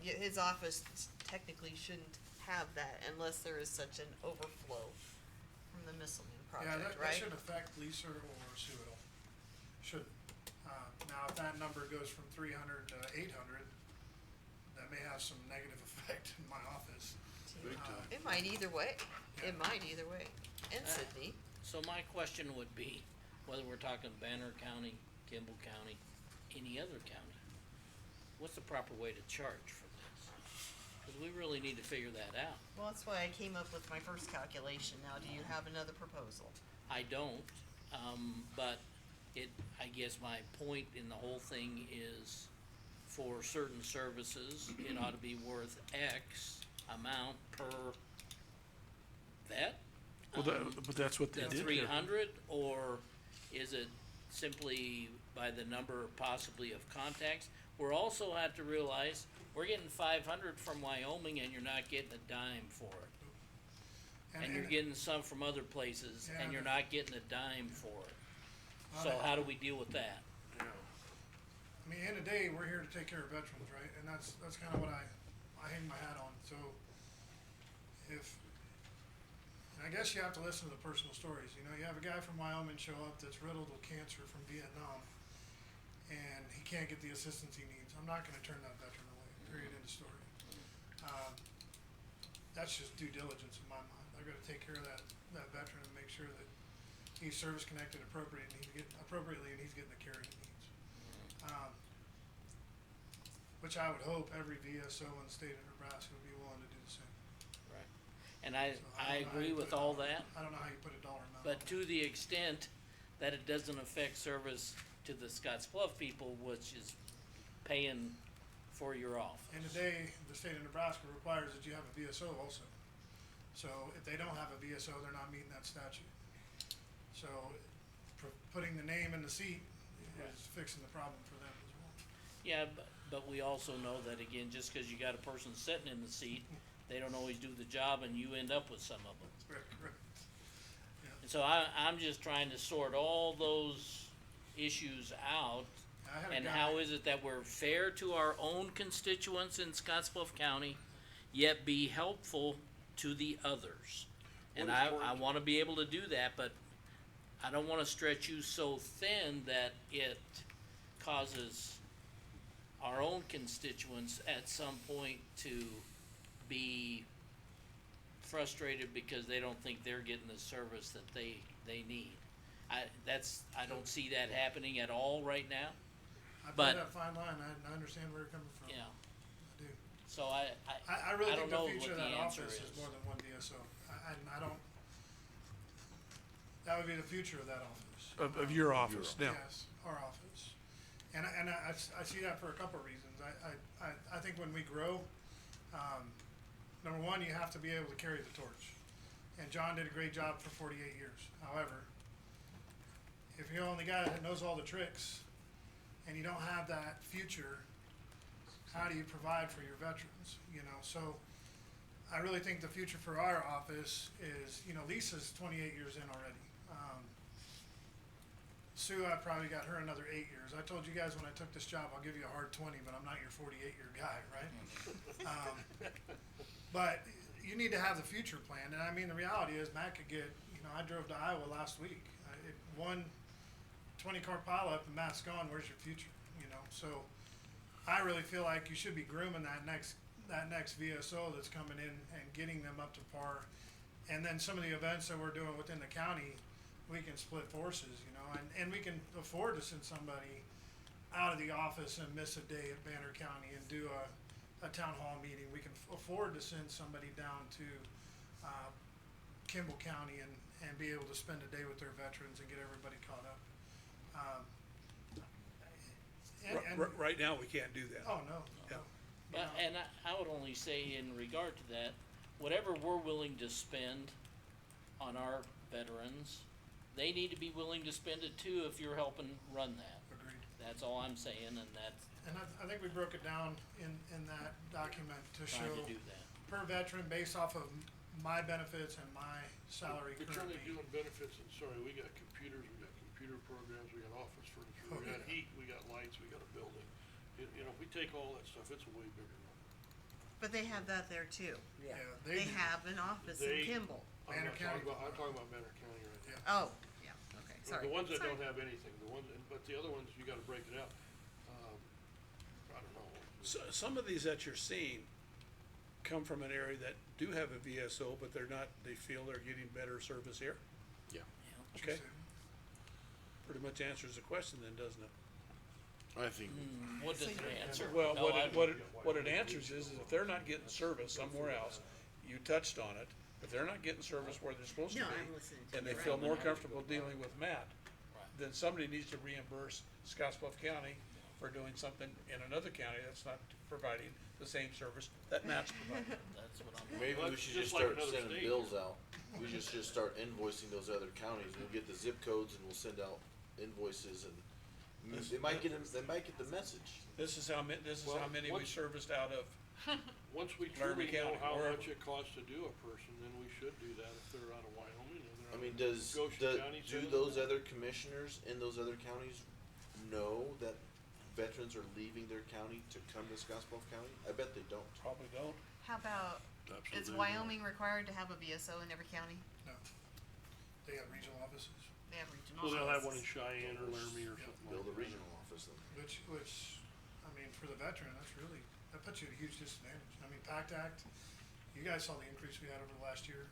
His office technically shouldn't have that unless there is such an overflow from the Misselman Yeah, project, that right? shouldn't affect Lisa or Sue at all. Shouldn't. Now, if that number goes from 300 to 800, that may have some negative effect in my office. Big time. It might either way, Yeah. it might either way, and Uh, Sydney. So my question would be, whether we're talking Banner County, Kimball County, any other county, what's the proper way to charge for this? Cause we really need to figure that out. Well, that's why I came up with my first calculation. Now, do you have another proposal? I don't, but I guess my point in the whole thing is, for certain services, it ought to be worth X amount per vet. Well, but that's what they The did 300, or is it simply by the number possibly of contacts? We're also have to realize, we're getting 500 from Wyoming and you're not getting a dime for it. And you're getting some from other places Yeah, and you're not getting a dime for it. Well, So that- how do we deal with that? I mean, end of the day, we're here to take care of veterans, right? And that's kinda what I hang my hat on, so and I guess you have to listen to the personal stories, you know, you have a guy from Wyoming show up that's riddled with cancer from Vietnam, and he can't get the assistance he needs. I'm not gonna turn that veteran away, period, end of story. That's just due diligence in my mind. I've gotta take care of that veteran and make sure that he's service connected appropriately and he's getting the care he needs. Which I would hope every VSO in the state of Nebraska would be willing to do the same. Right. And I So I don't know how agree you with put a all dollar- that, I don't know how you put a dollar amount on but it. to the extent that it doesn't affect service to the Scotts Bluff people, which is paying for your office. And today, the state of Nebraska requires that you have a VSO also. So if they don't have a VSO, they're not meeting that statute. So putting the name in the seat is fixing the problem for them as well. Yeah, but we also know that again, just cause you got a person sitting in the seat, they don't always do the job and you end up with some of them. Right. And so I'm just trying to sort all those issues out. I had a And guy- how is it that we're fair to our own constituents in Scotts Bluff County, yet be helpful to the others? And I wanna be able to do that, but I don't wanna stretch you so thin that it causes our own constituents at some point to be frustrated because they don't think they're getting the service that they need. I don't see that happening at all right now. I play but- that fine line, I understand where you're coming from. Yeah. I do. So I really I think don't the know future what of the that answer office is. is more than one VSO. I don't, that would be the future of that office. Of your office, now. Yes, our office. And I see that for a couple of reasons. I think when we grow, number one, you have to be able to carry the torch. And John did a great job for 48 years. However, if you're the only guy that knows all the tricks and you don't have that future, how do you provide for your veterans, you know? So I really think the future for our office is, you know, Lisa's 28 years in already. Sue, I probably got her another 8 years. I told you guys when I took this job, I'll give you a hard 20, but I'm not your 48-year guy, right? But you need to have the future plan, and I mean, the reality is Matt could get, you know, I drove to Iowa last week. One 20-car pileup and Matt's gone, where's your future, you know? So I really feel like you should be grooming that next VSO that's coming in and getting them up to par. And then some of the events that we're doing within the county, we can split forces, you know, and we can afford to send somebody out of the office and miss a day at Banner County and do a town hall meeting, we can afford to send somebody down to, Kimball County and be able to spend a day with their veterans and get everybody caught up. Right now, we can't do that. Oh, no. Yeah. But, and I would only say in regard to that, whatever we're willing to spend on our veterans, they need to be willing to spend it too if you're helping run that. Agreed. That's all I'm saying, and that's And I think we broke it down in that document to show trying to do that. per veteran based off of my benefits and my salary But you're only currently. doing benefits, and sorry, we got computers, we got computer programs, we got office furniture, Oh, we got yeah. heat, we got lights, we got a building. You know, if we take all that stuff, it's a way bigger number. But they have that there too. Yeah, They do. have an office in They- Kimball. I'm Banner not talking County. about, I'm talking about Banner County right now. Yeah. Oh, yeah, okay, sorry. The ones that Sorry. don't have anything, the ones, but the other ones, you gotta break it out. I don't know. Some of these that you're seeing come from an area that do have a VSO, but they're not, they feel they're getting better service here. Yeah. Okay, pretty much answers the question then, doesn't it? I think, What does it answer? Well, No, what it answers is if they're not getting service somewhere else, you touched on it, if they're not getting service where they're supposed to No, I'm be, listening to and you, they right. feel more comfortable dealing with Matt, Right. then somebody needs to reimburse Scotts Bluff County for doing something in another county that's not providing the same service that Matt's providing. That's what I'm. maybe Well, we that's should just just like start another sending state. bills out. We just start invoicing those other counties. We'll get the zip codes and we'll send out invoices and they might get the message. This is how Well, many we once- serviced out of, Once we Laramie truly know County, how wherever. much it costs to do a person, then we should do that if they're out of Wyoming and they're I out mean, of Goshen County. do send them those there. other commissioners in those other counties know that veterans are leaving their county to come to Scotts Bluff County? I bet they don't. probably don't. How about, is Absolutely not. Wyoming required to have a VSO in every county? No. They have regional offices, They have regional Well, they'll have one in offices. Cheyenne or Laramie or something like that. Build a regional office then. which, I mean, for the veteran, that puts you at a huge disadvantage. I mean, PACT Act, you guys saw the increase we had over the last year,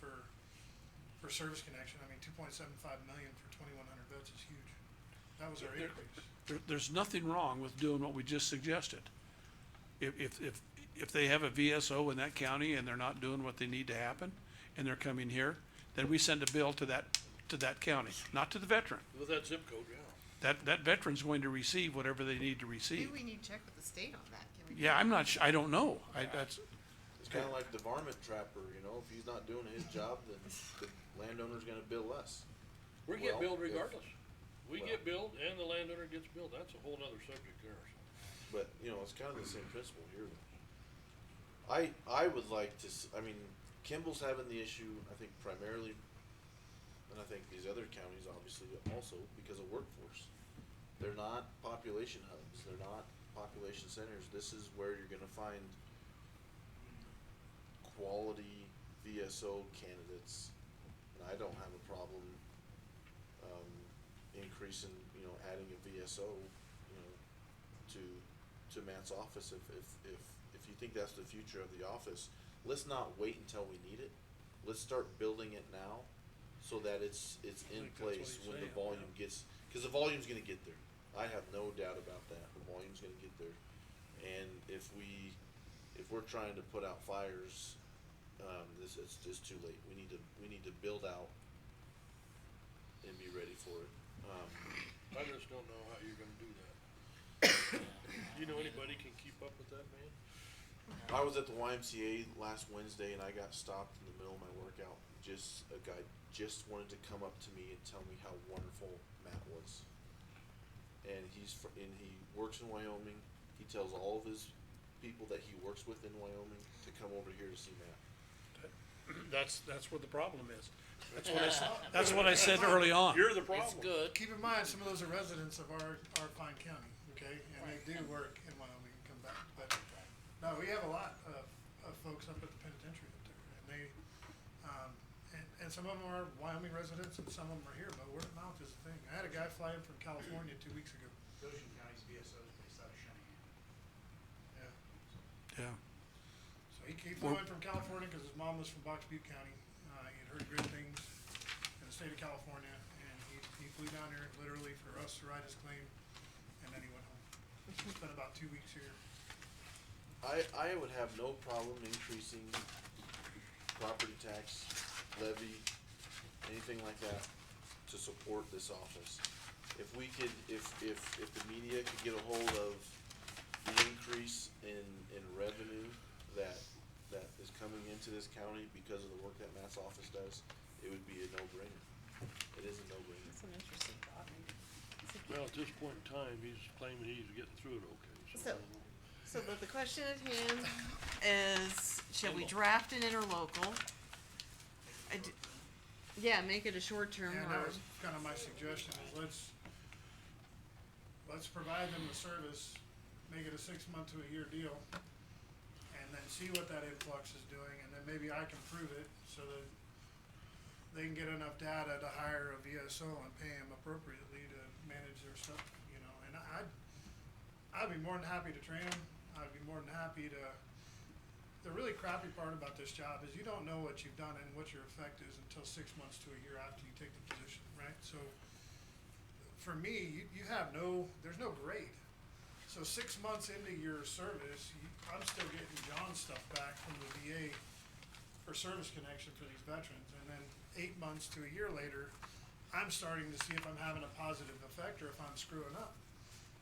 for service connection. I mean, 2.75 million for 2,100 vets is huge. That was our increase. There's nothing wrong with doing what we just suggested. If they have a VSO in that county and they're not doing what they need to happen, and they're coming here, then we send a bill to that county, not to the veteran. With that zip code, yeah. That veteran's going to receive whatever they need to Maybe receive. we need to check with the state on that. Can we? Yeah, I'm not I don't know. That's, It's kinda like the varmint trapper, you know, if he's not doing his job, then the landowner's gonna bill less. We get Well, billed if- regardless. We well- get billed and the landowner gets billed. That's a whole nother subject there, so. But, you know, it's kind of the same principle here though. I would like to, I mean, Kimball's having the issue, I think primarily, and I think these other counties obviously also because of workforce. They're not population hubs, they're not population centers. This is where you're gonna find quality VSO candidates. And I don't have a problem, increasing, you know, adding a VSO, you know, to Matt's office if you think that's the future of the office. Let's not wait until we need it. Let's start building it now so that it's in think that's what place he's when the saying, volume gets, cause the volume's gonna get there. I have no doubt about that. The volume's gonna get there. And if we're trying to put out fires, it's just too late. We need to build out and be ready for it. I just don't know how you're gonna do that. Do you know anybody can keep up with that, man? I was at the YMCA last Wednesday and I got stopped in the middle of my workout. A guy just wanted to come up to me and tell me how wonderful Matt was. And and he works in Wyoming. He tells all of his people that he works with in Wyoming to come over here to see Matt. that's where the problem is. That's what I said early on. You're the It's problem. good. Keep in mind, some of those are residents of our fine county, okay? And they do work in Wyoming and come back, but, no, we have a lot of folks up at the penitentiary up there, and they, and some of them are Wyoming residents and some of them are here, but word of mouth is the thing. I had a guy fly in from California 2 weeks ago. Goshen County's VSO is based out of Cheyenne. Yeah. Yeah. So he flew in from California because his mom was from Box Butte County. He had heard good things in the state of California, and he flew down here literally for us to write his claim, and then he went home. It's been about 2 weeks here. I would have no problem increasing property tax levy, anything like that, to support this office. If we could, if the media could get a hold of the increase in revenue that is coming into this county because of the work that Matt's office does, it would be a no-brainer. It is a no-brainer. That's an interesting thought. Well, at this point in time, he's claiming he's getting through it okay, So, so. I don't know. so the question at hand is, shall we draft an interlocal? Yeah, make it a short term And that or, was kind of my suggestion, is let's provide them the service, make it a 6-month to a year deal, and then see what that influx is doing, and then maybe I can prove it, so that they can get enough data to hire a VSO and pay them appropriately to manage their stuff, you know, and I'd be more than happy to train them, I'd be more than happy to. The really crappy part about this job is you don't know what you've done and what your effect is until 6 months to a year after you take the position, right? So, for me, you have there's no grade. So 6 months into your service, I'm still getting John's stuff back from the VA for service connection for these veterans, and then 8 months to a year later, I'm starting to see if I'm having a positive effect or if I'm screwing up.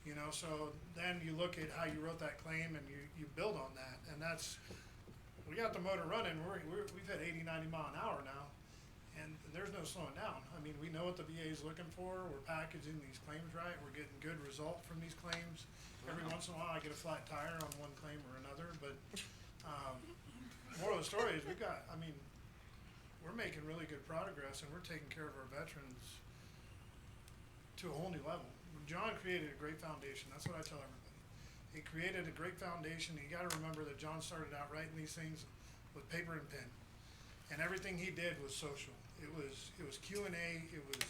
You know, so then you look at how you wrote that claim and you build on that, and we got the motor running, we've hit 80, 90 mile an hour now, and there's no slowing down. I mean, we know what the VA is looking for, we're packaging these claims right, we're getting good result from these claims. Every once in a while I get a flat tire on one claim or another, but, moral of the story is we're making really good progress and we're taking care of our veterans to a whole new level. John created a great foundation, that's what I tell everybody. He created a great foundation. You gotta remember that John started out writing these things with paper and pen. And everything he did was social. It was Q&A, it was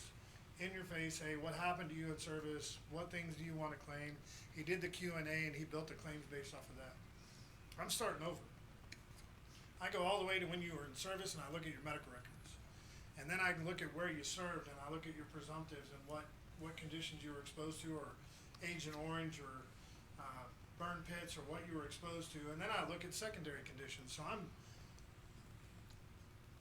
in your face, hey, what happened to you in service? What things do you wanna claim? He did the Q&A and he built the claims based off of that. I'm starting over. I go all the way to when you were in service and I look at your medical records. And then I can look at where you served and I look at your presumptives and what conditions you were exposed to, or Agent Orange, or burn pits, or what you were exposed to, and then I look at secondary conditions. So I'm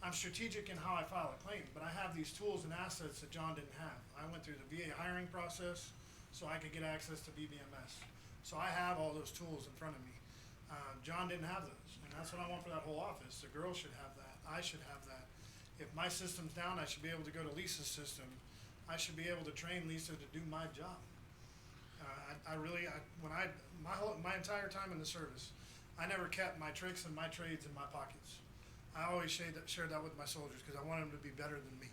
strategic in how I file a claim, but I have these tools and assets that John didn't have. I went through the VA hiring process so I could get access to BBMS. So I have all those tools in front of me. John didn't have those, and that's what I want for that whole office. The girls should have that. I should have that. If my system's down, I should be able to go to Lisa's system. I should be able to train Lisa to do my job. My entire time in the service, I never kept my tricks and my trades in my pockets. I always shared that with my soldiers because I wanted them to be better than me,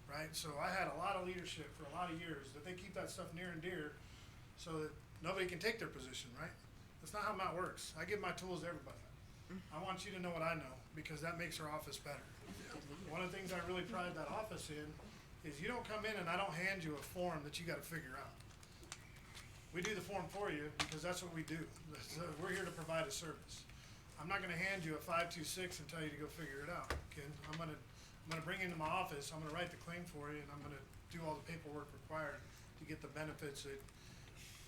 right? So I had a lot of leadership for a lot of years that they keep that stuff near and dear so that nobody can take their position, right? That's not how Mount works. I give my tools to everybody. I want you to know what I know because that makes our office better. One of the things I really pride that office in is you don't come in and I don't hand you a form that you gotta figure out. We do the form for you because that's what we do. We're here to provide a service. I'm not gonna hand you a 526 and tell you to go figure it out, okay? I'm gonna bring you into my office, I'm gonna write the claim for you, and I'm gonna do all the paperwork required to get the benefits that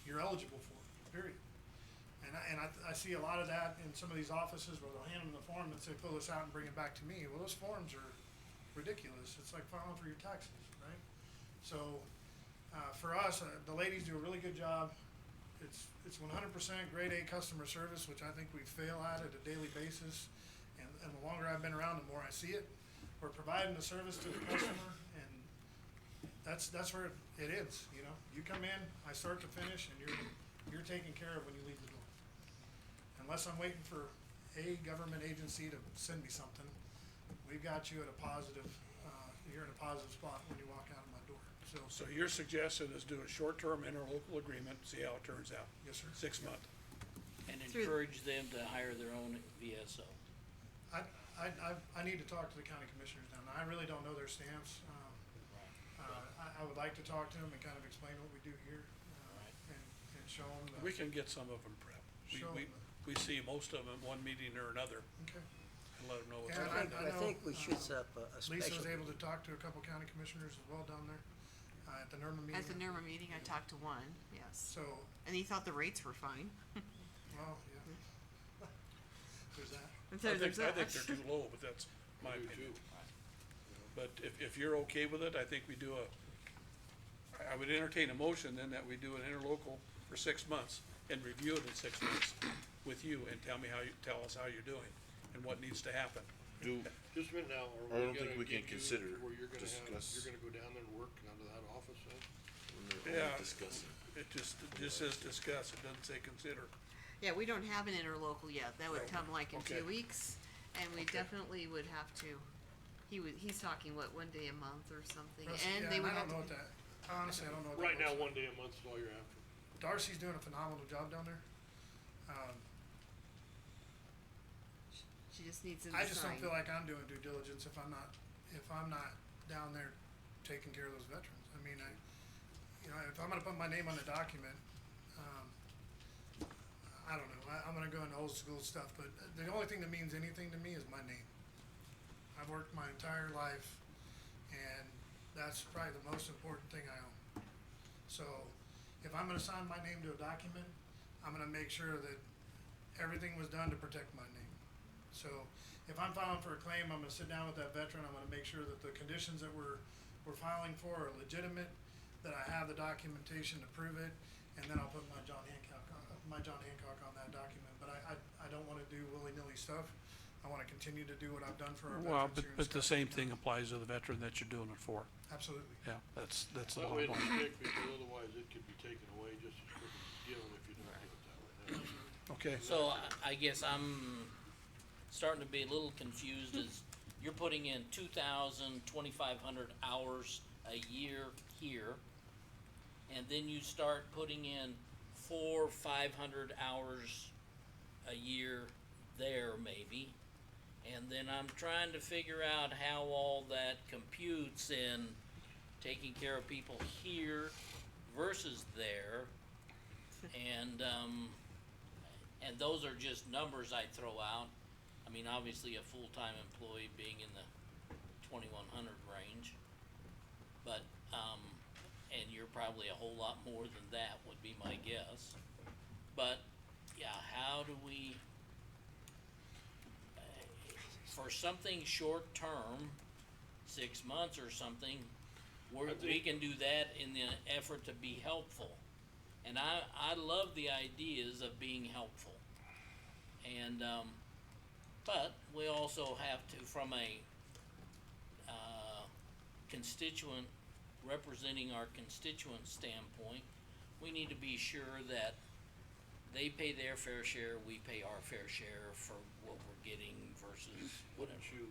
you're eligible for, period. And I see a lot of that in some of these offices where they'll hand them the form and say, fill this out and bring it back to me. Well, those forms are ridiculous. It's like filing for your taxes, right? So, for us, the ladies do a really good job. It's 100% grade A customer service, which I think we fail at a daily basis. And the longer I've been around, the more I see it. We're providing the service to the customer, and that's where it is, you know? You come in, I start to finish, and you're taken care of when you leave the door. Unless I'm waiting for a government agency to send me something, we've got you at a positive, you're in a positive spot when you walk out of my door, so. So your suggestion is do a short-term interlocal agreement, see how it turns out. Yes, sir. 6 month. And encourage them to hire their own VSO. I need to talk to the county commissioners down there. I really don't know their stance. I would like to talk to them and kind of explain what we do here, and show them. We can get some of them prepped. We see most of them in one meeting or another. Okay. And let them know what's Yeah, going on. I think we should set up a Lisa special. was able to talk to a couple county commissioners as well down there, At the NERMA meeting. At the NERMA meeting, I talked to one, yes, So, and he thought the rates were fine. well, yeah. There's that. I think they're too low, but that's my I do opinion. too. But if you're okay with it, I think we do I would entertain a motion then that we do an interlocal for 6 months and review it in 6 months with you and tell us how you're doing and what needs to happen. Do, Just a minute now, I are don't we think gonna we can get you consider, where you're gonna discuss- you're gonna go down there and work out of that office then? we're Yeah. only discussing. It just says discuss, it doesn't say consider. Yeah, we don't have an interlocal yet, that would come like in Okay. 2 weeks, and we Okay. definitely would have to, he's talking what, 1 day a month or something, Russ, and yeah, they would I have don't know to. what that, honestly, I don't know what that Right now, looks like. 1 day a month is all you're after. Darcy's doing a phenomenal job down there. She just needs him to I just don't sign. feel like I'm doing due diligence if I'm not down there taking care of those veterans. I mean, if I'm gonna put my name on the document, I don't know, I'm gonna go into old school stuff, but the only thing that means anything to me is my name. I've worked my entire life, and that's probably the most important thing I own. So, if I'm gonna sign my name to a document, I'm gonna make sure that everything was done to protect my name. So, if I'm filing for a claim, I'm gonna sit down with that veteran, I'm gonna make sure that the conditions that we're filing for are legitimate, that I have the documentation to prove it, and then I'll put my John Hancock on that document. But I don't wanna do willy-nilly stuff. I wanna continue to do what I've done for our Well, veterans here in but the Scotts same Bluff thing County. applies to the veteran that you're doing it for. Absolutely. Yeah, that's the That way bottom it'll line. stick, because otherwise it could be taken away just as quick as given if you don't give it that way. Okay, So I guess I'm starting to be a little confused as you're putting in 2,500 hours a year here. And then you start putting in 500 hours a year there maybe. And then I'm trying to figure out how all that computes in taking care of people here versus there. And those are just numbers I throw out. I mean, obviously a full-time employee being in the 2,100 range. But, and you're probably a whole lot more than that would be my guess. But, yeah, how do we, for something short-term, 6 months or something, we can do that in the effort to be helpful. And I love the ideas of being helpful. And, but we also have to, from a, constituent, representing our constituent standpoint, we need to be sure that they pay their fair share, we pay our fair share for what we're getting versus whatever. Wouldn't you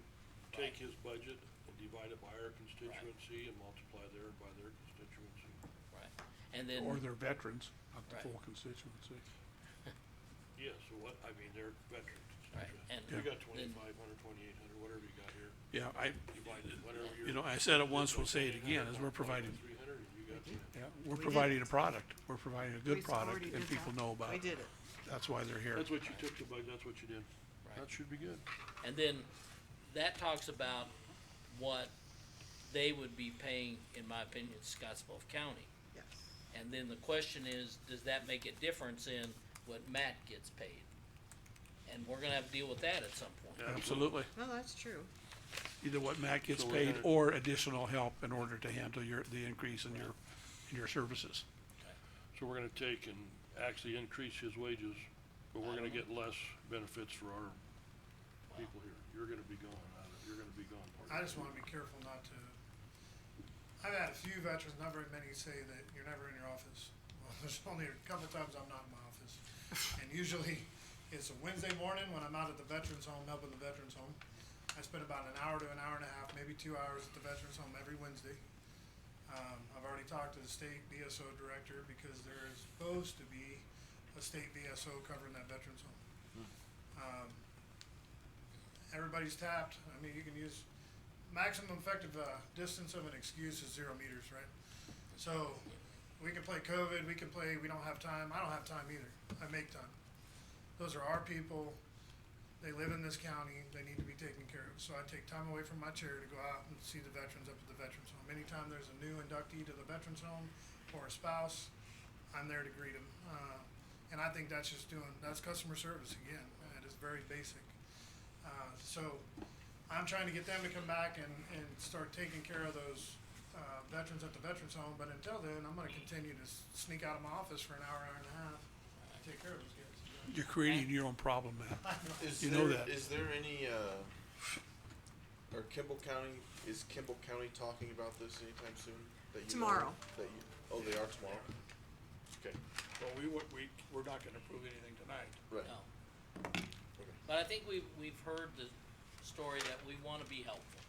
take his budget and divide it by our constituency and multiply by their constituency? Right, and then. or they're veterans, not the Right. full constituency. Yeah, so what, I mean, they're veterans. Right, and You got then- 2,500, 2,800, whatever you got here, Yeah, divide it, whatever you're. I said it once, we'll say it again, is we're providing, 300, and you got we're We providing a product, we're providing a good We product already and did people that. know about We it. did it. That's why they're here. That's what you took the budget, that's what you did. Right. That should be good. And then that talks about what they would be paying, in my opinion, Scotts Bluff County. Yes. And then the question is, does that make a difference in what Matt gets paid? And we're gonna have to deal with that at some point. Absolutely. Well, that's true. Either what Matt gets So we're paid gonna- or additional help in order to handle the increase in your services. So we're gonna take and actually increase his wages, but we're gonna get less benefits for our people here. You're gonna be gone, you're gonna be gone. I just wanna be careful not to, I've had a few veterans, not very many, say that you're never in your office. Well, there's only a couple times I'm not in my office. And usually, it's a Wednesday morning when I'm out at the veterans home, helping the veterans home. I spend about an hour to an hour and a half, maybe 2 hours at the veterans home every Wednesday. I've already talked to the state VSO director because there is supposed to be a state VSO covering that veterans home. Everybody's tapped. I mean, you can use maximum effective distance of an excuse is 0 meters, right? So we can play COVID, we can play we don't have time. I don't have time either. I make time. Those are our people. they live in this county, they need to be taken care of. So I take time away from my chair to go out and see the veterans up at the veterans home. Anytime there's a new inductee to the veterans home or a spouse, I'm there to greet them. And I think that's that's customer service again. It is very basic. So I'm trying to get them to come back and start taking care of those veterans at the veterans home. But until then, I'm gonna continue to sneak out of my office for an hour, hour and a half, and take care of those guys. You're creating your own problem, Matt. Is You know there, that. is there any, is Kimball County talking about this anytime soon? That you know Tomorrow. of? Oh, they are tomorrow? Okay, Well, we're not gonna approve anything tonight. right. No. Okay. But I think we've heard the story that we wanna be helpful.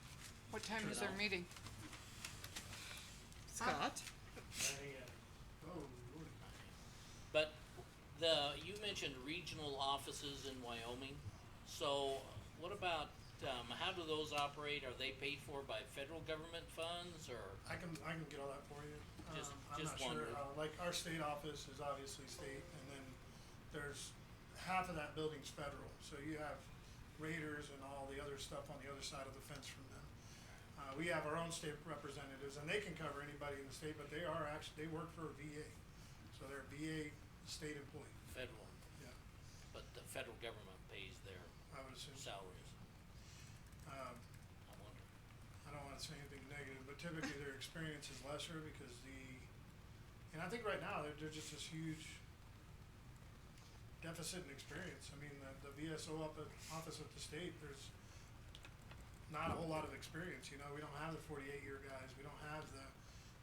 What time You is their know. meeting? Scott? Oh, Lordy. But you mentioned regional offices in Wyoming, so what about, how do those operate? Are they paid for by federal government funds, or? I can get all that for you. Just- I'm just not sure, wondered. like our state office is obviously state, and then there's half of that building's federal, so you have raiders and all the other stuff on the other side of the fence from them. We have our own state representatives, and they can cover anybody in the state, but they work for a VA, so they're a VA state employee, Federal, yeah, but the federal government pays their I would assume. salaries, Um, I wonder. I don't wanna say anything negative, but typically their experience is lesser because and I think right now, they're just this huge deficit in experience. I mean, the VSO office at the state, there's not a whole lot of experience, you know, we don't have the 48-year guys, we don't have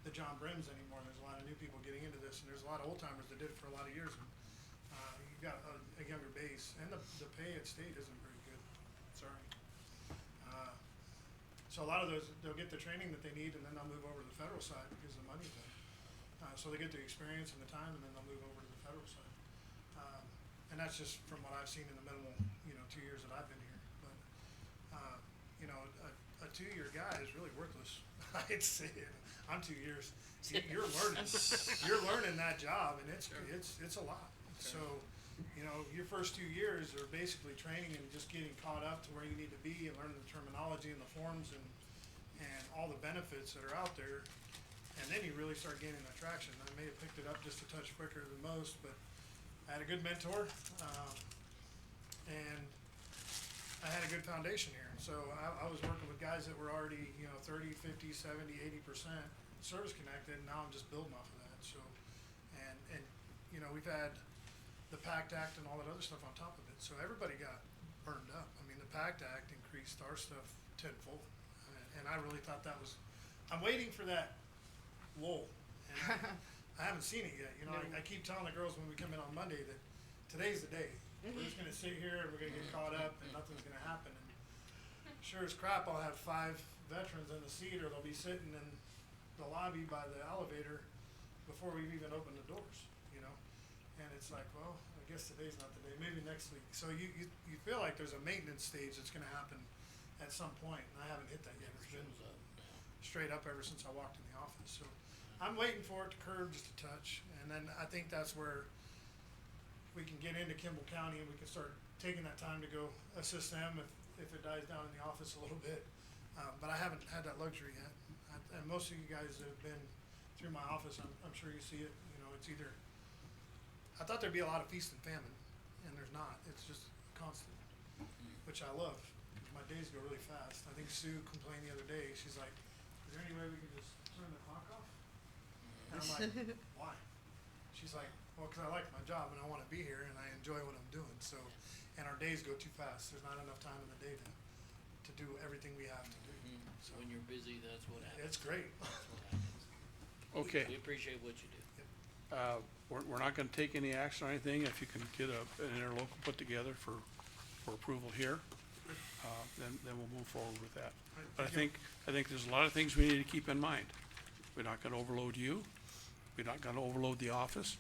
the John Brims anymore, there's a lot of new people getting into this, and there's a lot of old timers that did it for a lot of years. You've got a younger base, and the pay at state isn't very good, sorry. So a lot of those, they'll get the training that they need, and then they'll move over to the federal side because the money's there. So they get the experience and the time, and then they'll move over to the federal side. And that's just from what I've seen in the minimal, 2 years that I've been here. But, a 2-year guy is really worthless. I'd say it. I'm 2 years. You're learning that job, and it's a lot. So, your first 2 years are basically training and just getting caught up to where you need to be and learning the terminology and the forms and all the benefits that are out there. And then you really start gaining that traction. I may have picked it up just a touch quicker than most, but I had a good mentor, and I had a good foundation here. So I was working with guys that were already, 30, 50, 70, 80% service connected, and now I'm just building off of that. So, and we've had the PACT Act and all that other stuff on top of it. So everybody got burned up. I mean, the PACT Act increased our stuff tenfold, and I really thought that was, I'm waiting for that lull. And I haven't seen it yet. I keep telling the girls when we come in on Monday that today's the day. We're just gonna sit here and we're gonna get caught up and nothing's gonna happen. And sure as crap, I'll have 5 veterans in the seat, or they'll be sitting in the lobby by the elevator before we've even opened the doors, And it's like, well, I guess today's not the day, maybe next week. So you feel like there's a maintenance stage that's gonna happen at some point, and I haven't hit that yet. It's been straight up ever since I walked in the office. So I'm waiting for it to curve just a touch, and then I think that's where we can get into Kimball County and we can start taking that time to go assist them if it dies down in the office a little bit. But I haven't had that luxury yet. And most of you guys that have been through my office, I'm sure you see it. It's either, I thought there'd be a lot of feast and famine, and there's not. It's just constant, which I love. My days go really fast. I think Sue complained the other day. She's like, "Is there any way we can just turn the clock off?" And I'm like, "Why?" She's like, "Well, because I like my job and I want to be here and I enjoy what I'm doing. So, and our days go too fast. There's not enough time in the day to do everything we have to do." So When you're busy, that's what happens. it's great. That's what happens. Okay. We appreciate what you do. We're not gonna take any action or anything. If you can get an interlocal put together for approval here, then we'll move forward with that. But I think there's a lot of things we need to keep in mind. We're not gonna overload you. We're not gonna overload the office.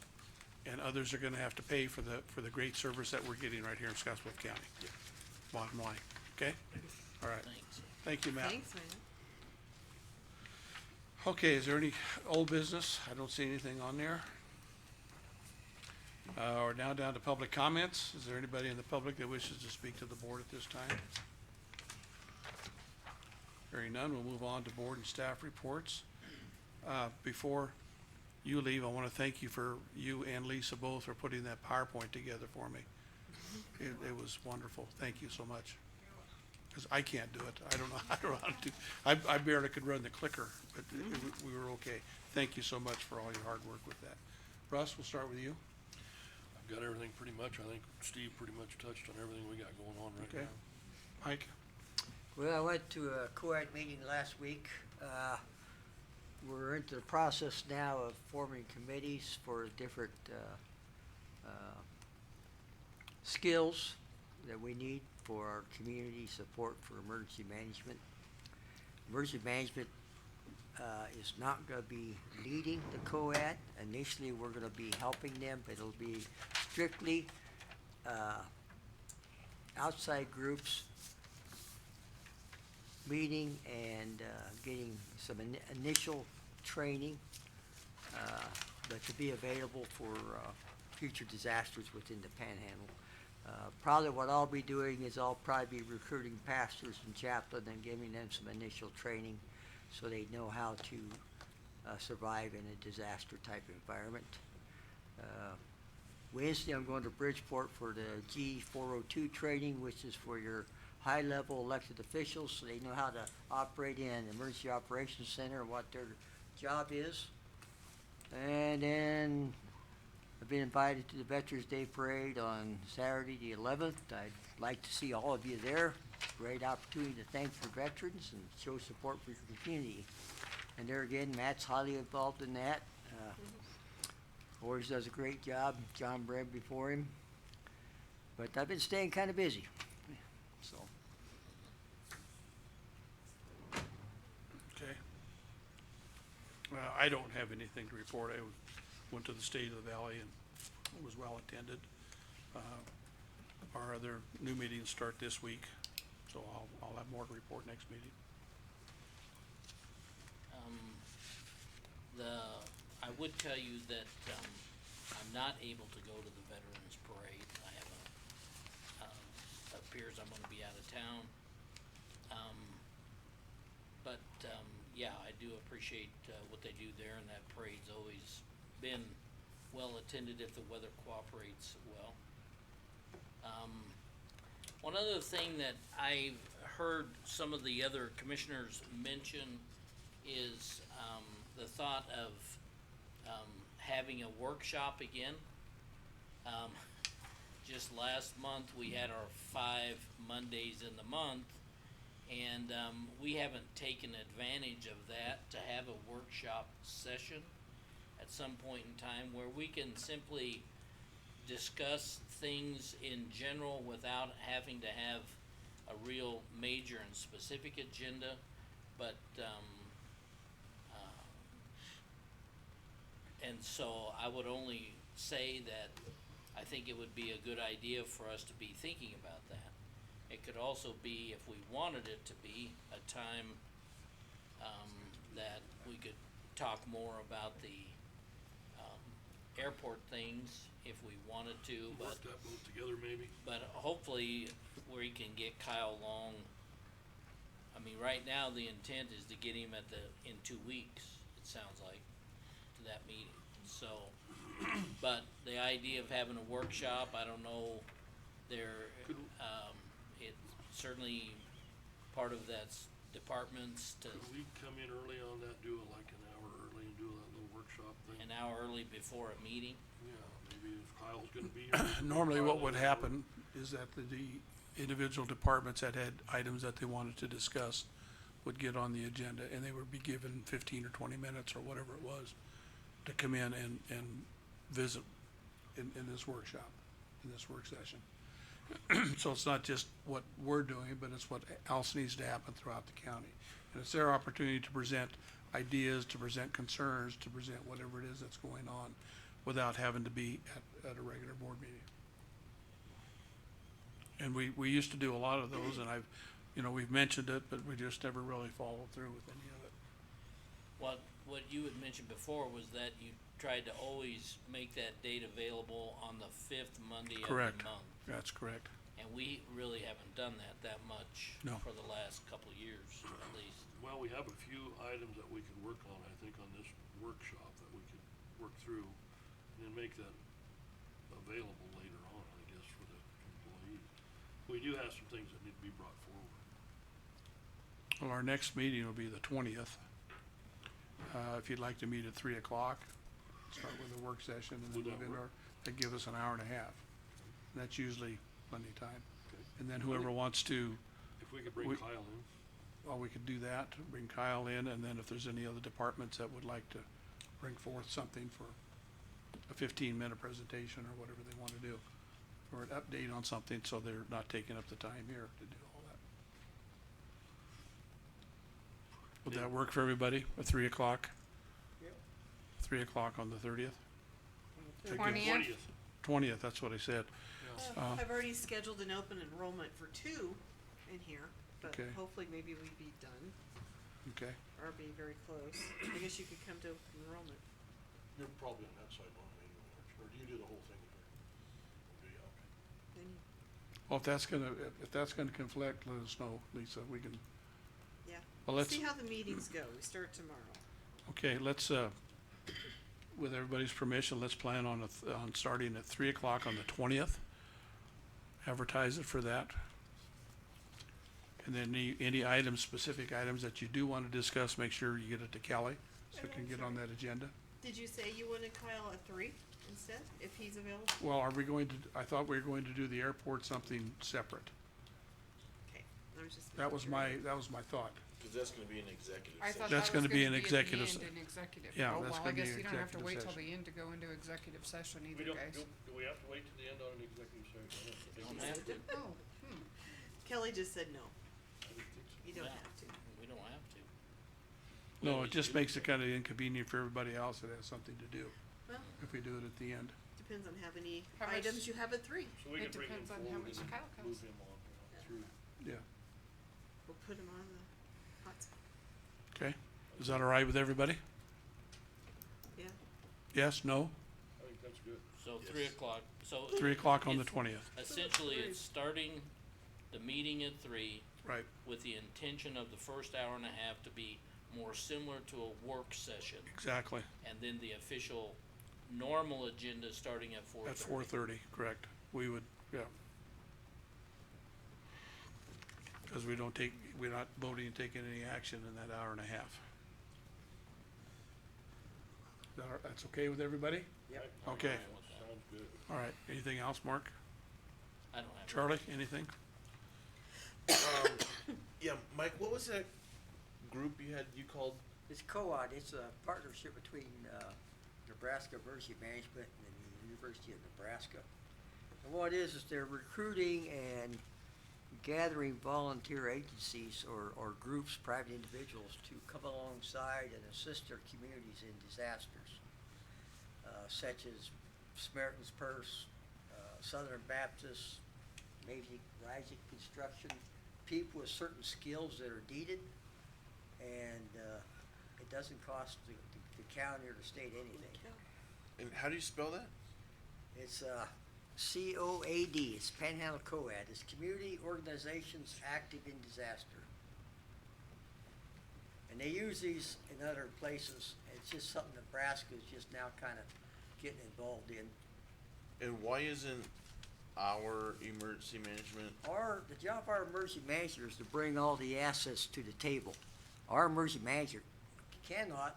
And others are gonna have to pay for the great service that we're getting right here in Scotts Bluff County. Bottom line, okay? All right. Thanks. Thank you, Matt. Thanks, man. Okay, is there any old business? I don't see anything on there. We're now down to public comments. Is there anybody in the public that wishes to speak to the board at this time? Hearing none, we'll move on to board and staff reports. Before you leave, I wanna thank you for, you and Lisa both for putting that PowerPoint together for me. It was wonderful. Thank you so much. Cause I can't do it. I don't know how to do, I barely could run the clicker, but we were okay. Thank you so much for all your hard work with that. Russ, we'll start with you. I've got everything pretty much, I think Steve pretty much touched on everything we got going on right Okay. now. Mike? Well, I went to a co-ed meeting last week. We're into the process now of forming committees for different, skills that we need for our community support for emergency management. Emergency management, is not gonna be leading the co-ed. Initially, we're gonna be helping them, but it'll be strictly, outside groups meeting and getting some initial training, but to be available for future disasters within the Panhandle. Probably what I'll be doing is I'll probably be recruiting pastors and chaplains and giving them some initial training so they know how to survive in a disaster type environment. Wednesday, I'm going to Bridgeport for the G402 training, which is for your high-level elected officials, so they know how to operate in an emergency operations center and what their job is. And then I've been invited to the Veterans Day Parade on Saturday the 11th. I'd like to see all of you there. Great opportunity to thank your veterans and show support for your community. And there again, Matt's highly involved in that. Always does a great job. John Brebb before him. But I've been staying kind of busy, so. Okay. I don't have anything to report. I went to the State of the Valley and it was well attended. Our other new meetings start this week, so I'll have more to report next meeting. I would tell you that, I'm not able to go to the Veterans Parade. I have appears I'm gonna be out of town. Yeah, I do appreciate, what they do there, and that parade's always been well attended if the weather cooperates well. One other thing that I've heard some of the other commissioners mention is, the thought of, having a workshop again. Just last month, we had our 5 Mondays in the month, and we haven't taken advantage of that to have a workshop session at some point in time where we can simply discuss things in general without having to have a real major and specific agenda, but and so I would only say that I think it would be a good idea for us to be thinking about that. It could also be, if we wanted it to be, a time that we could talk more about the airport things if we wanted to, but Work that both together maybe. hopefully we can get Kyle Long. I mean, right now the intent is to get him in 2 weeks, it sounds like, to that meeting, so. But the idea of having a workshop, I don't know, it's certainly part of that's departments to Could we come in early on that, do it like an hour early and do that little workshop thing? an hour early before a meeting. Yeah, maybe if Kyle's gonna be here. Normally Kyle what would and- happen is that the individual departments that had items that they wanted to discuss would get on the agenda and they would be given 15 or 20 minutes or whatever it was to come in and visit in this workshop, in this work session. So it's not just what we're doing, but it's what else needs to happen throughout the county. And it's their opportunity to present ideas, to present concerns, to present whatever it is that's going on without having to be at a regular board meeting. And we used to do a lot of those, and we've mentioned it, but we just never really followed through with any of it. What you had mentioned before was that you tried to always make that date available on the fifth Monday of the Correct. month. That's correct. And we really haven't done that much No. for the last couple of years, at least. Well, we have a few items that we can work on, I think, on this workshop that we could work through and then make that available later on, I guess, for the employees. We do have some things that need to be brought forward. Well, our next meeting will be the 20th. If you'd like to meet at 3 o'clock, start with a work session and then Would that move into work? that'd give us an hour and a half. And that's usually plenty of time. Okay. And then whoever wants to, If we could bring We- Kyle in. well, we could do that, bring Kyle in, and then if there's any other departments that would like to bring forth something for a 15-minute presentation or whatever they wanna do, or an update on something, so they're not taking up the time here to do all that. Would that work for everybody, at 3 o'clock? Yep. 3 o'clock on the 30th? 20th? 20th, that's what I said. I've already scheduled an open enrollment for 2 in here, but Okay. hopefully maybe we'd be done Okay, or be very close. I guess you could come to open enrollment. You're probably on that side long anyway, aren't you? Or do you do the whole thing here? Or do you? Okay. Then, well, if that's gonna conflict, let us know, Lisa, we can, yeah. well, let's, See how the meetings go. We start tomorrow. okay, let's, with everybody's permission, let's plan on on starting at 3 o'clock on the 20th. Advertise it for that. And then any items, specific items that you do wanna discuss, make sure you get it to Kelly, so we can get on that agenda. Did you say you wanted Kyle at 3 instead, if he's available? Well, are we going to, I thought we were going to do the airport something separate. Okay, I was just. That was my thought. Cause that's gonna be an executive I session. thought That's that was gonna be an at the executive end, se- an executive. Yeah, Oh, that's well, I gonna be guess an you don't have to executive wait till session. the end to go into executive session We either, don't, guys. do we have to wait to the end on an executive session? Don't have to. Oh, Kelly just said no. I didn't think so. You don't Yeah. have to. We don't have to. No, it just makes it kinda inconvenient for everybody else that has something to do, Well, if we do it at the end. depends on how many How much- items you have at 3. So we It can bring him depends on how forward much and Kyle move comes. him on through. Yeah, We'll put him on the hot spot. okay. Is that all right with everybody? Yeah. Yes, no? I think that's good. So 3 o'clock, so. 3 o'clock on the it's- 20th, Essentially, it's starting the meeting at 3 right, with the intention of the first hour and a half to be more similar to a work session. exactly, And then the official normal agenda starting at 4:30. at 4:30, correct. We would, yeah. Cause we're not voting and taking any action in that hour and a half. That's okay with everybody? Yep. Okay, Sounds good. all right. Anything else, Mark? I don't have. Charlie, anything? Yeah, Mike, what was that group you called? It's co-op, it's a partnership between, Nebraska Emergency Management and the University of Nebraska. And what it is they're recruiting and gathering volunteer agencies or groups, private individuals to come alongside and assist their communities in disasters, such as Samaritan's Purse, Southern Baptist, maybe Rising Construction, people with certain skills that are needed, and it doesn't cost the county or the state anything. And how do you spell that? It's COAD, it's Panhandle COAD, it's Community Organizations Active in Disaster. And they use these in other places, it's just something Nebraska's just now kind of getting involved in. And why isn't our emergency management? The job of our emergency manager is to bring all the assets to the table. Our emergency manager cannot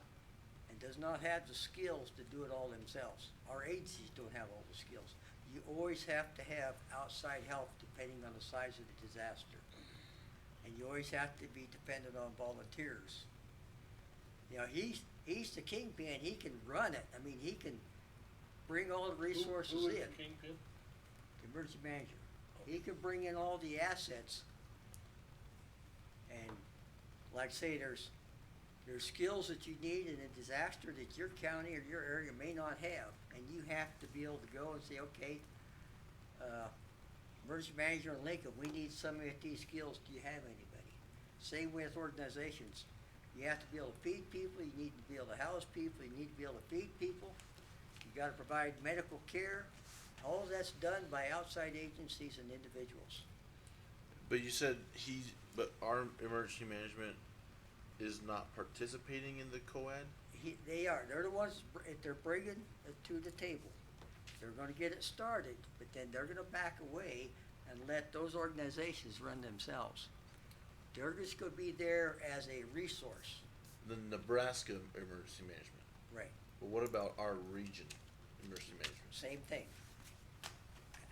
and does not have the skills to do it all themselves. Our agencies don't have all the skills. You always have to have outside help depending on the size of the disaster. And you always have to be dependent on volunteers. You know, he's the kingpin, he can run it, I mean, he can bring all the resources in. Who is the kingpin? The emergency manager. He can bring in all the assets. And like I say, there's skills that you need in a disaster that your county or your area may not have. And you have to be able to go and say, okay, emergency manager in Lincoln, we need somebody with these skills. Do you have anybody? Same with organizations. You have to be able to feed people, you need to be able to house people, you need to be able to feed people. gotta provide medical care. All that's done by outside agencies and individuals. But you said but our emergency management is not participating in the COAD? They're the ones, if they're bringing it to the table, they're gonna get it started, but then they're gonna back away and let those organizations run themselves. They're just gonna be there as a resource. The Nebraska emergency management. Right. But what about our region emergency management? Same thing.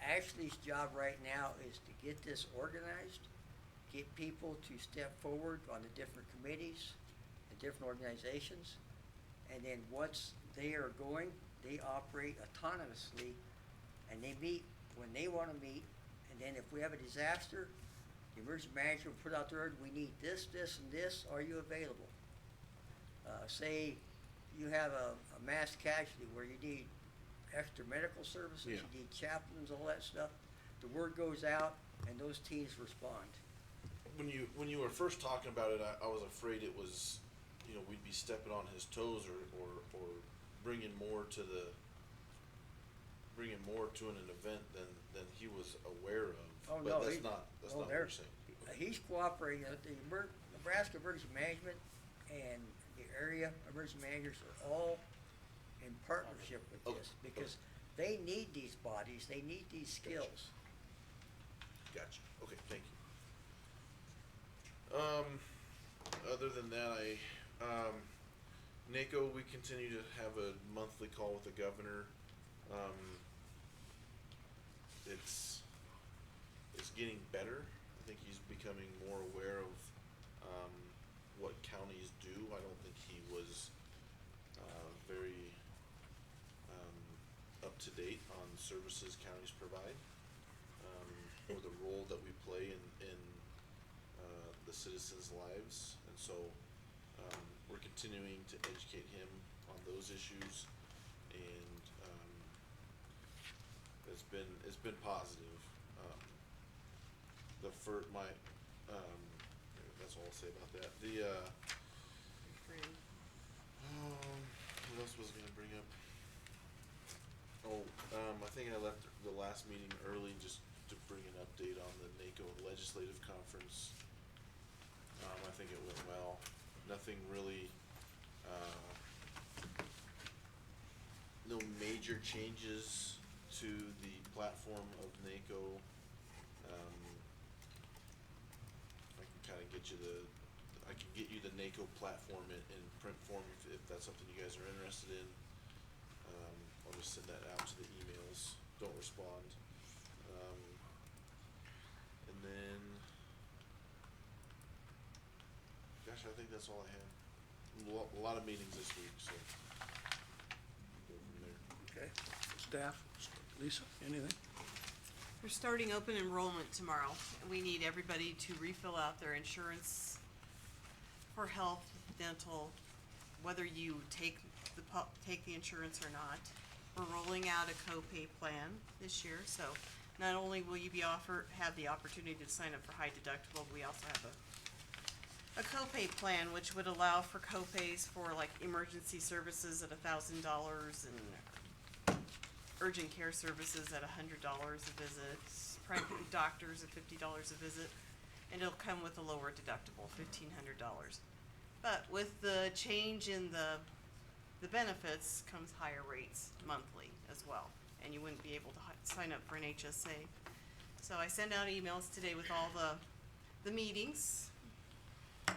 Ashley's job right now is to get this organized, get people to step forward on the different committees, the different organizations, and then once they are going, they operate autonomously, and they meet when they wanna meet, and then if we have a disaster, the emergency manager will put out the word, we need this, this, and this, are you available? Say you have a mass casualty where you need extra medical services, Yeah. you need chaplains, all that stuff, the word goes out, and those teams respond. When you were first talking about it, I was afraid it was, we'd be stepping on his toes or bringing more to an event than he was aware of. Oh, But no, that's not what you're saying. He's cooperating, Nebraska Emergency Management and the area emergency managers are all in partnership with this, because they need these bodies, they need these skills. Gotcha. Okay, thank you. Other than that, NACO, we continue to have a monthly call with the governor. It's getting better. I think he's becoming more aware of, what counties do. I don't think he was, very, up to date on services counties provide, or the role that we play in the citizens' lives. And so, we're continuing to educate him on those issues, and, it's been positive. That's all I'll say about that. What else was I gonna bring up? I think I left the last meeting early just to bring an update on the NACO legislative conference. I think it went well. Nothing really, no major changes to the platform of NACO. I can get you the NACO platform in print form if that's something you guys are interested in. I'll just send that out to the emails. Don't respond. And then, gosh, I think that's all I have. A lot of meetings this week, so go from there. Okay, staff, Lisa, anything? We're starting open enrollment tomorrow, and we need everybody to refill out their insurance for health, dental, whether you take the insurance or not. We're rolling out a copay plan this year, so not only will you have the opportunity to sign up for high deductible, we also have a copay plan, which would allow for copays for like emergency services at $1,000 and urgent care services at $100 a visit, private doctors at $50 a visit, and it'll come with a lower deductible, $1,500. But with the change in the benefits comes higher rates monthly as well, and you wouldn't be able to sign up for an HSA. So I send out emails today with all the meetings.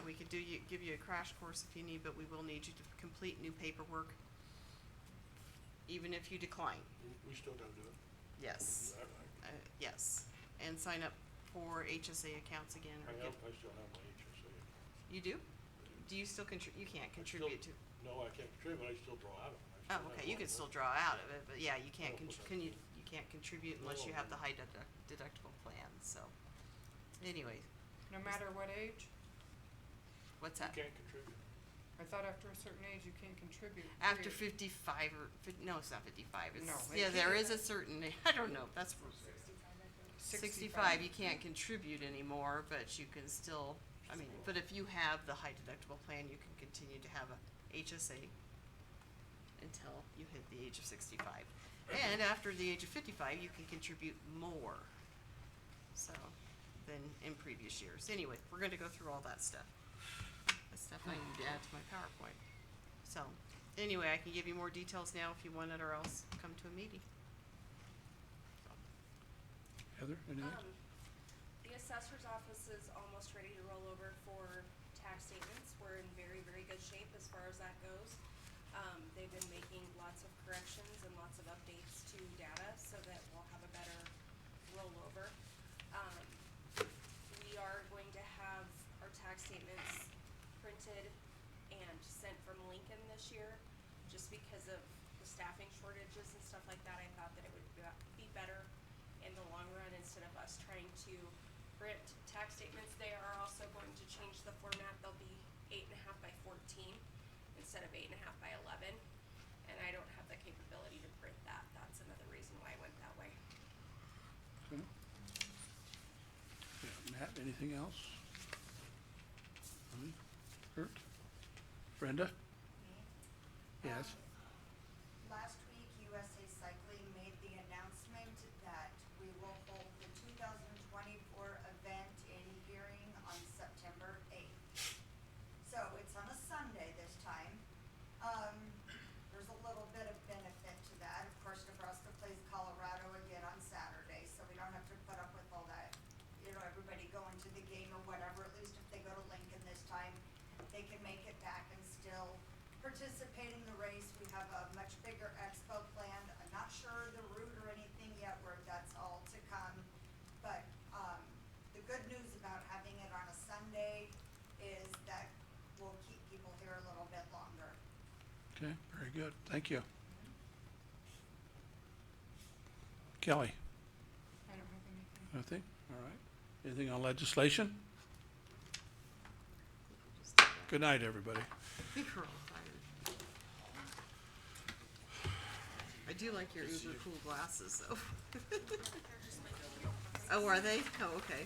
We could give you a crash course if you need, but we will need you to complete new paperwork, even if you decline. We still gotta do it. Yes, I yes, and sign up for HSA accounts again. Or still have my HSA. You do? Do you still you can't contribute to? No, I can't contribute, but I still draw out of it. Oh, okay, you can still draw out of it, but yeah, you can't you can't contribute unless you have the high deductible plan, so. Anyway, No matter what age? what's You that? can't contribute. I thought after a certain age you can't contribute. After period. 55 no, it's not 55, it's, No, yeah, it there can't. is a certain, I don't know, that's. 65, you can't contribute anymore, but you can still, but if you have the high deductible plan, you can continue to have a HSA. until you hit the age of 65. And after the age of 55, you can contribute more, so, than in previous years. Anyway, we're gonna go through all that stuff. That's stuff I need to add to my PowerPoint. So, anyway, I can give you more details now if you want it, or else come to a meeting. Heather, anything? The assessor's office is almost ready to roll over for tax statements. We're in very, very good shape as far as that goes. They've been making lots of corrections and lots of updates to data so that we'll have a better rollover. We are going to have our tax statements printed and sent from Lincoln this year, just because of the staffing shortages and stuff like that. I thought that it would be better in the long run instead of us trying to print tax statements. They are also going to change the format. They'll be 8.5 by 14 instead of 8.5 by 11. And I don't have the capability to print that. That's another reason why I went that way. Okay. Yeah, Matt, anything else? Kurt? Brenda? Yes? Last week, USA Cycling made the announcement that we will hold the 2024 event in Gearing on September 8th. So it's on a Sunday this time. There's a little bit of benefit to that. Of course, Nebraska plays Colorado again on Saturday, so we don't have to put up with all that, everybody going to the game or whatever. At least if they go to Lincoln this time, they can make it back and still participate in the race. We have a much bigger expo planned. I'm not sure the route or anything yet, where that's all to come. But, the good news about having it on a Sunday is that we'll keep people here a little bit longer. Okay, very good. Thank you. Kelly? I don't have anything. Nothing? All right. Anything on legislation? Good night, everybody. We're all tired. I do like your uber cool glasses, though. Oh, are they? Oh, okay.